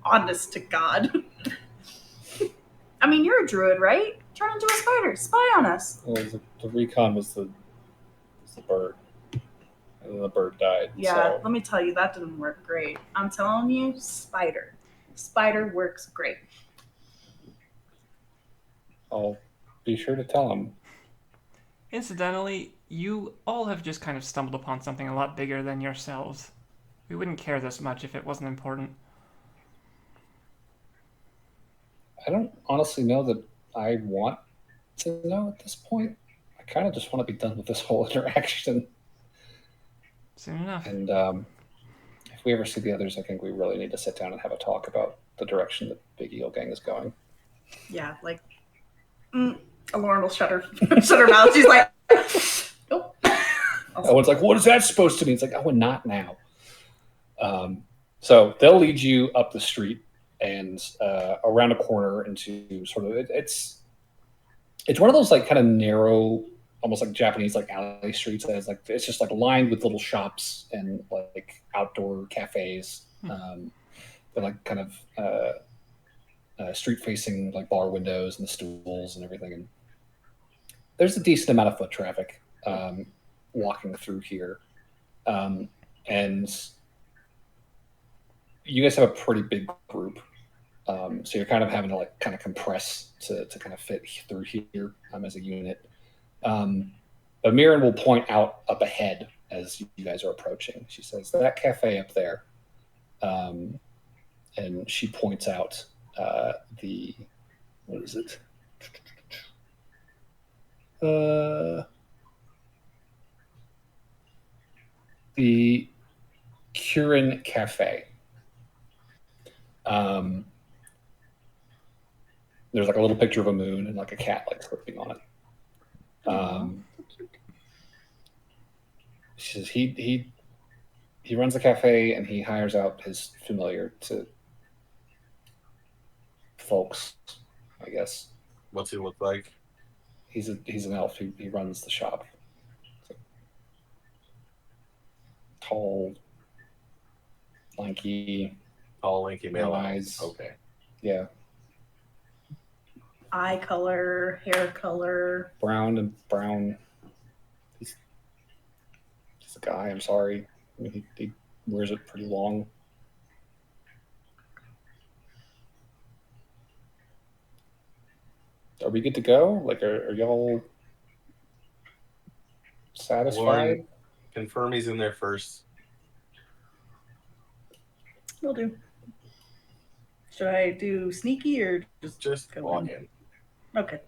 Honest to God. I mean, you're a druid, right? Turn into a spider. Spy on us. Well, the recon was the bird, and then the bird died. Yeah, So. let me tell you, that didn't work great. I'm telling you, spider. Spider works great. I'll be sure to tell him. Incidentally, you all have just kind of stumbled upon something a lot bigger than yourselves. We wouldn't care this much if it wasn't important. I don't honestly know that I want to know at this point. I kind of just want to be done with this whole interaction. Soon enough. And if we ever see the others, I think we really need to sit down and have a talk about the direction the Big Eel Gang is going. Yeah, like, Lauren will shut her mouth. She's like, nope. Owen's like, what is that supposed to mean? It's like, oh, not now. So they'll lead you up the street and around a corner into sort of it's one of those like kind of narrow, almost like Japanese like alley streets that is like it's just like lined with little shops and like outdoor cafes. They're like kind of street facing like bar windows and the stools and everything. And there's a decent amount of foot traffic walking through here, and you guys have a pretty big group. So you're kind of having to like kind of compress to kind of fit through here as a unit. But Mirren will point out up ahead as you guys are approaching. She says, that cafe up there. And she points out what is it? The Curin Cafe. There's like a little picture of a moon and like a cat like slipping on it. She says he runs the cafe and he hires out his familiar to folks, I guess. What's he look like? He's an elf. He runs the shop. Tall, lanky male eyes. Okay. Yeah. Eye color, hair color. Brown. He's a guy, I'm sorry. I mean, he wears it pretty long. Are we good to go? Like, are y'all satisfied? Lauren, confirm he's in there first. Will do. Should I do sneaky or Just go walk in? in. Okay.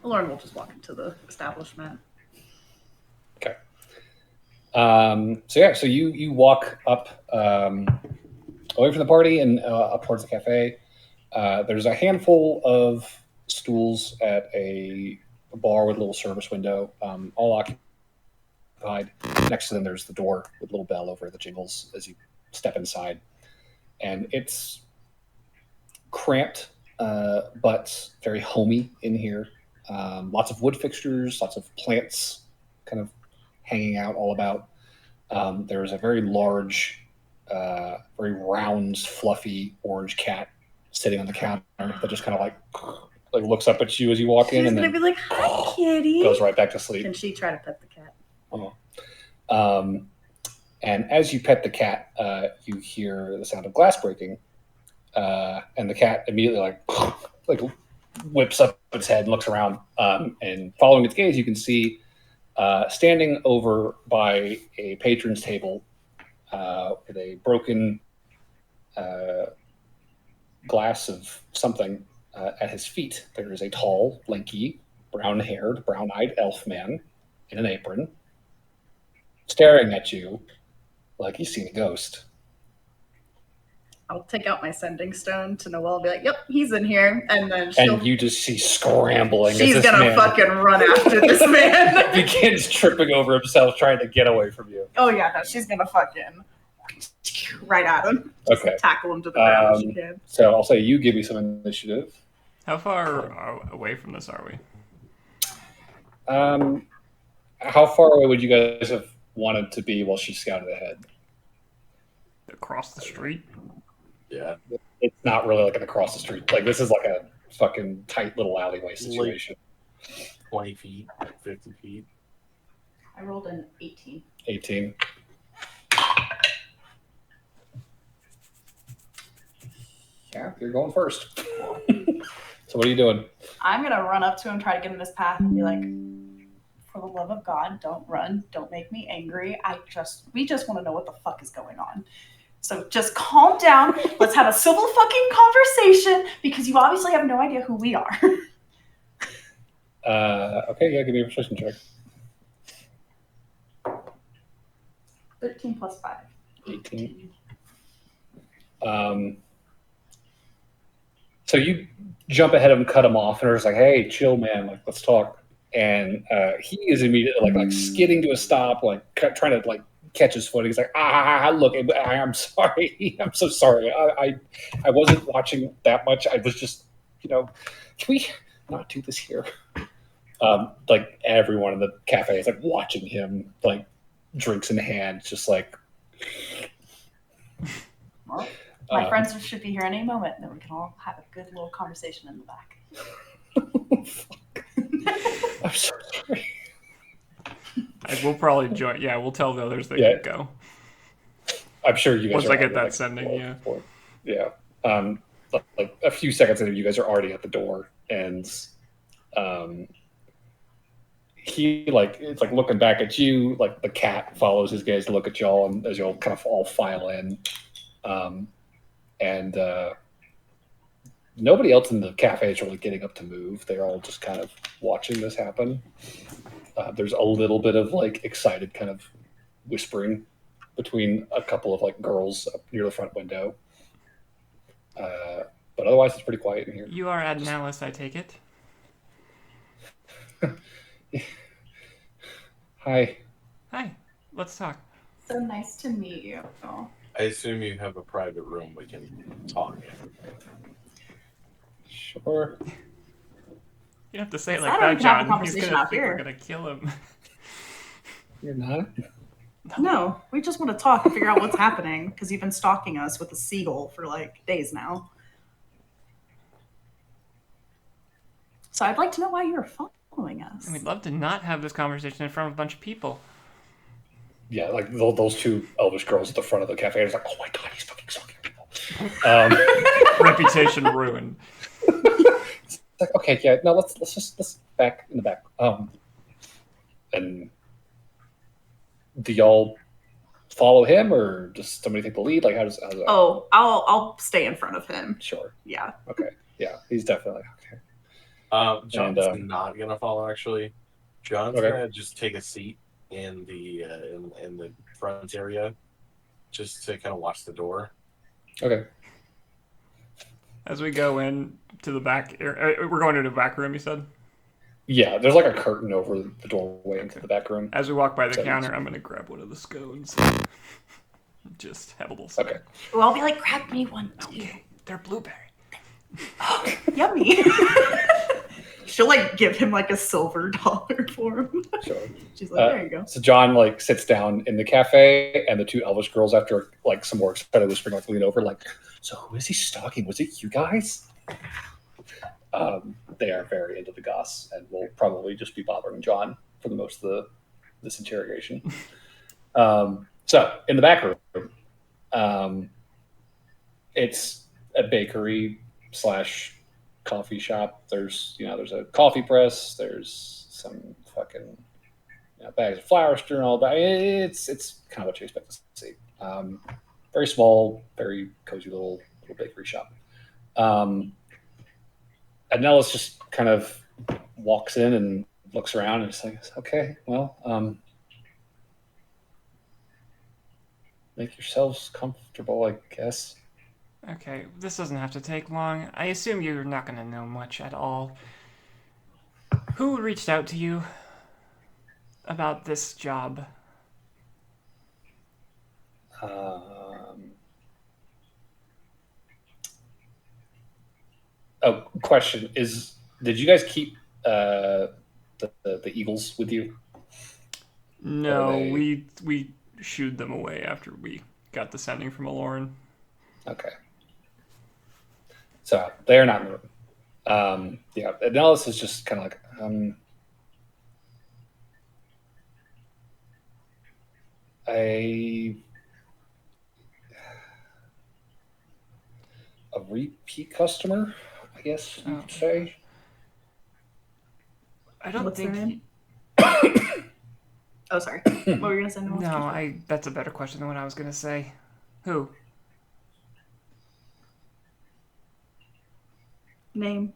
Lauren will just walk into the establishment. Okay. So you walk up away from the party and up towards the cafe. There's a handful of stools at a bar with a little service window, all occupied. Next to them, there's the door with a little bell over the jingles as you step inside. And it's cramped, but very homey in here. Lots of wood fixtures, lots of plants kind of hanging out all about. There's a very large, very round, fluffy orange cat sitting on the counter that just kind of like looks up at you as you walk in, She's and gonna then be like, "Hi, kitty." goes right back to sleep. Can she try to pet the cat? And as you pet the cat, you hear the sound of glass breaking, and the cat immediately like whips up its head and looks around. And following its gaze, you can see standing over by a patron's table with a broken glass of something at his feet. There is a tall, lanky, brown-haired, brown-eyed elf man in an apron, staring at you like he's seen a ghost. I'll take out my sending stone to Noelle and be like, "Yep, he's in here." And then you just see scrambling. She's as this gonna man fucking run after this man. begins tripping over himself trying to get away from you. Oh yeah, no, she's gonna fucking right at him. Just Okay. tackle him to the ground if she can. So I'll say you give me some initiative. How far away from this are we? How far away would you guys have wanted to be while she scouted ahead? Across the street? Yeah. It's not really like an across the street. Like this is like a fucking tight little alleyway situation. 20 feet, 50 feet. I rolled an 18. 18. Yeah, you're going first. So what are you doing? I'm gonna run up to him, try to get in his path, and be like, "For the love of God, don't run. Don't make me angry. We just want to know what the fuck is going on. So just calm down. Let's have a civil fucking conversation because you obviously have no idea who we are." Okay, yeah, give me a persuasion check. 13 plus 5. 18. So you jump ahead of him, cut him off, and are just like, "Hey, chill, man. Like, let's talk." And he is immediately like skidding to a stop, like trying to like catch his foot. He's like, look, I'm sorry. I'm so sorry. I wasn't watching that much. I was just, can we not do this here?" Like everyone in the cafe is like watching him, like drinks in hand, just like. Well, my friends should be here any moment, and then we can all have a good little conversation in the back. I'm so sorry. We'll probably join. Yeah, we'll tell the others they can go. I'm sure you guys once are I get that sending. Yeah. Like a few seconds later, you guys are already at the door, and he it's like looking back at you. Like the cat follows his gaze to look at y'all, and as y'all kind of all file in, and nobody else in the cafe is really getting up to move. They're all just kind of watching this happen. There's a little bit of like excited kind of whispering between a couple of like girls up near the front window. But otherwise, it's pretty quiet in here. You are at Alice, I take it. Hi. Hi. Let's talk. So nice to meet you. I assume you have a private room we can talk in. Sure. You have to say it like that, John. He's gonna think we're gonna kill him. You're not? No, we just want to talk and figure out what's happening because you've been stalking us with a seagull for like days now. So I'd like to know why you're following us. We'd love to not have this conversation in front of a bunch of people. Yeah, like those two elvish girls at the front of the cafe are like, "Oh my god, he's fucking stalking people." Reputation ruined. It's like, okay, yeah, no, let's back in the back. And do y'all follow him, or does somebody take the lead? Like, how does that? Oh, I'll stay in front of him. Sure. Yeah. Okay. Yeah, he's definitely okay. John's not gonna follow. Actually, John's gonna just take a seat in the in the front area, just to kind of watch the door. Okay. As we go in to the back, we're going into the back room. You said. Yeah, there's like a curtain over the doorway into the back room. As we walk by the counter, I'm gonna grab one of the scones. And just have a little snack. Okay. Well, I'll be like, grab me one too. Okay, they're blueberry. Yummy. She'll like give him like a silver dollar for him. Sure. She's like, there you go. So John like sits down in the cafe, and the two elvish girls, after like some more excited whispering, like lean over, like, "So who is he stalking? Was it you guys?" They are very into the goss, and will probably just be bothering John for the most of this interrogation. So in the back room, it's a bakery / coffee shop. There's a coffee press. There's some fucking bags of flour strewn all that. It's kind of what you expect to see. Very small, very cozy little bakery shop. And Nellis just kind of walks in and looks around and says, "Okay, well, make yourselves comfortable, I guess." Okay, this doesn't have to take long. I assume you're not going to know much at all. Who reached out to you about this job? Question is, did you guys keep the eagles with you? No, we shooed them away after we got the sending from Aloran. Okay. So they're not in the room. Yeah, Nellis is just kind of like, a repeat customer, I guess you could say. I don't What's their think. name? Oh, sorry. What were you gonna say? No, that's a better question than what I was gonna say. Who? Name.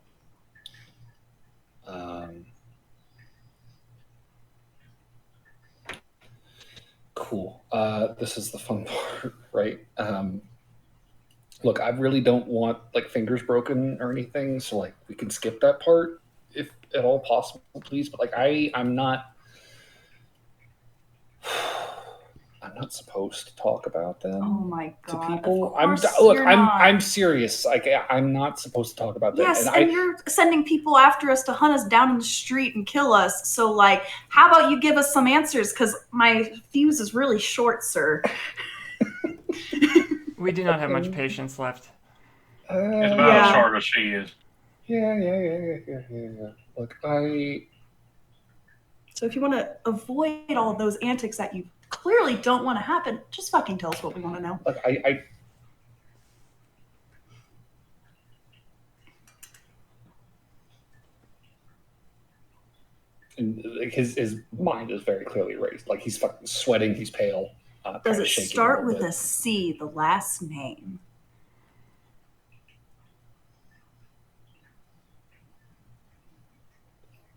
Cool. This is the fun part, right? Look, I really don't want like fingers broken or anything, so like we can skip that part if at all possible, please. But like I'm not I'm not supposed to talk about them. Oh my to god! people. Of course you're not. I'm serious. Like I'm not supposed to talk about them. Yes, And and you're sending people after us to hunt us down in the street and kill us. So, like, how about you give us some answers? Because my fuse is really short, sir. We do not have much patience left. It's about Yeah. as short as she is. Yeah. Look, So if you want to avoid all those antics that you clearly don't want to happen, just fucking tell us what we want to know. look, and his mind is very clearly raised. Like he's fucking sweating. He's pale. Does kinda it shaking start little with bit. a C, the last name?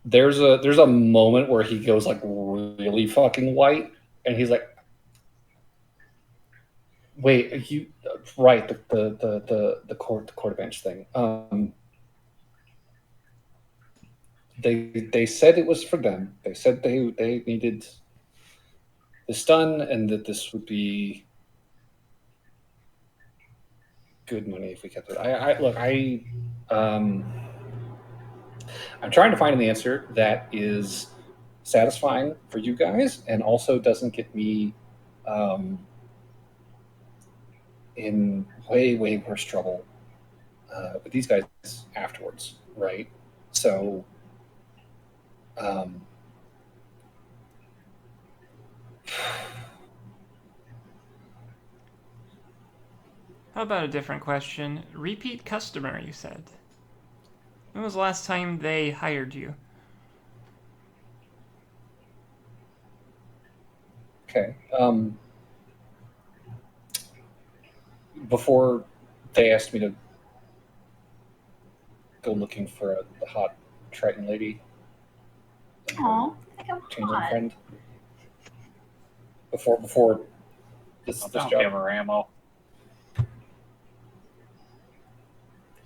There's a moment where he goes like really fucking white, and he's like, "Wait, you right? The court bench thing. They said it was for them. They said they needed this done, and that this would be good money if we kept it. Um, I'm trying to find an answer that is satisfying for you guys and also doesn't get me in way worse trouble with these guys afterwards, right? So, um, How about a different question? Repeat customer, you said. When was the last time they hired you? okay. Before they asked me to go looking for a hot Triton lady, Aw, I think I'm changeling hot. friend. Before this Don't give job. her ammo.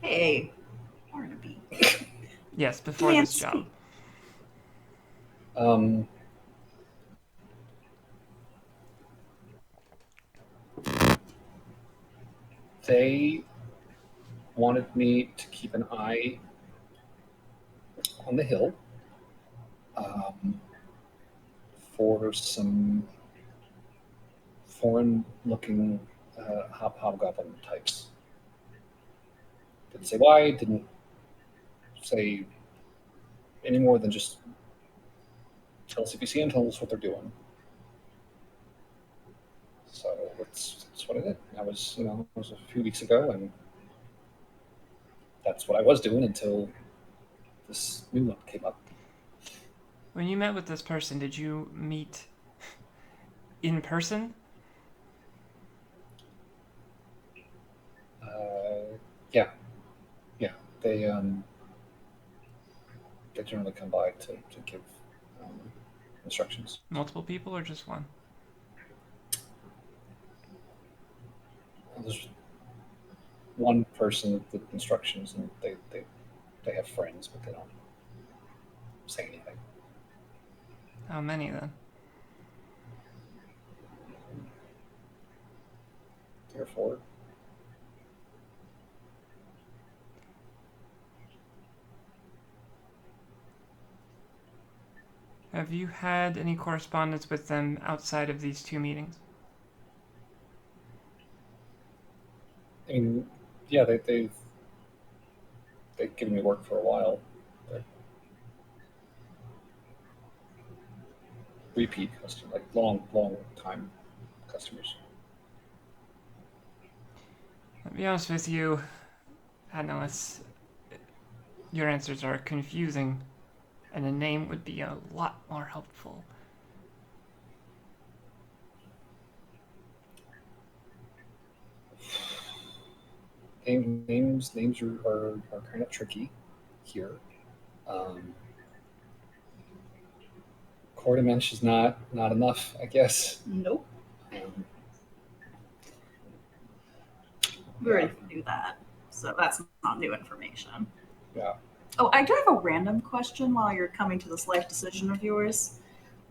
Hey, Barnaby. Yes, before this Nancy. job. Um, they wanted me to keep an eye on the hill for some foreign-looking hobgoblin types. Didn't say why. Didn't say any more than just tell us if you see them. Tell us what they're doing. So that's what I did. That was it was a few weeks ago, and that's what I was doing until this new one came up. When you met with this person, did you meet in person? Yeah. They generally come by to give instructions. Multiple people or just one? There's one person with instructions, and they have friends, but they don't say anything. How many then? 3 or 4. Have you had any correspondence with them outside of these 2 meetings? I mean, yeah, they've given me work for a while. They're repeat customers, like long time customers. To be honest with you, Adnellis, your answers are confusing and a name would be a lot more helpful. Names are kind of tricky here. Core dimension is not enough, I guess. Nope. Um, We already knew that, so that's not new information. Yeah. Oh, I do have a random question while you're coming to this life decision of yours.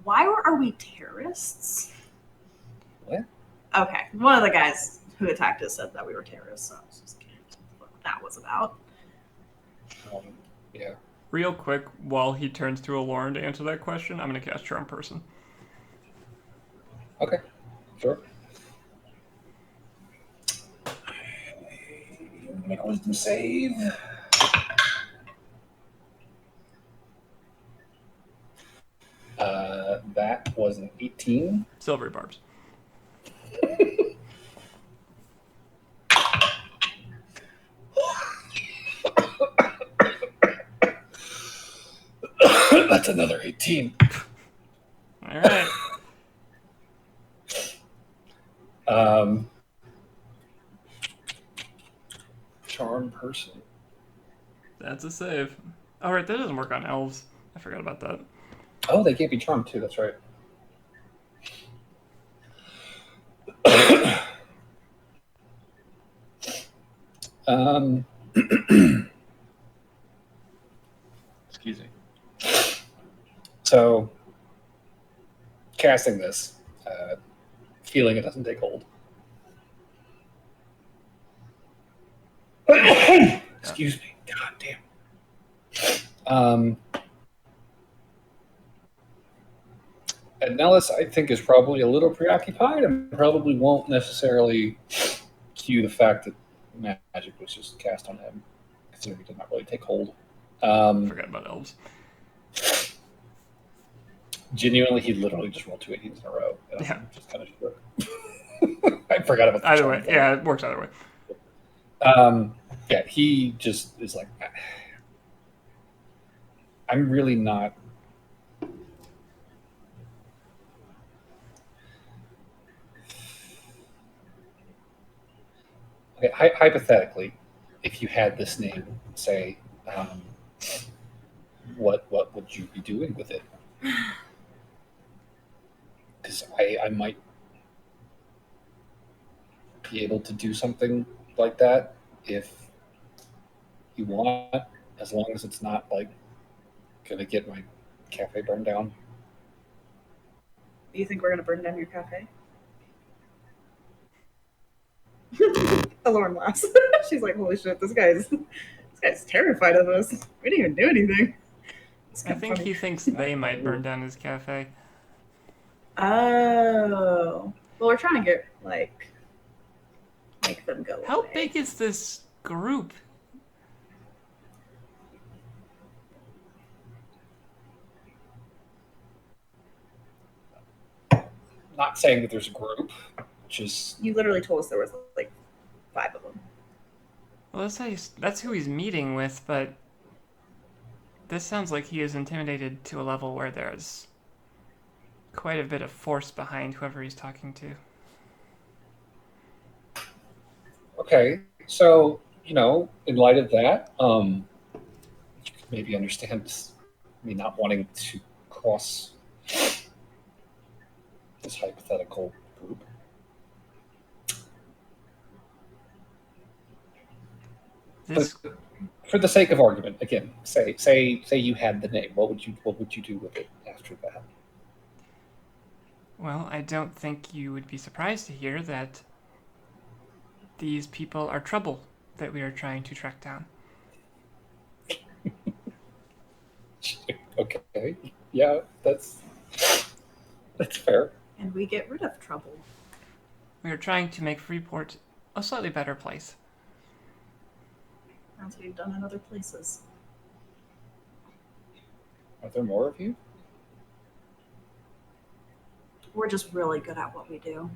Why are we terrorists? What? Okay, one of the guys who attacked us said that we were terrorists, so I was just curious what that was about. Yeah. Real quick, while he turns to Aloran to answer that question, I'm going to cast Charm Person. Okay. Sure. Make a wisdom save. That was an 18. Silvery barbs. That's another 18. All right. Charm person. That's a save. All right, that doesn't work on elves. I forgot about that. Oh, they can't be charmed too. That's right. Excuse me. So, casting this, feeling it doesn't take hold. Excuse me. God damn. And Nellis, I think, is probably a little preoccupied and probably won't necessarily cue the fact that magic was just cast on him, considering it did not really take hold. Forgot about elves. Genuinely, he literally just rolled 2 18s in a row. And Yeah. I'm just kind of shook. I forgot about the Either charm way, thing. yeah, it works either way. Yeah, he just is like, I'm really not. Okay, hypothetically, if you had this name, say, what would you be doing with it? Because I might be able to do something like that if you want, as long as it's not like gonna get my cafe burned down. Do you think we're gonna burn down your cafe? Lauren laughs. She's like, "Holy shit, this guy's terrified of us. We didn't even do anything." It's I kind of think funny. he thinks they might burn down his cafe. Oh, well, we're trying to get make them go. How away. big is this group? Not saying that there's a group, just You literally told us there was like 5 of them. Well, that's who he's meeting with, but this sounds like he is intimidated to a level where there's quite a bit of force behind whoever he's talking to. okay. So in light of that, you could maybe understand me not wanting to cross this hypothetical group. This For the sake of argument, again, say you had the name. What would you do with it after that? Well, I don't think you would be surprised to hear that these people are trouble that we are trying to track down. Okay. Yeah, that's fair. And we get rid of trouble. We are trying to make Freeport a slightly better place. As we've done in other places. Are there more of you? We're just really good at what we do.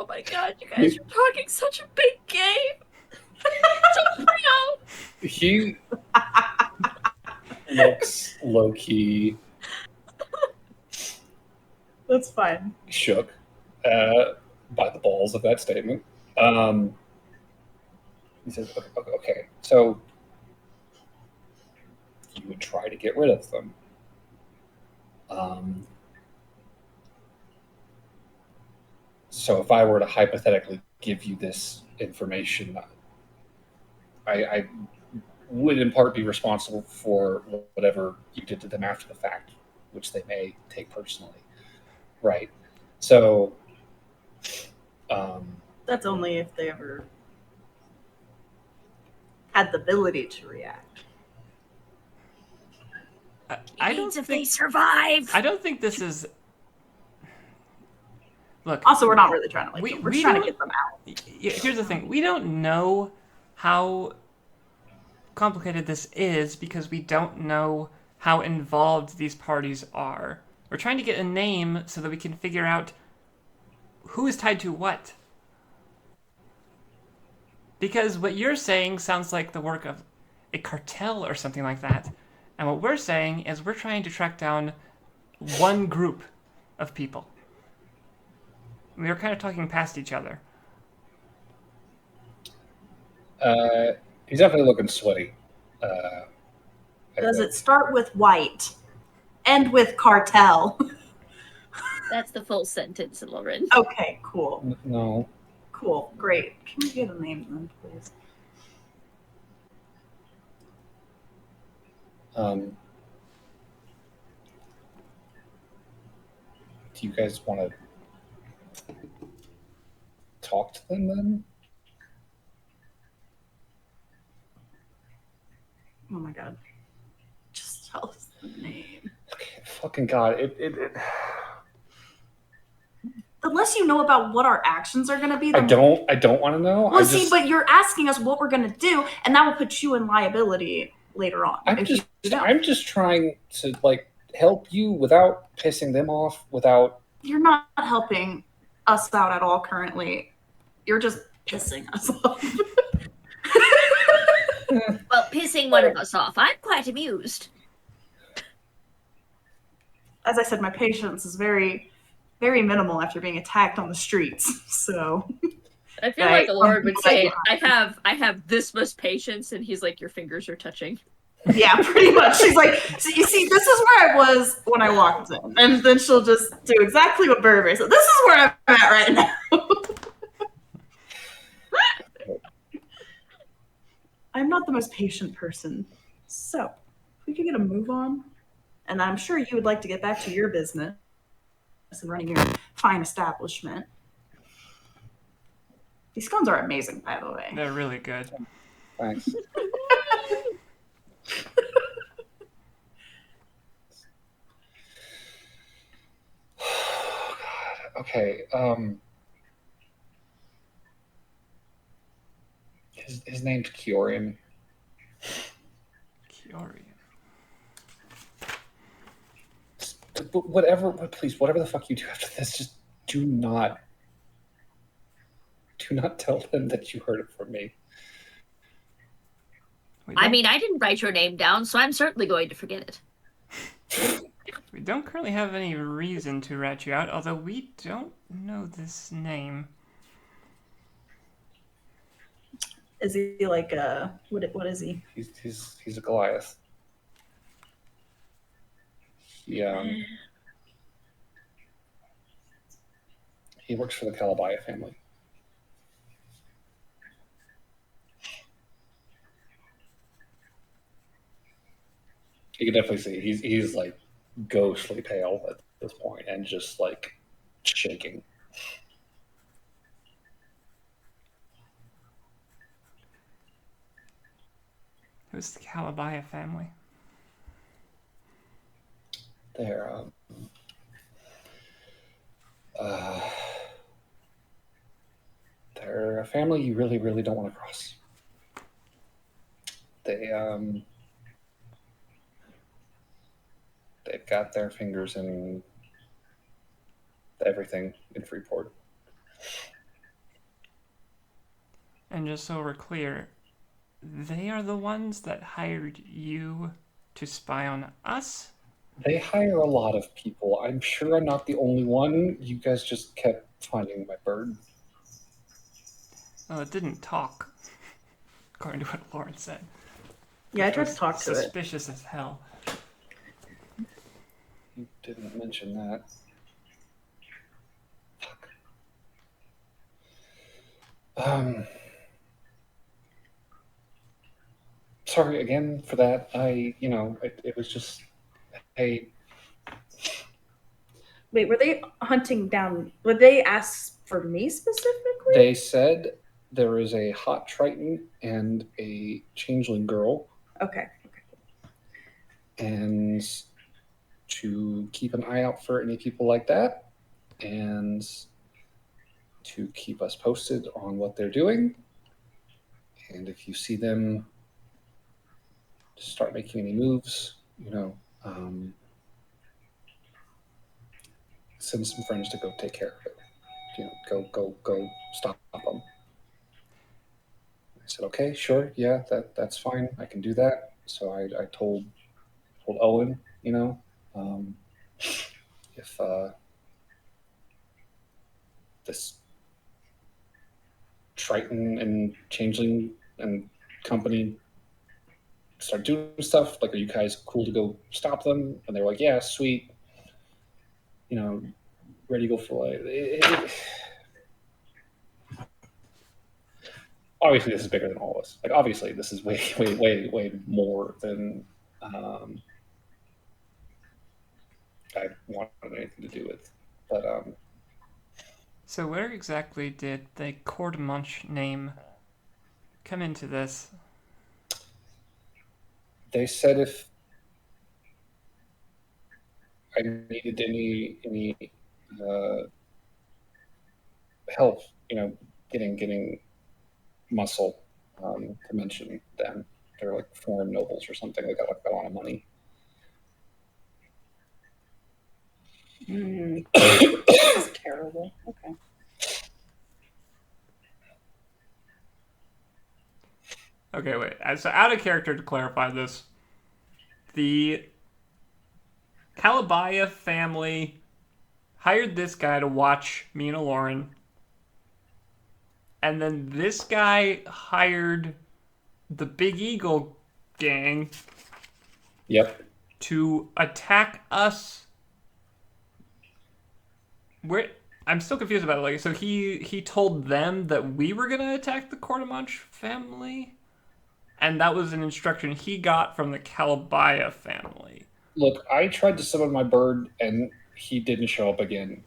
Oh my god, you guys are talking such a big game. He looks low-key That's fine. shook by the balls of that statement. He says, okay, so you would try to get rid of them. So if I were to hypothetically give you this information, I would in part be responsible for whatever you did to them after the fact, which they may take personally. Right. So That's only if they ever had the ability to react. I don't if think they survive. I don't think this is. Look. Also, we're not really trying to We we're trying to get them out. Here's the thing: we don't know how complicated this is because we don't know how involved these parties are. We're trying to get a name so that we can figure out who is tied to what. Because what you're saying sounds like the work of a cartel or something like that. And what we're saying is we're trying to track down one group of people. We were kind of talking past each other. he's definitely looking sweaty. Does it start with white? End with cartel? That's the full sentence, Lauren. Okay, cool. No. Cool, great. Can we get a name then, please? Do you guys want to talk to them then? Oh my god. Just tell us the name. Okay, fucking god, it Unless you know about what our actions are going to be. I don't want to know. Well, see, but you're asking us what we're going to do, and that will put you in liability later on. I'm just trying to like help you without pissing them off. Without You're not helping us out at all currently. You're just pissing us off. Well, pissing one of us off. I'm quite amused. As I said, my patience is very, very minimal after being attacked on the streets. So I feel like the Lord would say, I have this much patience, and he's like, your fingers are touching. yeah, pretty much. She's like, so you see, this is where I was when I walked in. And then she'll just do exactly what Burberry said. This is where I'm at right now. I'm not the most patient person. So, if we could get a move on, and I'm sure you would like to get back to your business and running your fine establishment. These scones are amazing, by the way. They're really good. thanks. God. Okay. His name's Kiorian. Kiori. Please, whatever the fuck you do after this, just do not tell them that you heard it from me. I mean, I didn't write your name down, so I'm certainly going to forget it. We don't currently have any reason to rat you out, although we don't know this name. Is he like what is he? He's a Goliath. He works for the Calabaya family. You can definitely see he's like ghostly pale at this point and just like shaking. Who's the Calabaya family? They're a family you really, really don't want to cross. They've got their fingers in everything in Freeport. And just so we're clear, they are the ones that hired you to spy on us? They hire a lot of people. I'm sure I'm not the only one. You guys just kept finding my bird. Well, it didn't talk, according to what Lauren said. Yeah, I Which tried to was talk to it. suspicious as hell. You didn't mention that. Fuck. Sorry again for that. It was just, hey, Wait, were they hunting down? Would they ask for me specifically? they said there is a hot Triton and a changeling girl, Okay. and to keep an eye out for any people like that, and to keep us posted on what they're doing. And if you see them start making any moves, send some friends to go take care of it. Go stop them. I said, okay, sure, yeah, that's fine. I can do that. So I told Owen, if this Triton and Changeling and company start doing stuff, like, are you guys cool to go stop them? And they were like, yeah, sweet. Ready to go for obviously this is bigger than all of us. Like, obviously this is way, way, way, way more than I wanted anything to do with. But So where exactly did the Cordmunch name come into this? they said if I needed any help, getting muscle, to mention them. They're like foreign nobles or something. They got like a lot of money. That's terrible. Okay. Okay, wait. So out of character to clarify this, the Calabaya family hired this guy to watch me and Lauren, and then this guy hired the Big Eagle gang Yep. to attack us. Where I'm still confused about it. Like, so he told them that we were gonna attack the Cordamunch family, and that was an instruction he got from the Calabaya family. Look, I tried to summon my bird and he didn't show up again.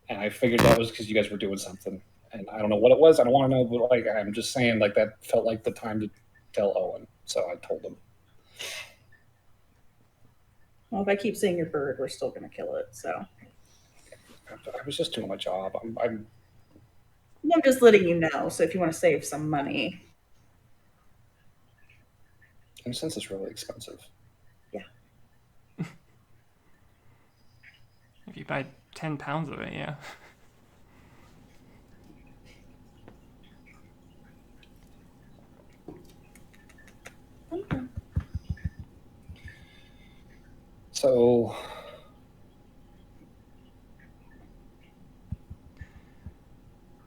And I figured that was because you guys were doing something. And I don't know what it was. I don't want to know, but like, I'm just saying, like, that felt like the time to tell Owen. So I told him. Well, if I keep seeing your bird, we're still gonna kill it. So I was just doing my job. I'm just letting you know. So if you want to save some money, and since it's really expensive. If you buy 10 pounds of it, yeah. okay. So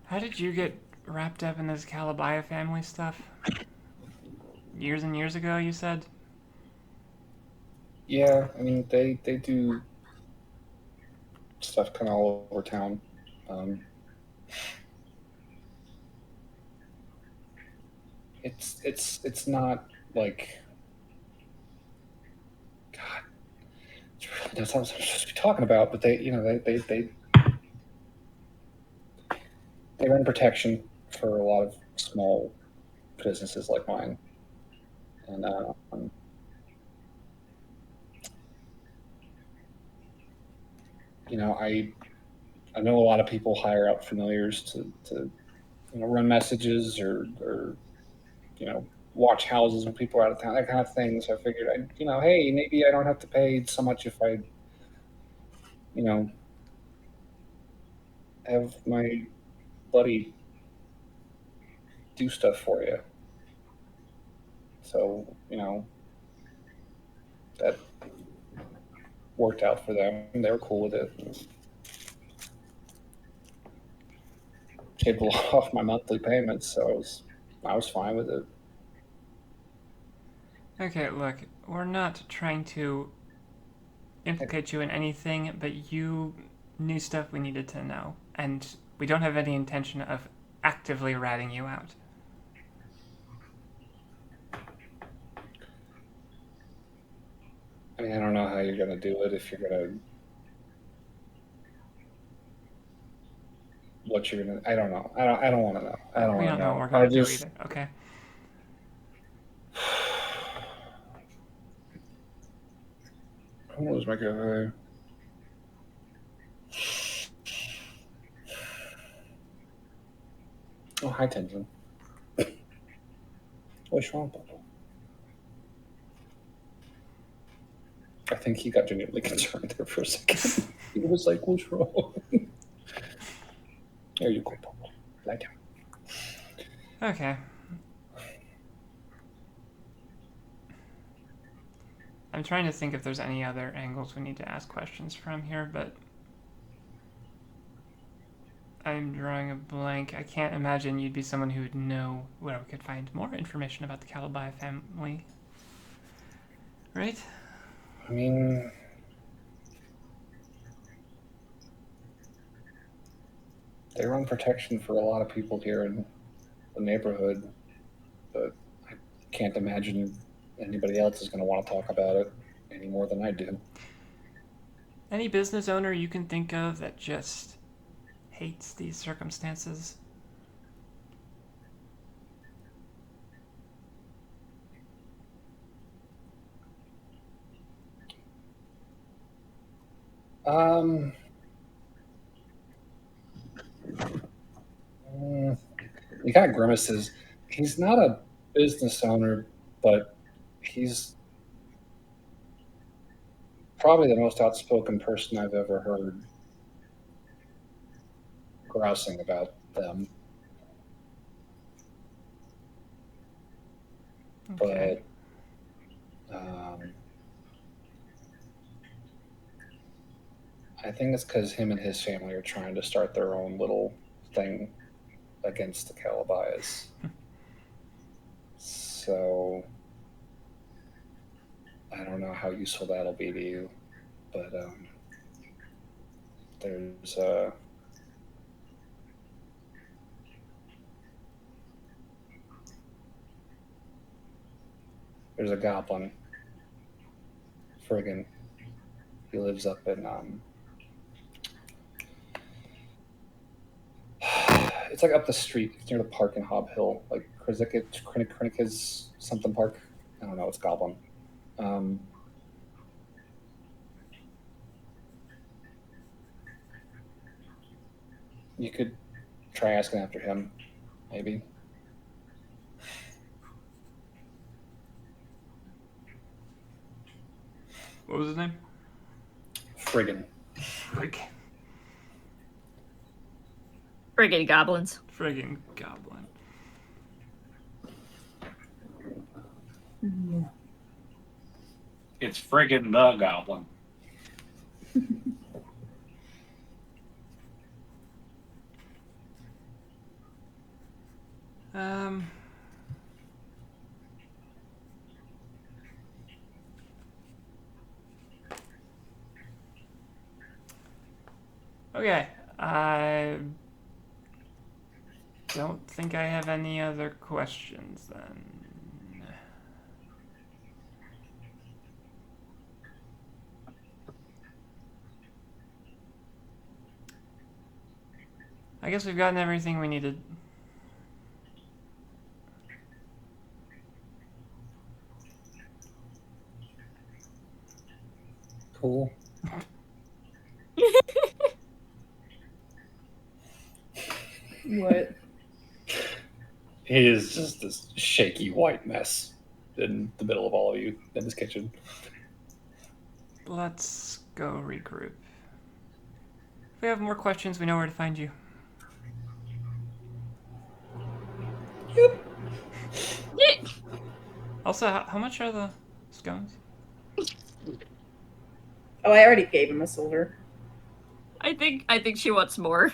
How did you get wrapped up in this Calabaya family stuff? Years and years ago, you said? yeah, I mean, they do stuff kind of all over town. It's not like, God, that's what I'm supposed to be talking about. But they run protection for a lot of small businesses like mine, and I know a lot of people hire out familiars to run messages or watch houses when people are out of town, that kind of thing. So I figured hey, maybe I don't have to pay so much if I you know have my buddy do stuff for you. So, that worked out for them. They were cool with it. Shaved a lot off my monthly payments, so I was fine with it. Okay, look, we're not trying to implicate you in anything, but you knew stuff we needed to know, and we don't have any intention of actively ratting you out. I mean, I don't know how you're gonna do it if you're gonna. What you're gonna. I don't know. I don't want to know. I don't We want don't to know know. what we're gonna do either, okay? I'm gonna lose my cafe. Oh, hi, Tenzin. What's wrong, Papa? I think he got genuinely concerned there for a second. He was like, what's wrong? There you go, Papa. Lie down. Okay. I'm trying to think if there's any other angles we need to ask questions from here, but I'm drawing a blank. I can't imagine you'd be someone who would know where we could find more information about the Calabai family. Right? I mean, they run protection for a lot of people here in the neighborhood, but I can't imagine anybody else is going to want to talk about it any more than I do. Any business owner you can think of that just hates these circumstances? Um, mm, you got Grimaces. He's not a business owner, but he's probably the most outspoken person I've ever heard grousing about them. Okay. But I think it's because him and his family are trying to start their own little thing against the Calabais. So I don't know how useful that'll be to you, but there's there's a goblin, friggin'. He lives up in it's like up the street. It's near the park in Hob Hill, like Krennicke's something park. I don't know. It's Goblin. Um, you could try asking after him, maybe. What was his name? Friggin'. Friggin' goblins. Friggin' goblin. It's friggin' the goblin. Um. Okay. I don't think I have any other questions then. I guess we've gotten everything we needed. Cool. What? He is just this shaky white mess in the middle of all of you in this kitchen. Let's go regroup. If we have more questions, we know where to find you. Yep. I'll Also, how much are the scones? Oh, I already gave him a silver. I think she wants more.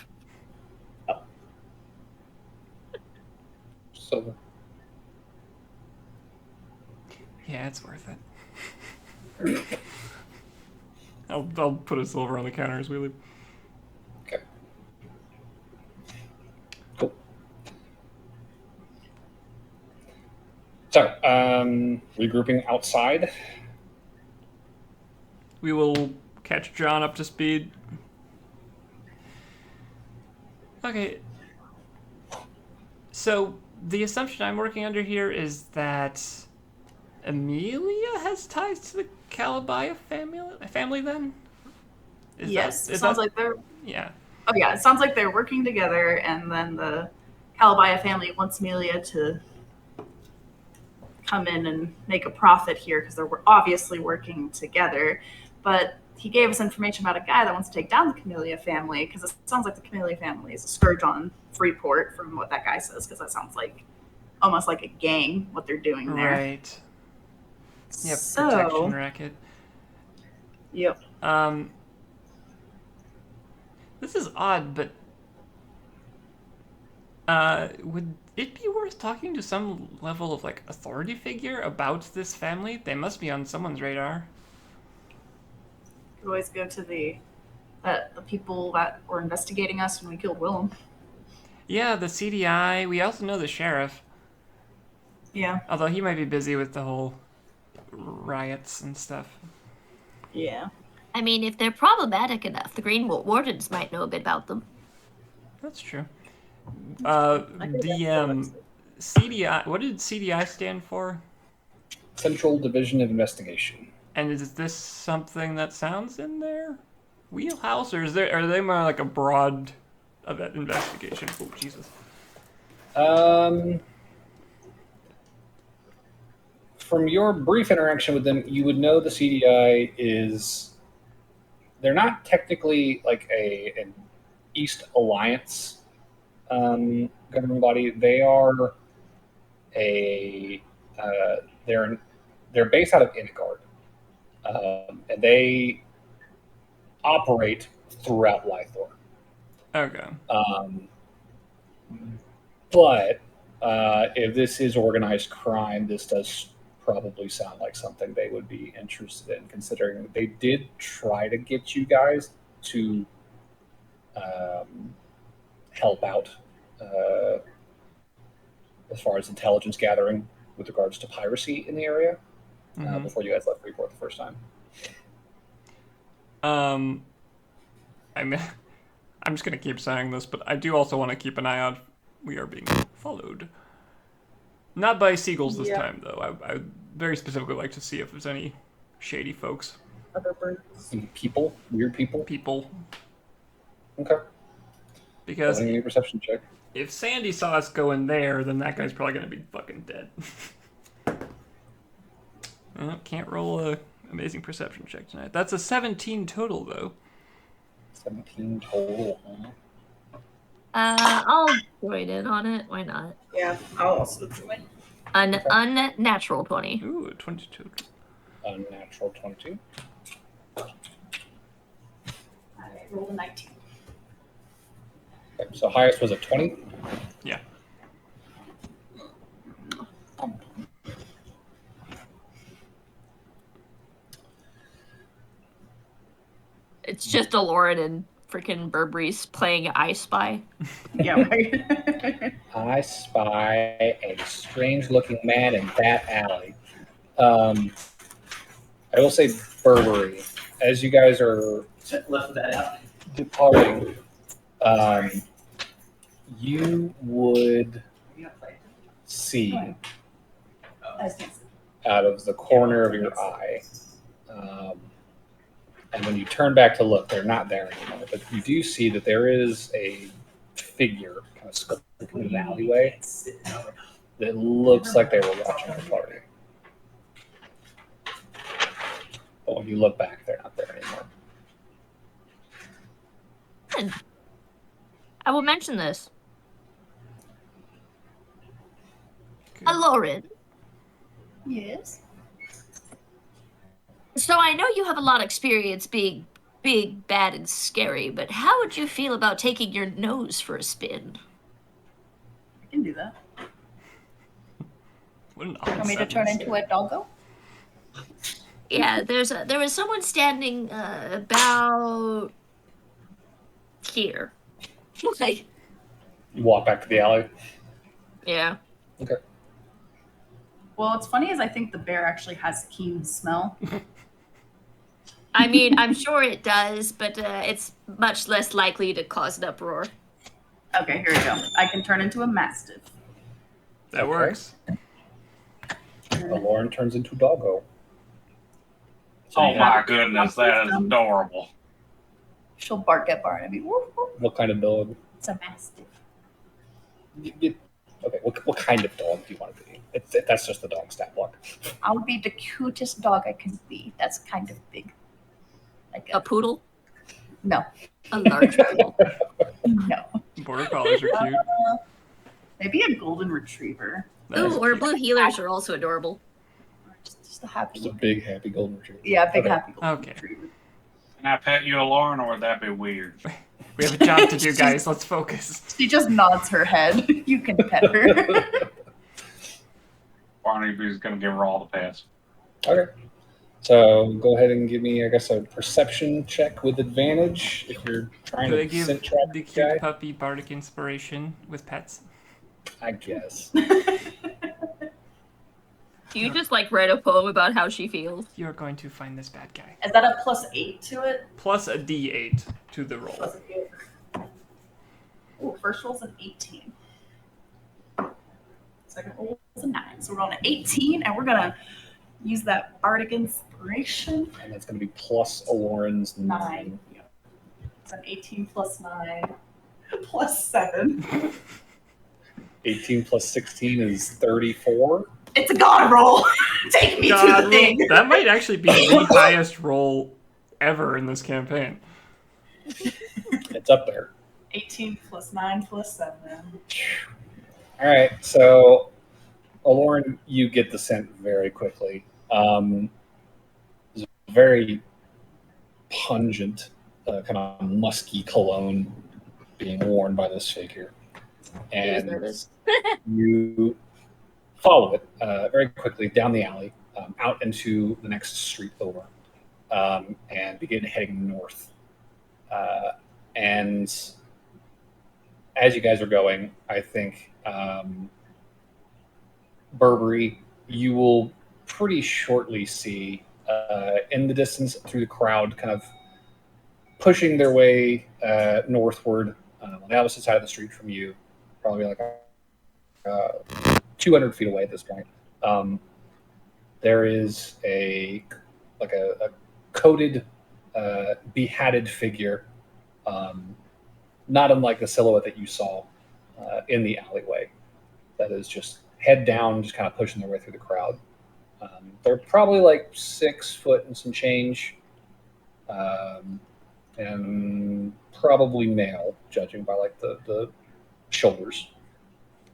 So Yeah, it's worth it. I'll put a silver on the counter as we leave. okay, cool. So regrouping outside. We will catch John up to speed. Okay. So the assumption I'm working under here is that Amelia has ties to the Calabaya family then? Yes, it is sounds that- like they're. Yeah. Oh yeah, it sounds like they're working together, and then the Calabaya family wants Amelia to come in and make a profit here because they're obviously working together. But he gave us information about a guy that wants to take down the Camellia family because it sounds like the Camellia family is a scourge on Freeport, from what that guy says. Because that sounds like almost like a gang what they're doing there. Right. Yep. So, Protection racket. yep. This is odd, but would it be worth talking to some level of like authority figure about this family? They must be on someone's radar. We always go to the people that were investigating us when we killed Willem. Yeah, the CDI. We also know the sheriff, Yeah. although he might be busy with the whole riots and stuff. Yeah. I mean, if they're problematic enough, the Green Wardens might know a bit about them. That's true. think DM CDI. What did CDI stand for? Central Division of Investigation. And is this something that sounds in their wheelhouse, or are they more like a broad investigation? Oh Jesus. From your brief interaction with them, you would know the CDI is. They're not technically like an East Alliance governing body. They are they're based out of Inigard, and they operate throughout Lythor. Okay. But if this is organized crime, this does probably sound like something they would be interested in, considering they did try to get you guys to help out as far as intelligence gathering with regards to piracy in the area before you guys left Freeport the first time. I'm just gonna keep saying this, but I do also want to keep an eye out. We are being followed. Not by seagulls this time, though. I would very specifically like to see if there's any shady folks. Other birds. People, weird people. People. Okay. Because Give me a perception check. if Sandy saw us go in there, then that guy's probably gonna be fucking dead. Well, can't roll a amazing perception check tonight. That's a 17 total, though. 17 total. Huh? I'll join in on it. Why not? Yeah, I'll also join. An unnatural 20. Ooh, 22. Unnatural 22. I rolled a 19. Okay, so highest was a 20. Yeah. It's just a Lauren and freaking Burberry's playing I Spy. Yeah, right. I spy a strange-looking man in that alley. I will say, Burberry, as you guys are Left that out. departing, you would see out of the corner of your eye. And when you turn back to look, they're not there anymore. But you do see that there is a figure kind of skulking in an alleyway that looks like they were watching the party. But when you look back, they're not there anymore. I will mention this. Good. Lauren, Yes. So I know you have a lot of experience being big, bad, and scary, but how would you feel about taking your nose for a spin? I can do that. What an You odd want me to turn sentence. into a doggo? Yeah, there was someone standing about here. Like, You walk back to the alley. yeah. Okay. Well, what's funny is I think the bear actually has keen smell. I mean, I'm sure it does, but it's much less likely to cause an uproar. Okay, here we go. I can turn into a mastiff. That Okay. works. Lauren turns into Doggo. So Oh you my have- goodness, that is adorable. She'll bark at Barnaby. Woof, woof. What kind of dog? It's a mastiff. Okay, what kind of dog do you want to be? That's just the dog stat block. I'll be the cutest dog I can be. That's kind of big. Like A poodle? no, A large poodle. no. Border collies are cute. Maybe a golden retriever. That is Ooh, or cute. blue healers are also adorable. Or just a happy. Just a big, happy golden retriever. Yeah, big Okay. happy golden Okay. retriever. Can I pet you, Lauren, or would that be weird? We have a job to do, guys. Let's focus. She just nods her head. You can pet her. Barnaby's gonna give her all the pets. Okay. So go ahead and give me, I guess, a perception check with advantage if you're trying Do I to give scent trap the the cute guy. puppy bardic inspiration with pets? I guess. Do you just like write a poem about how she feels? You're going to find this bad guy. Is that a +8 to it? Plus a d8 to the roll. +8. Oh, first roll's an 18. Second roll is a 9. So we're on an 18, and we're gonna use that bardic inspiration. And that's going to be plus Lauren's 9. Yeah. It's an 18 plus 9 plus 7. 18 plus 16 is 34. It's a god roll. Take me to God, the thing. that might actually be the highest roll ever in this campaign. It's up there. 18 plus 9 plus 7. All right, so Lauren, you get the scent very quickly. It's a very pungent, kind of musky cologne being worn by this figure, He was and nervous. you follow it very quickly down the alley, out into the next street over, and begin heading north. And as you guys are going, I think Burberry, you will pretty shortly see in the distance through the crowd, kind of pushing their way northward on the opposite side of the street from you, probably like 200 feet away at this point. There is a coated, behatted figure, not unlike the silhouette that you saw in the alleyway. That is just head down, just kind of pushing their way through the crowd. They're probably like 6 foot and some change, and probably male, judging by like the shoulders.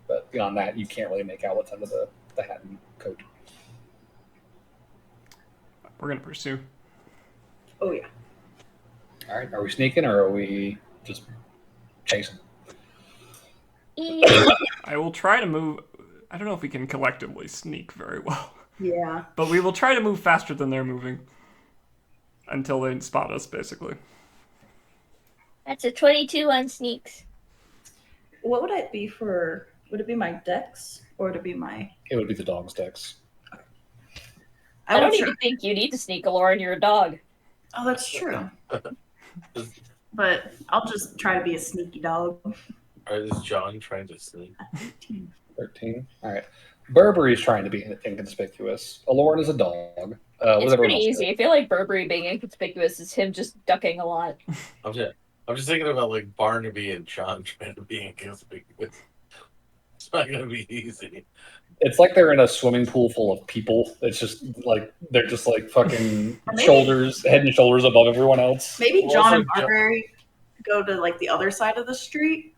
But beyond that, you can't really make out what's under the hat and coat. We're going to pursue. Oh, yeah. All right, are we sneaking or are we just chasing? I will try to move. I don't know if we can collectively sneak very well, Yeah. but we will try to move faster than they're moving until they spot us, basically. That's a 22 on sneaks. What would it be for? Would it be my dex or would it be my? It would be the dog's decks. I don't even think you need to sneak, Lauren. You're a dog. Oh, that's true. But I'll just try to be a sneaky dog. Or is John trying to sneak? 13. All right. Burberry's trying to be inconspicuous. Lauren is a dog. What does It's everyone pretty else do? easy. I feel like Burberry being inconspicuous is him just ducking a lot. I'm just thinking about like Barnaby and John trying to be inconspicuous. It's not gonna be easy. It's like they're in a swimming pool full of people. It's just like they're just like fucking Or maybe- head and shoulders above everyone else. Maybe Well, John also and Barberry go to like the other side of the street.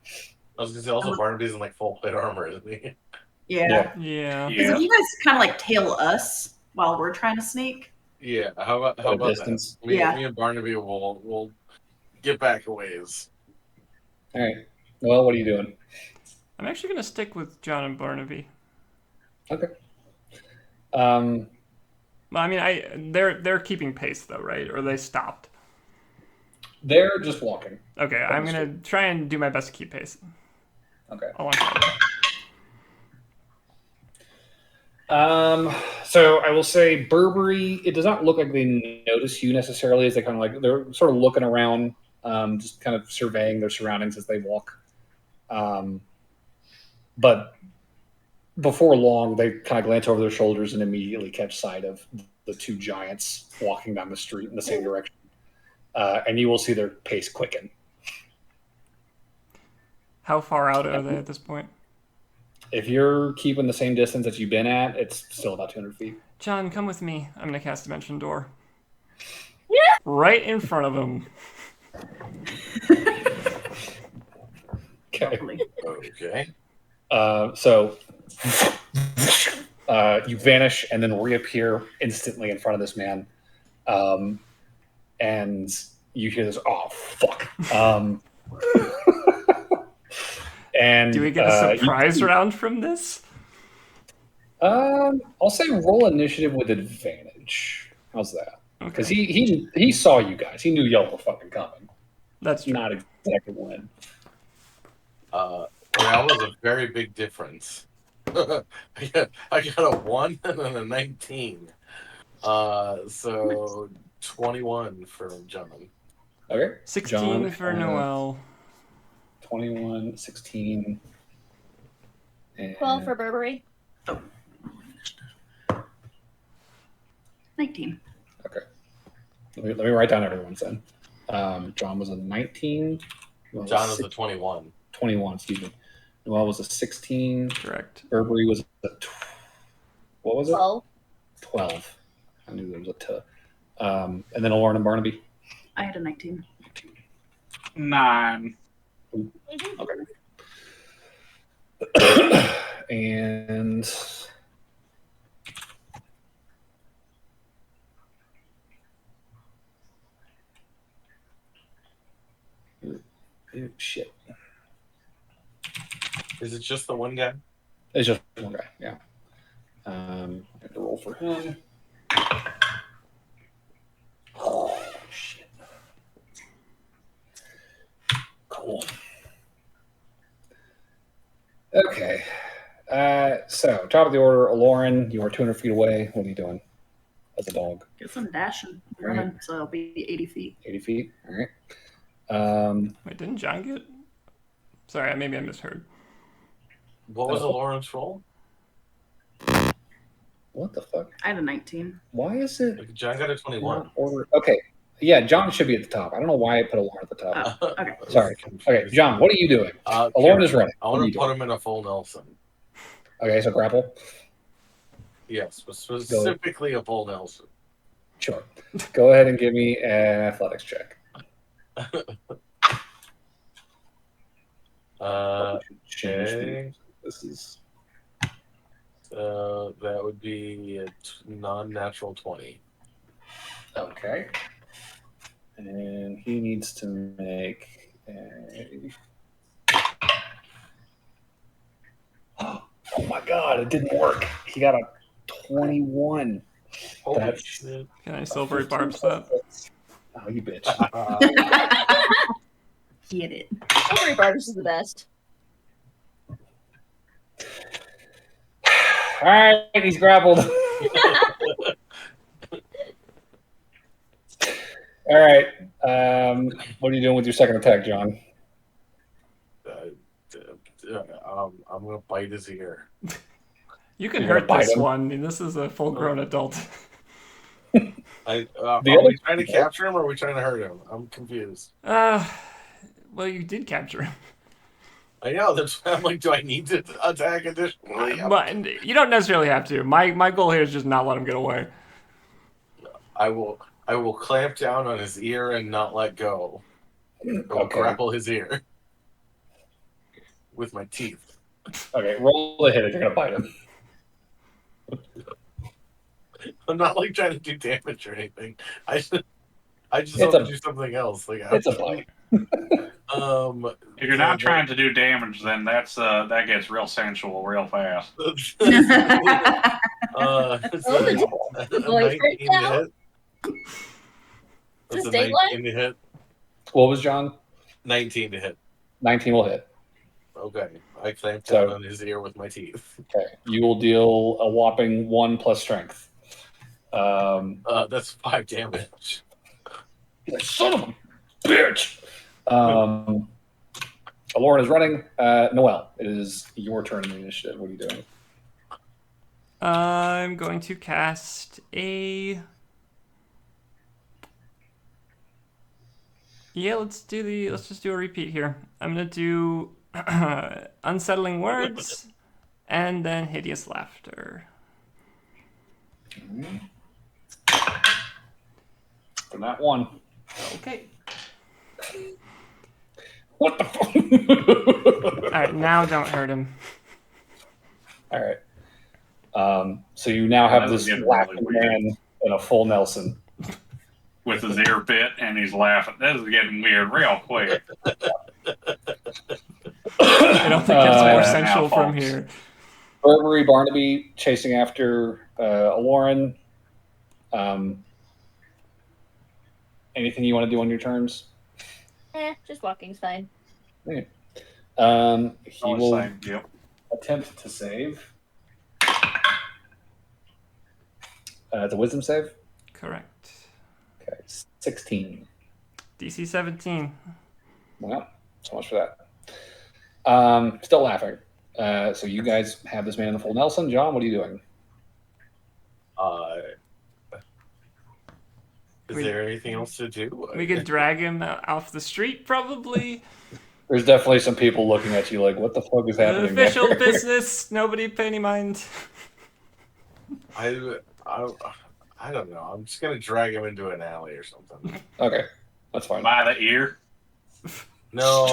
I was gonna say also Barnaby's in like full plate armor, isn't he? Yeah. Yeah. Because if you guys kind of like tail us while we're trying to sneak. Yeah, how about At a that? distance. Me Yeah. and Barnaby will get back a ways. All right. Well, what are you doing? I'm actually gonna stick with John and Barnaby. Okay. Well, I mean, they're keeping pace though, right? Or they stopped. They're just walking. Okay, I'm gonna try and do my best to keep pace Okay. alongside them. So I will say Burberry, it does not look like they notice you necessarily as they kind of like, they're sort of looking around, just kind of surveying their surroundings as they walk. But before long, they kind of glance over their shoulders and immediately catch sight of the two giants walking down the street in the same direction. And you will see their pace quicken. How far out are they at this point? If you're keeping the same distance that you've been at, it's still about 200 feet. John, come with me. I'm gonna cast Dimension Door. Right in front of him. Okay. Okay. So you vanish and then reappear instantly in front of this man. And you hear this, oh, fuck. And Do we get a surprise round from this? I'll say roll initiative with advantage. How's that? Because Okay. he saw you guys. He knew y'all were fucking coming. That's true. Not exactly when. Well, that was a very big difference. I got a 1 and then a 19. So 21 for John. Okay. 16 John, for Noel. 21, 16. And 12 for Burberry. 19. Okay. Let me write down everyone's then. John was a 19. Noel John was six- a 21. 21, excuse me. Noel was a 16. Correct. Burberry was a what was it? 12. 12. I knew there was a T. And then Lauren and Barnaby. I had a 19. 9. Okay. And shit. Is it just the one guy? It's just one guy, yeah. I have to roll for him. Oh shit. Cool. Okay. So top of the order, Lauren, you are 200 feet away. What are you doing as a dog? Guess I'm dashing, running, so I'll be 80 feet. 80 feet. All right. Wait, didn't John get? Sorry, maybe I misheard. What was the Lawrence roll? What the fuck? I had a 19. Why is it Like, John got a 21. not order? Okay. Yeah, John should be at the top. I don't know why I put a Lauren at the top. Oh, okay. Sorry. Okay, John, what are you doing? Lauren is running. I What are want you to put doing? him in a full Nelson. Okay, so grapple. Yes, specifically a full Nelson. Sure. Go ahead and give me an athletics check. Change Okay. This is That would be a non-natural 20. okay. And he needs to make a. Oh my god, it didn't work. He got a 21. Holy That's- shit. Can I silvery barbs that? Oh, you bitch. Get it. Burberry Barbs is the best. All right, he's grappled. All right. What are you doing with your second attack, John? I'm going to bite his ear. You can You're gonna hurt bite this him? one. I mean, this is a full-grown adult. Are The we other- trying to capture him or are we trying to hurt him? I'm confused. Well, you did capture him. I know. That's why I'm like, do I need to attack additionally? But you don't necessarily have to. My goal here is just not let him get away. I will clamp down on his ear and not let go. I will Okay. grapple his ear with my teeth. Okay, roll the hit if you're gonna bite him. I'm not like trying to do damage or anything. I just It's want to a- do something else. Like It's a bite. If you're not trying to do damage, then that gets real sensual real fast. It's Oh, a the boys right 19 to now? hit. Is That's a this dateline? 19 to hit. What was John? 19 to hit. 19 will hit. Okay. I clamped So- down on his ear with my teeth. Okay, you will deal a whopping 1 plus strength. That's 5 damage. You son of a bitch. Lauren is running. Noelle, it is your turn in the initiative. What are you doing? I'm going to cast a. Yeah, let's just do a repeat here. I'm gonna do unsettling words, and then hideous laughter. For that one. Okay. What the fuck? All right, now don't hurt him. All right. So you now have That was this getting laughing really weird. man in a full Nelson. With his ear bit and he's laughing. This is getting weird real quick. It only gets more now, sensual from folks. here. Burberry Barnaby chasing after Lauren. Anything you want to do on your turns? Just walking's fine. He Always will saying, yep. attempt to save. It's a wisdom save. Correct. Okay, 16. DC 17. Well, so much for that. Still laughing. So you guys have this man in the full Nelson. John, what are you doing? Is there anything else to do? We could drag him off the street, probably. There's definitely some people looking at you like, what the fuck is happening? Official there? business. Nobody pay any mind. I don't know. I'm just gonna drag him into an alley or something. Okay, that's fine. By the ear. No.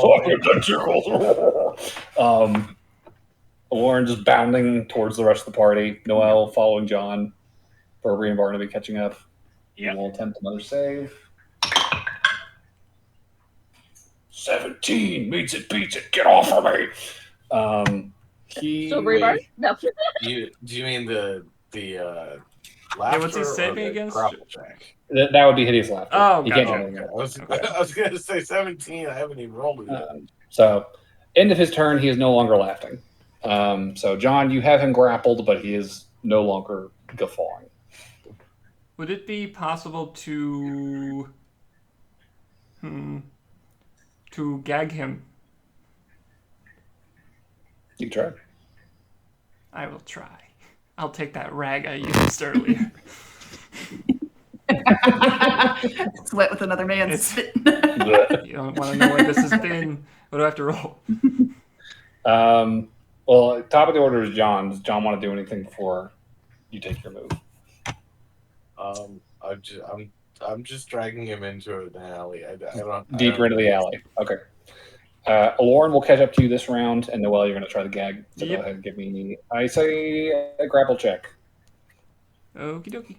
Lauren just bounding towards the rest of the party. Noelle following John. Burberry and Barnaby catching up. Yeah. We'll attempt another save. 17 meets it, beats it. Get off of me. Silvery bar? No. Do you mean the laughter? what's he or saving the against? grapple check? That would be hideous laughter. Oh, He can't gotcha. do anything else. I was gonna say 17. I haven't even rolled it yet. So, end of his turn, he is no longer laughing. So, John, you have him grappled, but he is no longer guffawing. Would it be possible to gag him? You can try. I will try. I'll take that rag I used earlier. Sweat with another man's It's- spit. You don't want to know where this has been. What do I have to roll? Well, top of the order is John. Does John want to do anything before you take your move? I'm just dragging him into an alley. I don't Deeper into the alley. Okay. Lauren will catch up to you this round, and Noelle, you're going to try the gag. So Yep. go ahead and give me, I say, a grapple check. Okie dokie.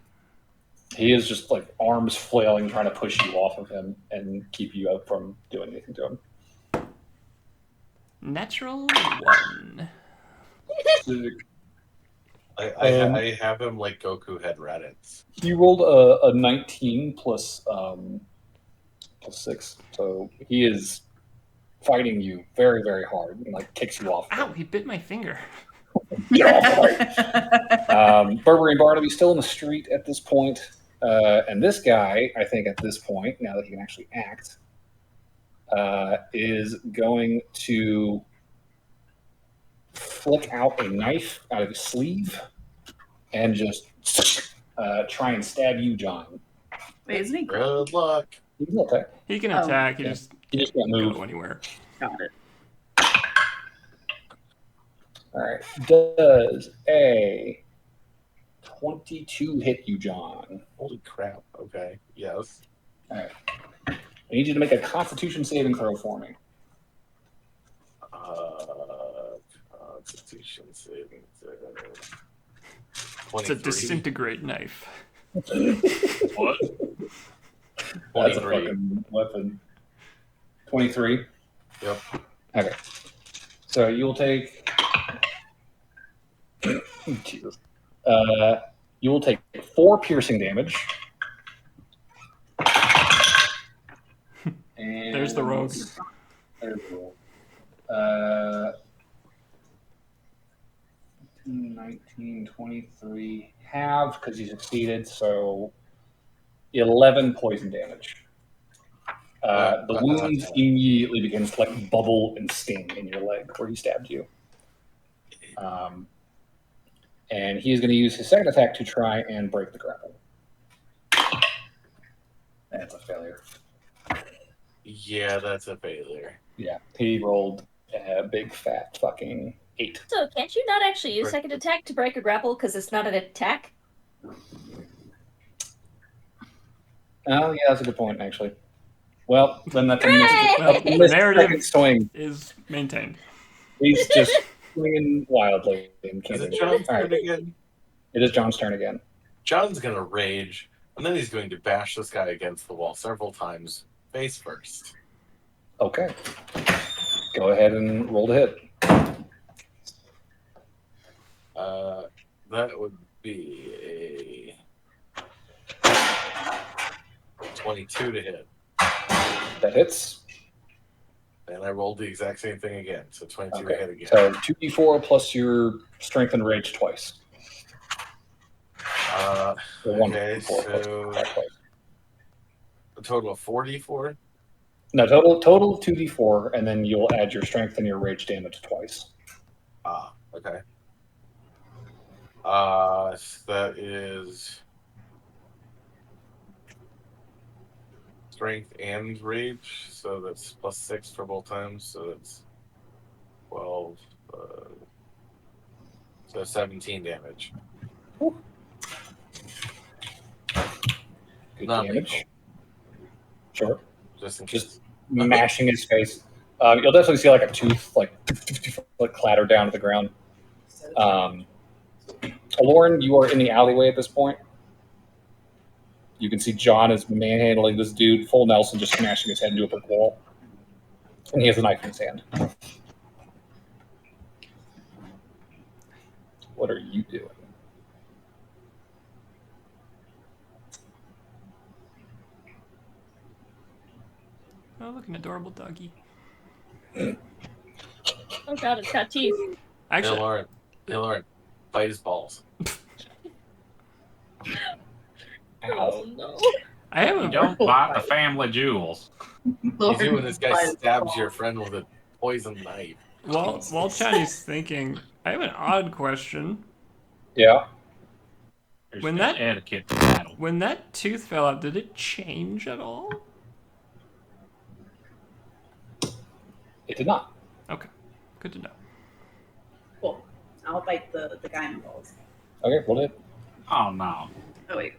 He is just like arms flailing, trying to push you off of him and keep you out from doing anything to him. Natural 1. I have him like Goku had Raditz. He rolled a 19 plus 6, so he is fighting you very, very hard and like kicks you off. Ow, he bit my finger. Get off of me. Burberry and Barnaby still in the street at this point. And this guy, I think at this point, now that he can actually act, is going to flick out a knife out of his sleeve and just try and stab you, John. Wait, isn't he Good luck. He can attack. He can Oh, attack. He yeah. just He just can't can't move. go anywhere. got it? All right. Does a 22 hit you, John? Holy crap. Okay. Yes. All right. I need you to make a Constitution saving throw for me. Constitution saving. It's a 23. disintegrate knife. What? That's a 23. fucking weapon. 23. Yep. Okay. So you'll take. Jesus. You will take 4 piercing damage. And There's the rogue. There's the rogue. 19, 23, half, because you succeeded, so 11 poison damage. The wound immediately begins to like bubble and sting in your leg where he stabbed you. And he is going to use his second attack to try and break the grapple. That's a failure. Yeah, that's a failure. Yeah, he rolled a big fat fucking 8. So can't you not actually use second attack to break a grapple because it's not an attack? Oh, yeah, that's a good point, actually. Well, then that's a Well, the missed narrative second swing. is maintained. He's just swinging wildly. And Is can't it do John's All right. turn again? It is John's turn again. John's going to rage, and then he's going to bash this guy against the wall several times, face first. Okay. Go ahead and roll to hit. That would be a 22 to hit. That hits. And I rolled the exact same thing again, so 22 to hit Okay. again. So 2d4 plus your strength and rage twice. Or Okay, 1d4 plus so that twice. a total of 44. No, total 2d4, and then you'll add your strength and your rage damage twice. Okay. So that is strength and rage, so that's plus 6 for both times, so that's 12. So 17 damage. Good Not damage. lethal. Sure. Just in case. Just mashing his face. You'll definitely see like a tooth like clatter down to the ground. Lauren, you are in the alleyway at this point. You can see John is manhandling this dude, full Nelson, just smashing his head into a brick wall. And he has a knife in his hand. What are you doing? Oh, look, an adorable doggy. Oh god, it's got teeth. Actually, Hey, Lauren, bite his balls. Oh no. I have You a don't bite the family jewels. You do when this guy stabs your friend with a poison knife. while Chani's thinking, I have an odd question. Yeah. There's When no that- etiquette to battle. When that tooth fell out, did it change at all? It did not. Okay, good to know. Cool. I'll bite the guy in the balls. Okay, roll it. Oh no. Oh wait.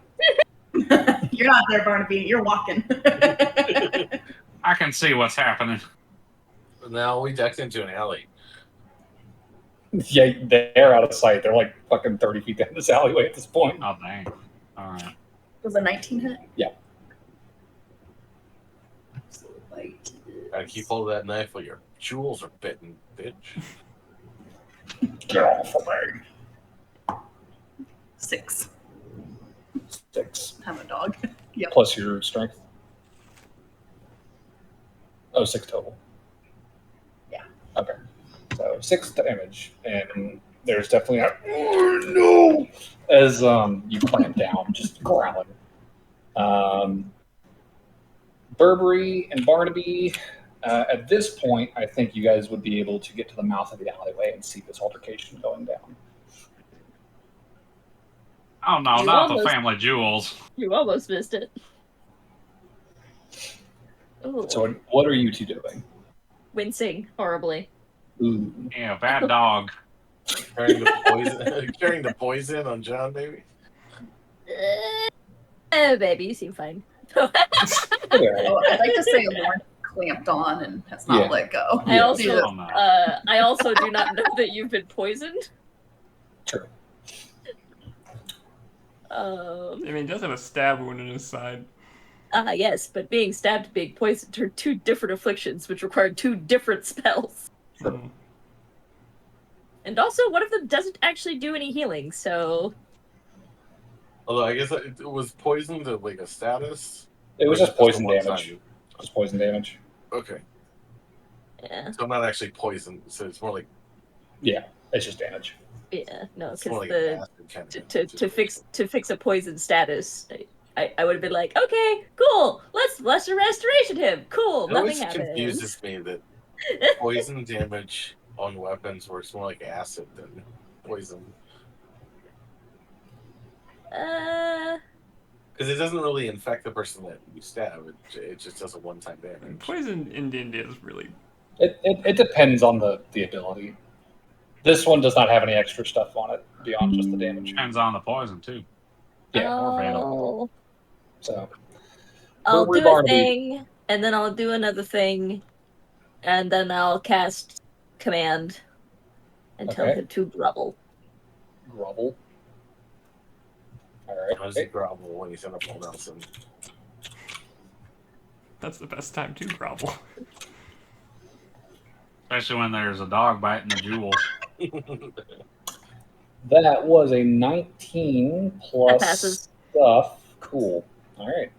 You're not there, Barnaby. You're walking. I can see what's happening. Now we ducked into an alley. Yeah, they're out of sight. They're like fucking 30 feet down this alleyway at this point. Oh dang. Alright. Was a 19 hit? Yeah. Absolute bite. Gotta keep hold of that knife while your jewels are bitten, bitch. Get off of me. 6. 6. I'm a dog. Yep. Plus your strength. Oh, 6 total. Yeah. Okay. So 6 damage, and there's definitely a oh no as you clamp down, just growling. Burberry and Barnaby. At this point, I think you guys would be able to get to the mouth of the alleyway and see this altercation going down. Oh no, You not the almost- family jewels. You almost missed it. Ooh. So what are you two doing? Wincing horribly. Ooh. Yeah, bad dog. Carrying the poison, carrying the poison on John, baby. Baby, you seem fine. Okay. Oh, I'd like to say Lauren clamped on and has not Yeah. let go. I Yeah. also, Oh, no. I also do not know that you've been poisoned. True. I mean, he does have a stab wound in his side. Yes, but being stabbed and being poisoned are two different afflictions, which require two different spells. Mm. And also, one of them doesn't actually do any healing, so Although I guess it was poisoned to like a status. It was Or just poison a one damage. time? Just poison damage. Okay, yeah, so I'm not actually poisoned. So it's more like Yeah, it's just damage. yeah, no, it's more because like an the acid kind of to situation. fix a poison status, I would have been like, okay, cool, let's lesser restoration him, cool, It nothing always happens. confuses me that poison damage on weapons works more like acid than poison. Because it doesn't really infect the person that you stab. It just does a one-time And damage. poison in D&D is really... It depends on the ability. This one does not have any extra stuff on it beyond just the damage. Depends on the poison too. Yeah. More fatal. So I'll We're do a Barnaby. thing, and then I'll do another thing, and then I'll cast command and tell Okay. him to grovel. Grovel. All How does he right. grovel when he's in a full Nelson? That's the best time to grovel. Especially when there's a dog biting the jewels. That was a 19 That plus passes. stuff. Cool. All right.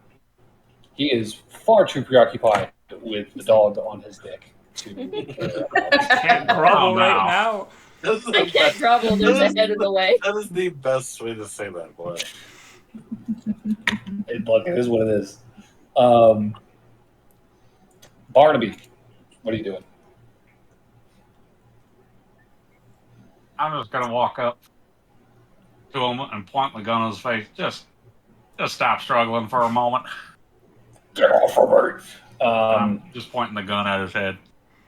He is far too preoccupied with the dog on his dick to care about. Can't grovel Oh, no. right now. That's I the can't best- grovel, there's a that is head in the way. That is the best way to say that, boy. Look, it is what it is. Barnaby, what are you doing? I'm just gonna walk up to him and point my gun in his face. Just stop struggling for a moment. Get off of her. I'm just pointing the gun at his head.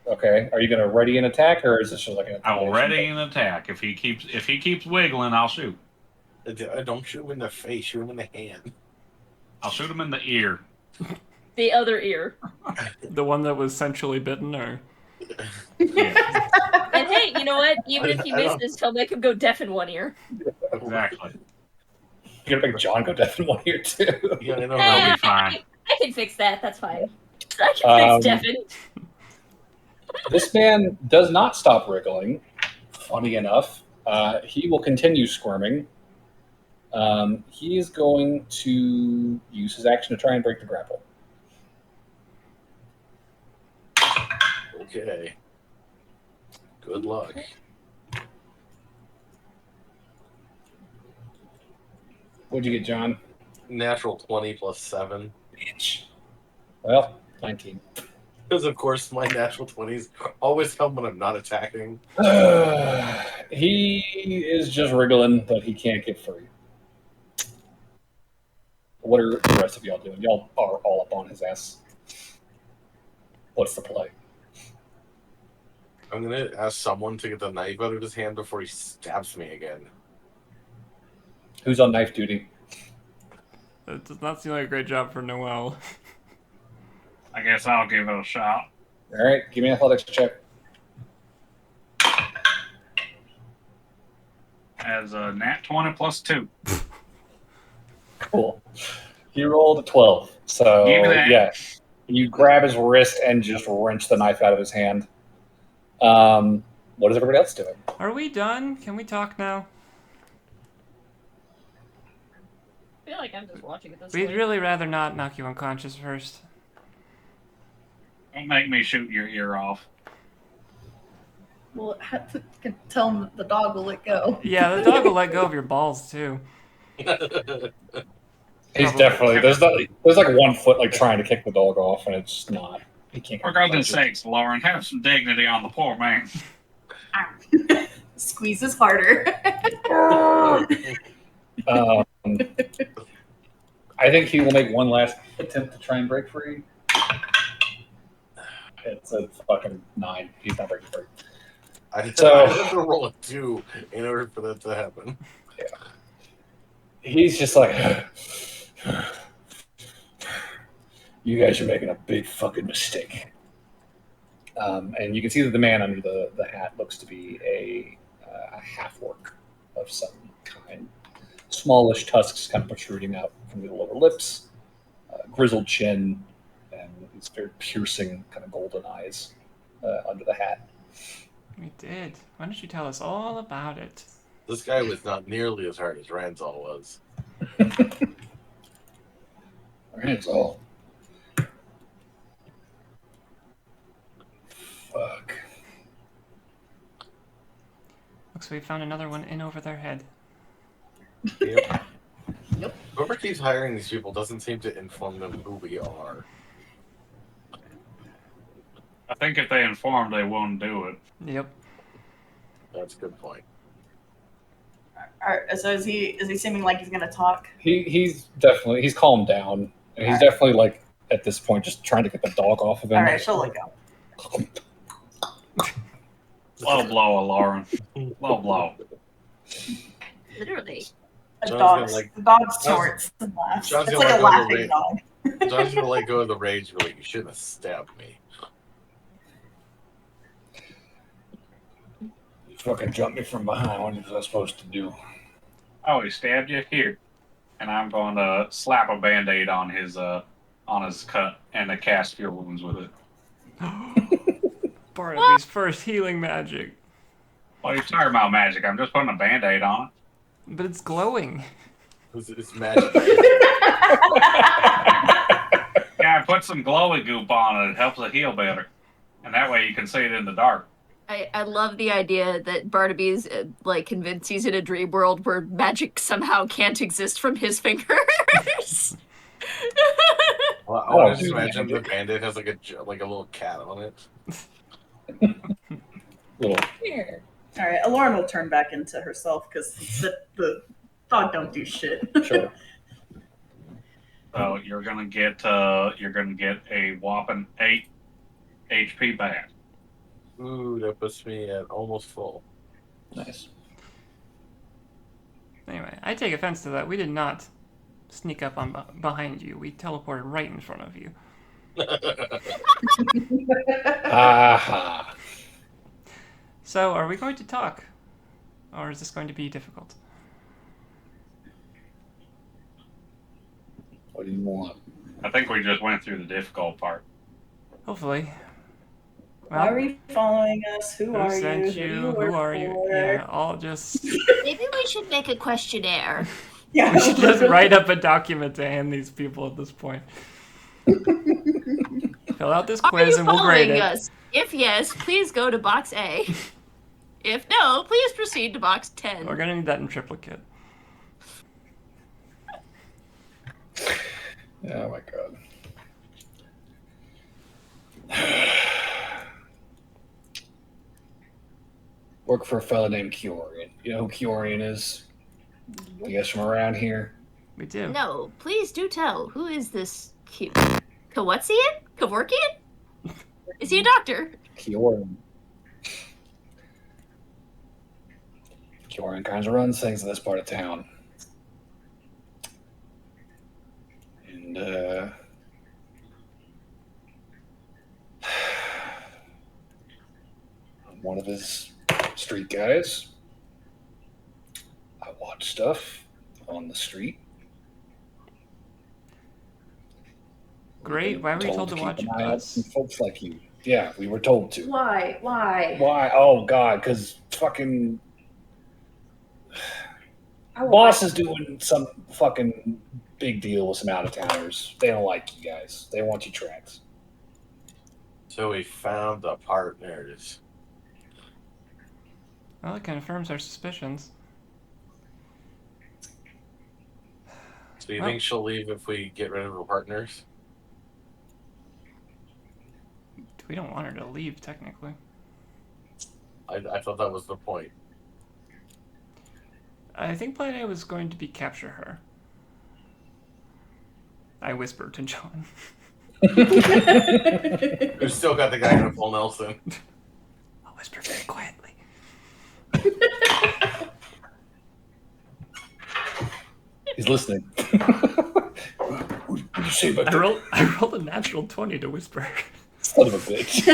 Okay. Are you going to ready an attack, or is this just like an? I will intimidation ready thing? an attack. If he keeps wiggling, I'll shoot. Don't shoot him in the face, shoot him in the hand. I'll shoot him in the ear. The other ear. The one that was sensually bitten, or... Yeah, And hey, you know what? Even if he I don't- misses, he'll make him go deaf in one ear. exactly. You're going to make John go deaf in one ear, too. Yeah, I know. That'll be fine. I can fix that, that's fine. I can fix Devin. This man does not stop wriggling. Funny enough, he will continue squirming. He is going to use his action to try and break the grapple. Okay. Good luck. What'd you get, John? Natural 20 plus 7. Bitch. Well, 19. Because, of course, my natural 20s always come when I'm not attacking. He is just wriggling, but he can't get free. What are the rest of y'all doing? Y'all are all up on his ass. What's the play? I'm going to ask someone to get the knife out of his hand before he stabs me again. Who's on knife duty? It does not seem like a great job for Noel. I guess I'll give it a shot. All right, give me an athletics check. As a nat 20 plus 2. Cool. He rolled a 12. So, Give me that. yeah. You grab his wrist and just wrench the knife out of his hand. What is everybody else doing? Are we done? Can we talk now? I feel like I'm just watching it this We'd way. really rather not knock you unconscious first. Don't make me shoot your ear off. Well, can tell him the dog will let go. Yeah, the dog will let go of your balls, too. He's Probably. definitely there's like 1 foot like trying to kick the dog off, and it's not. He can't. For goodness sakes, Lauren, have some dignity on the poor man. Squeezes harder. I think he will make one last attempt to try and break free. It's a fucking 9. He's not breaking free. I have So- to roll a 2 in order for that to happen. He's just like, you guys are making a big fucking mistake. And you can see that the man under the hat looks to be a half-orc of some kind. Smallish tusks kind of protruding out from the lower lips, grizzled chin, and these very piercing kind of golden eyes under the hat. We did. Why don't you tell us all about it? This guy was not nearly as hard as Ranzal was. Ranzal. Fuck. Looks like we found another one in over their head. Yep. Yep. Whoever keeps hiring these people doesn't seem to inform them who we are. I think if they informed, they won't do it. Yep. That's a good point. So is he seeming like he's gonna talk? He's calmed down. And he's definitely like at this point just trying to get the dog off of him. All right, she'll let go. Low blow, Lauren. Low blow. Literally. The John's dog snorts and laughs. John's It's gonna like a let go of the laughing rate. dog. John's gonna let go of the rage. Like, you shouldn't have stabbed me. You fucking jumped me from behind. What was I supposed to do? Oh, he stabbed you here, and I'm going to slap a band-aid on his cut and to cast Cure Wounds with it. Barnaby's first healing magic. Well, you're talking about magic. I'm just putting a band-aid on it. But it's glowing. It's magic. Yeah, I put some glowy goop on it. It helps it heal better, and that way you can see it in the dark. I love the idea that Barnaby's like convinced he's in a dream world where magic somehow can't exist from his fingers. Well, I want to just imagine the bandit has like a little cat on it. Little. All right, Lauren will turn back into herself because the dog don't do shit. Sure. So you're gonna get a whopping 8 HP back. Ooh, that puts me at almost full. Nice. Anyway, I take offense to that. We did not sneak up on behind you. We teleported right in front of you. Aha. So, are we going to talk? Or is this going to be difficult? What do you want? I think we just went through the difficult part. Hopefully. Why are you following us? Who are you? sent Who do you? you work Who are you? for? Yeah, all just... Maybe we should make a questionnaire. Yeah, we should just write up a document to hand these people at this point. Fill out this Are quiz you and we'll grade following it. us? If yes, please go to box A. If no, please proceed to box 10. We're gonna need that in triplicate. Oh my god. Work for a fella named Kiorian. You know who Kiorian is? You guys from around here? We do. No, please do tell. Who is this cute? Kawatsian? Kavorkian? Is he a doctor? Kiorian. Kiorian kind of runs things in this part of town. And, I'm one of his street guys. I watch stuff on the street. Great. Why were you told to keep watch an eye out us? for folks like you. Yeah, we were told to. Why? Why? Oh God, because fucking I will- boss is doing some fucking big deal with some out of towners. They don't like you guys. They want you tracked. So we found the partners. Well, it confirms our suspicions. So you think she'll leave if we get rid of her partners? We don't want her to leave, technically. I thought that was the point. I think plan A was going to be capture her. I whispered to John. We've still got the guy in a full Nelson. I'll whisper very quietly. He's listening. What did you say about that? I rolled a natural 20 to whisper. Son of a bitch.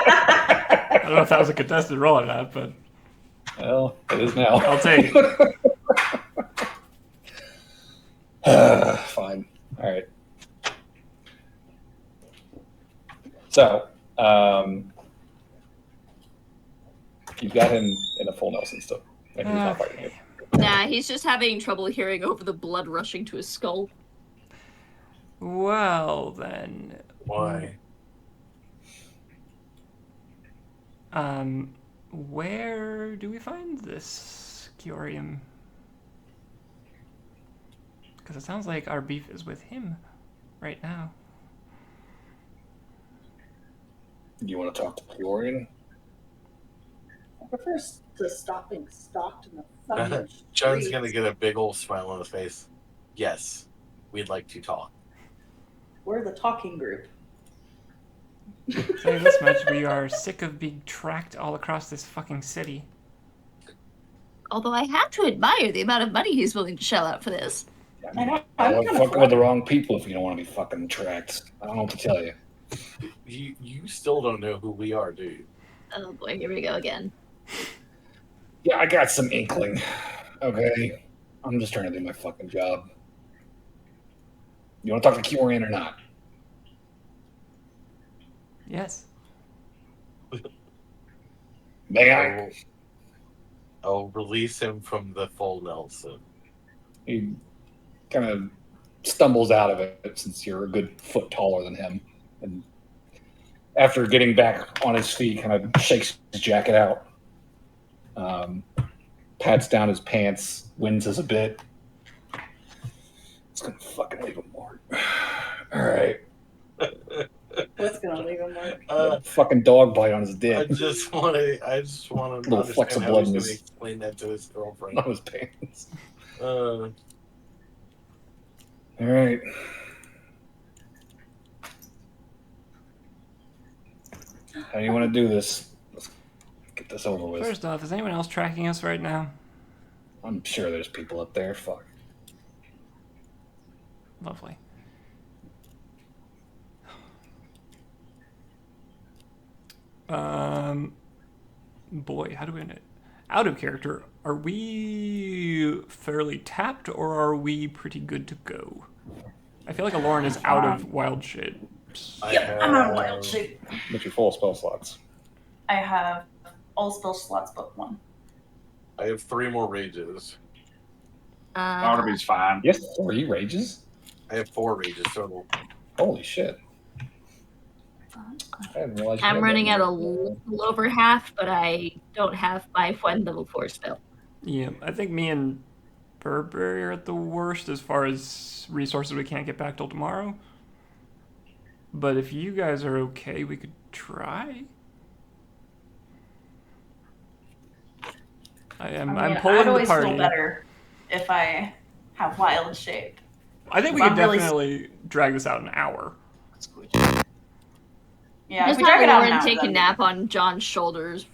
I don't know if that was a contested roll or not, but Well, it is now. I'll take it. Fine. All right. So, you've got him in a full Nelson still. And he's not fighting you. Nah, he's just having trouble hearing over the blood rushing to his skull. Well, then. Why? Where do we find this Kiorium? Because it sounds like our beef is with him right now. You want to talk to Peorian? I prefer to stop being stalked in the fucking John's streets. gonna get a big old smile on his face. Yes, we'd like to talk. We're the talking group. Say this much, we are sick of being tracked all across this fucking city. Although I have to admire the amount of money he's willing to shell out for this. I know. I'm I'm fucking with the wrong people if you don't want to be fucking tracked. I don't know what to tell you. You still don't know who we are, do you? Oh boy, here we go again. Yeah, I got some inkling. Okay. I'm just trying to do my fucking job. You want to talk to Kiorian or not? Yes. May I? I'll release him from the full Nelson. He kind of stumbles out of it since you're a good foot taller than him. And after getting back on his feet, kind of shakes his jacket out, pats down his pants, winces a bit. It's going to fucking leave a mark. All right. What's gonna leave him mark? Fucking dog bite on his I dick. just want to Little flecks of understand how blood he's in going his- to explain that to his girlfriend. On his pants. Uh, All right. How do you want to do this? Let's get this over with. First off, is anyone else tracking us right now? I'm sure there's people up there. Fuck. Lovely. Boy, how do we end it? Out of character, are we fairly tapped or are we pretty good to go? I feel like Aloran is out of wild shapes. Yep, I'm on wild shape. But you're full of spell slots. I have all spell slots but one. I have 3 more rages. Barnaby's fine. Yes, 3 rages? I have 4 rages total. Holy shit. I didn't realize you I'm had running that. out a little over half, but I don't have my one level 4 spell. Yeah, I think me and Burberry are at the worst as far as resources we can't get back till tomorrow. But if you guys are okay, we could try. I'm I'd pulling the always party. feel better if I have wild shape. I think we If could I'm really- definitely drag this out an hour. Yeah, if Just we drag have it out Lauren now, take a then- nap on John's shoulders.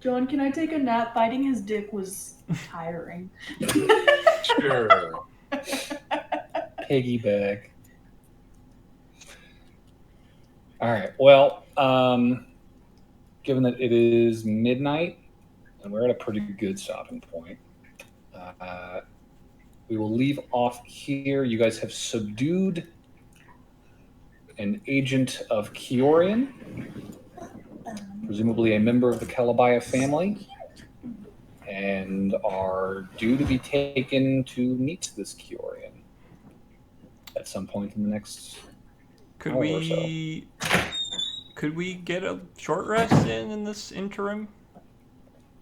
John, can I take a nap? Biting his dick was tiring. Sure. Piggyback. All right. Well, given that it is midnight and we're at a pretty good stopping point, we will leave off here. You guys have subdued an agent of Kiorian, presumably a member of the Calabaya family, and are due to be taken to meet this Kiorian at some point in the next Could hour or so. we get a short rest in this interim?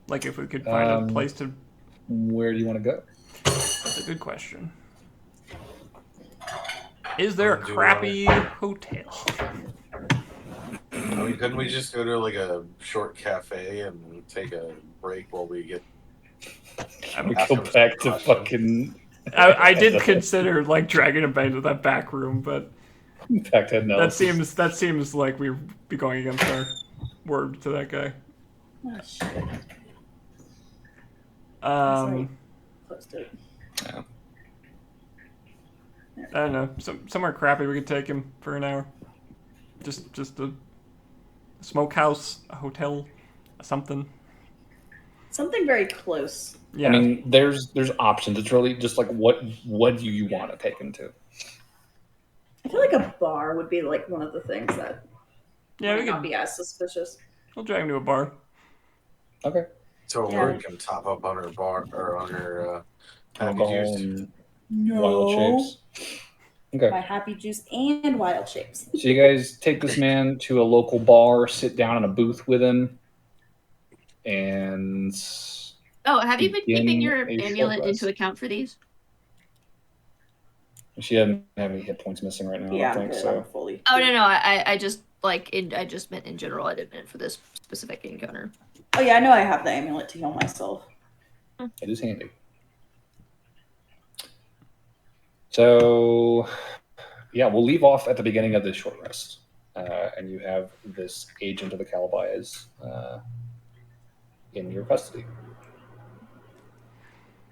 Like if we could find a place to. Where do you want to go? That's a good question. Is there a Do we crappy hotel? I mean, couldn't we just go to like a short cafe and take a break while we get? We Ask go him some back to questions. fucking I did consider like dragging him back to that back room, but back to no. that seems like we'd be going against our word to that guy. Oh, shit. Close to it. I don't know. Somewhere crappy we could take him for an hour. Just a smokehouse, a hotel, something. Something very close. Yeah. I mean, there's options. It's really just like what do you want to take him to? I feel like a bar would be like one of the things that Yeah, might we not could. be as suspicious. We'll drag him to a bar. Okay. So Yeah. we can top up on her bar or on her happy Alcohol juice. and No. wild shapes. Okay. My happy juice and wild shapes. So you guys take this man to a local bar, sit down in a booth with him, and Oh, have you been keeping begin your a short amulet rest. into account for these? She doesn't have any hit points missing right now. Yeah, I don't I'm think good. so. I'm fully. Oh no, I just I just meant in general. I didn't mean for this specific encounter. Oh yeah, I know I have the amulet to heal myself. It is handy. So, yeah, we'll leave off at the beginning of this short rest, and you have this agent of the Calabais in your custody.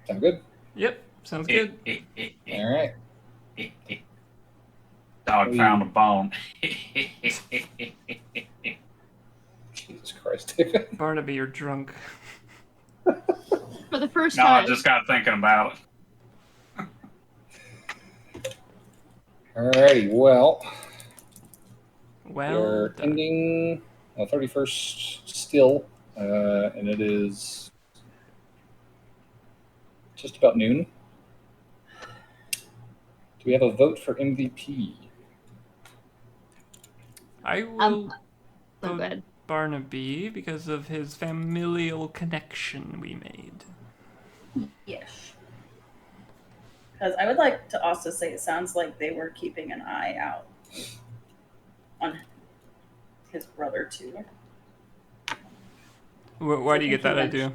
Sound good? Yep, sounds good. All right. Dog found a bone. Jesus Christ, David. Barnaby, you're drunk. For the first No, I time. just got thinking about it. Alrighty, well, Well we're done. ending 31st still, and it is just about noon. Do we have a vote for MVP? I will Oh, vote go ahead. Barnaby because of his familial connection we made. Yes. Because I would like to also say it sounds like they were keeping an eye out on his brother too. Why do you get that idea?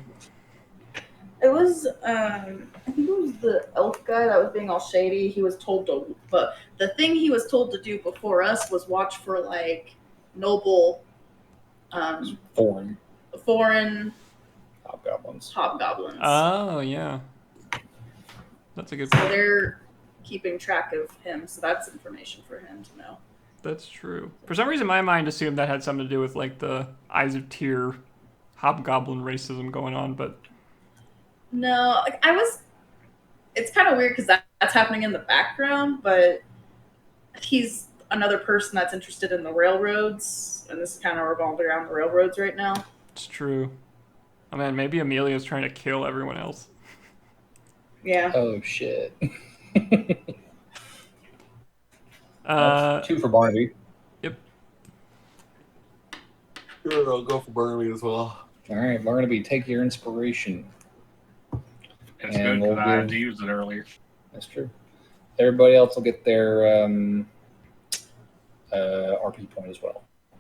It was, I think it was the elf guy that was being all shady. He was told to, but the thing he was told to do before us was watch for like noble, Foreign foreign hobgoblins. hobgoblins. Oh, yeah. That's a good So point. they're keeping track of him, so that's information for him to know. That's true. For some reason, my mind assumed that had something to do with like the Eyes of Tyr hobgoblin racism going on, but No, like it's kind of weird because that's happening in the background, but he's another person that's interested in the railroads, and this is kind of revolved around the railroads right now. it's true. Oh man, maybe Amelia's trying to kill everyone else. Yeah. Oh shit. Uh, 2 for Barnaby. Yep. Sure, I'll go for Barnaby as well. All right, Barnaby, take your inspiration. It's And good we'll because I had give- to use it earlier. That's true. Everybody else will get their RP point as well.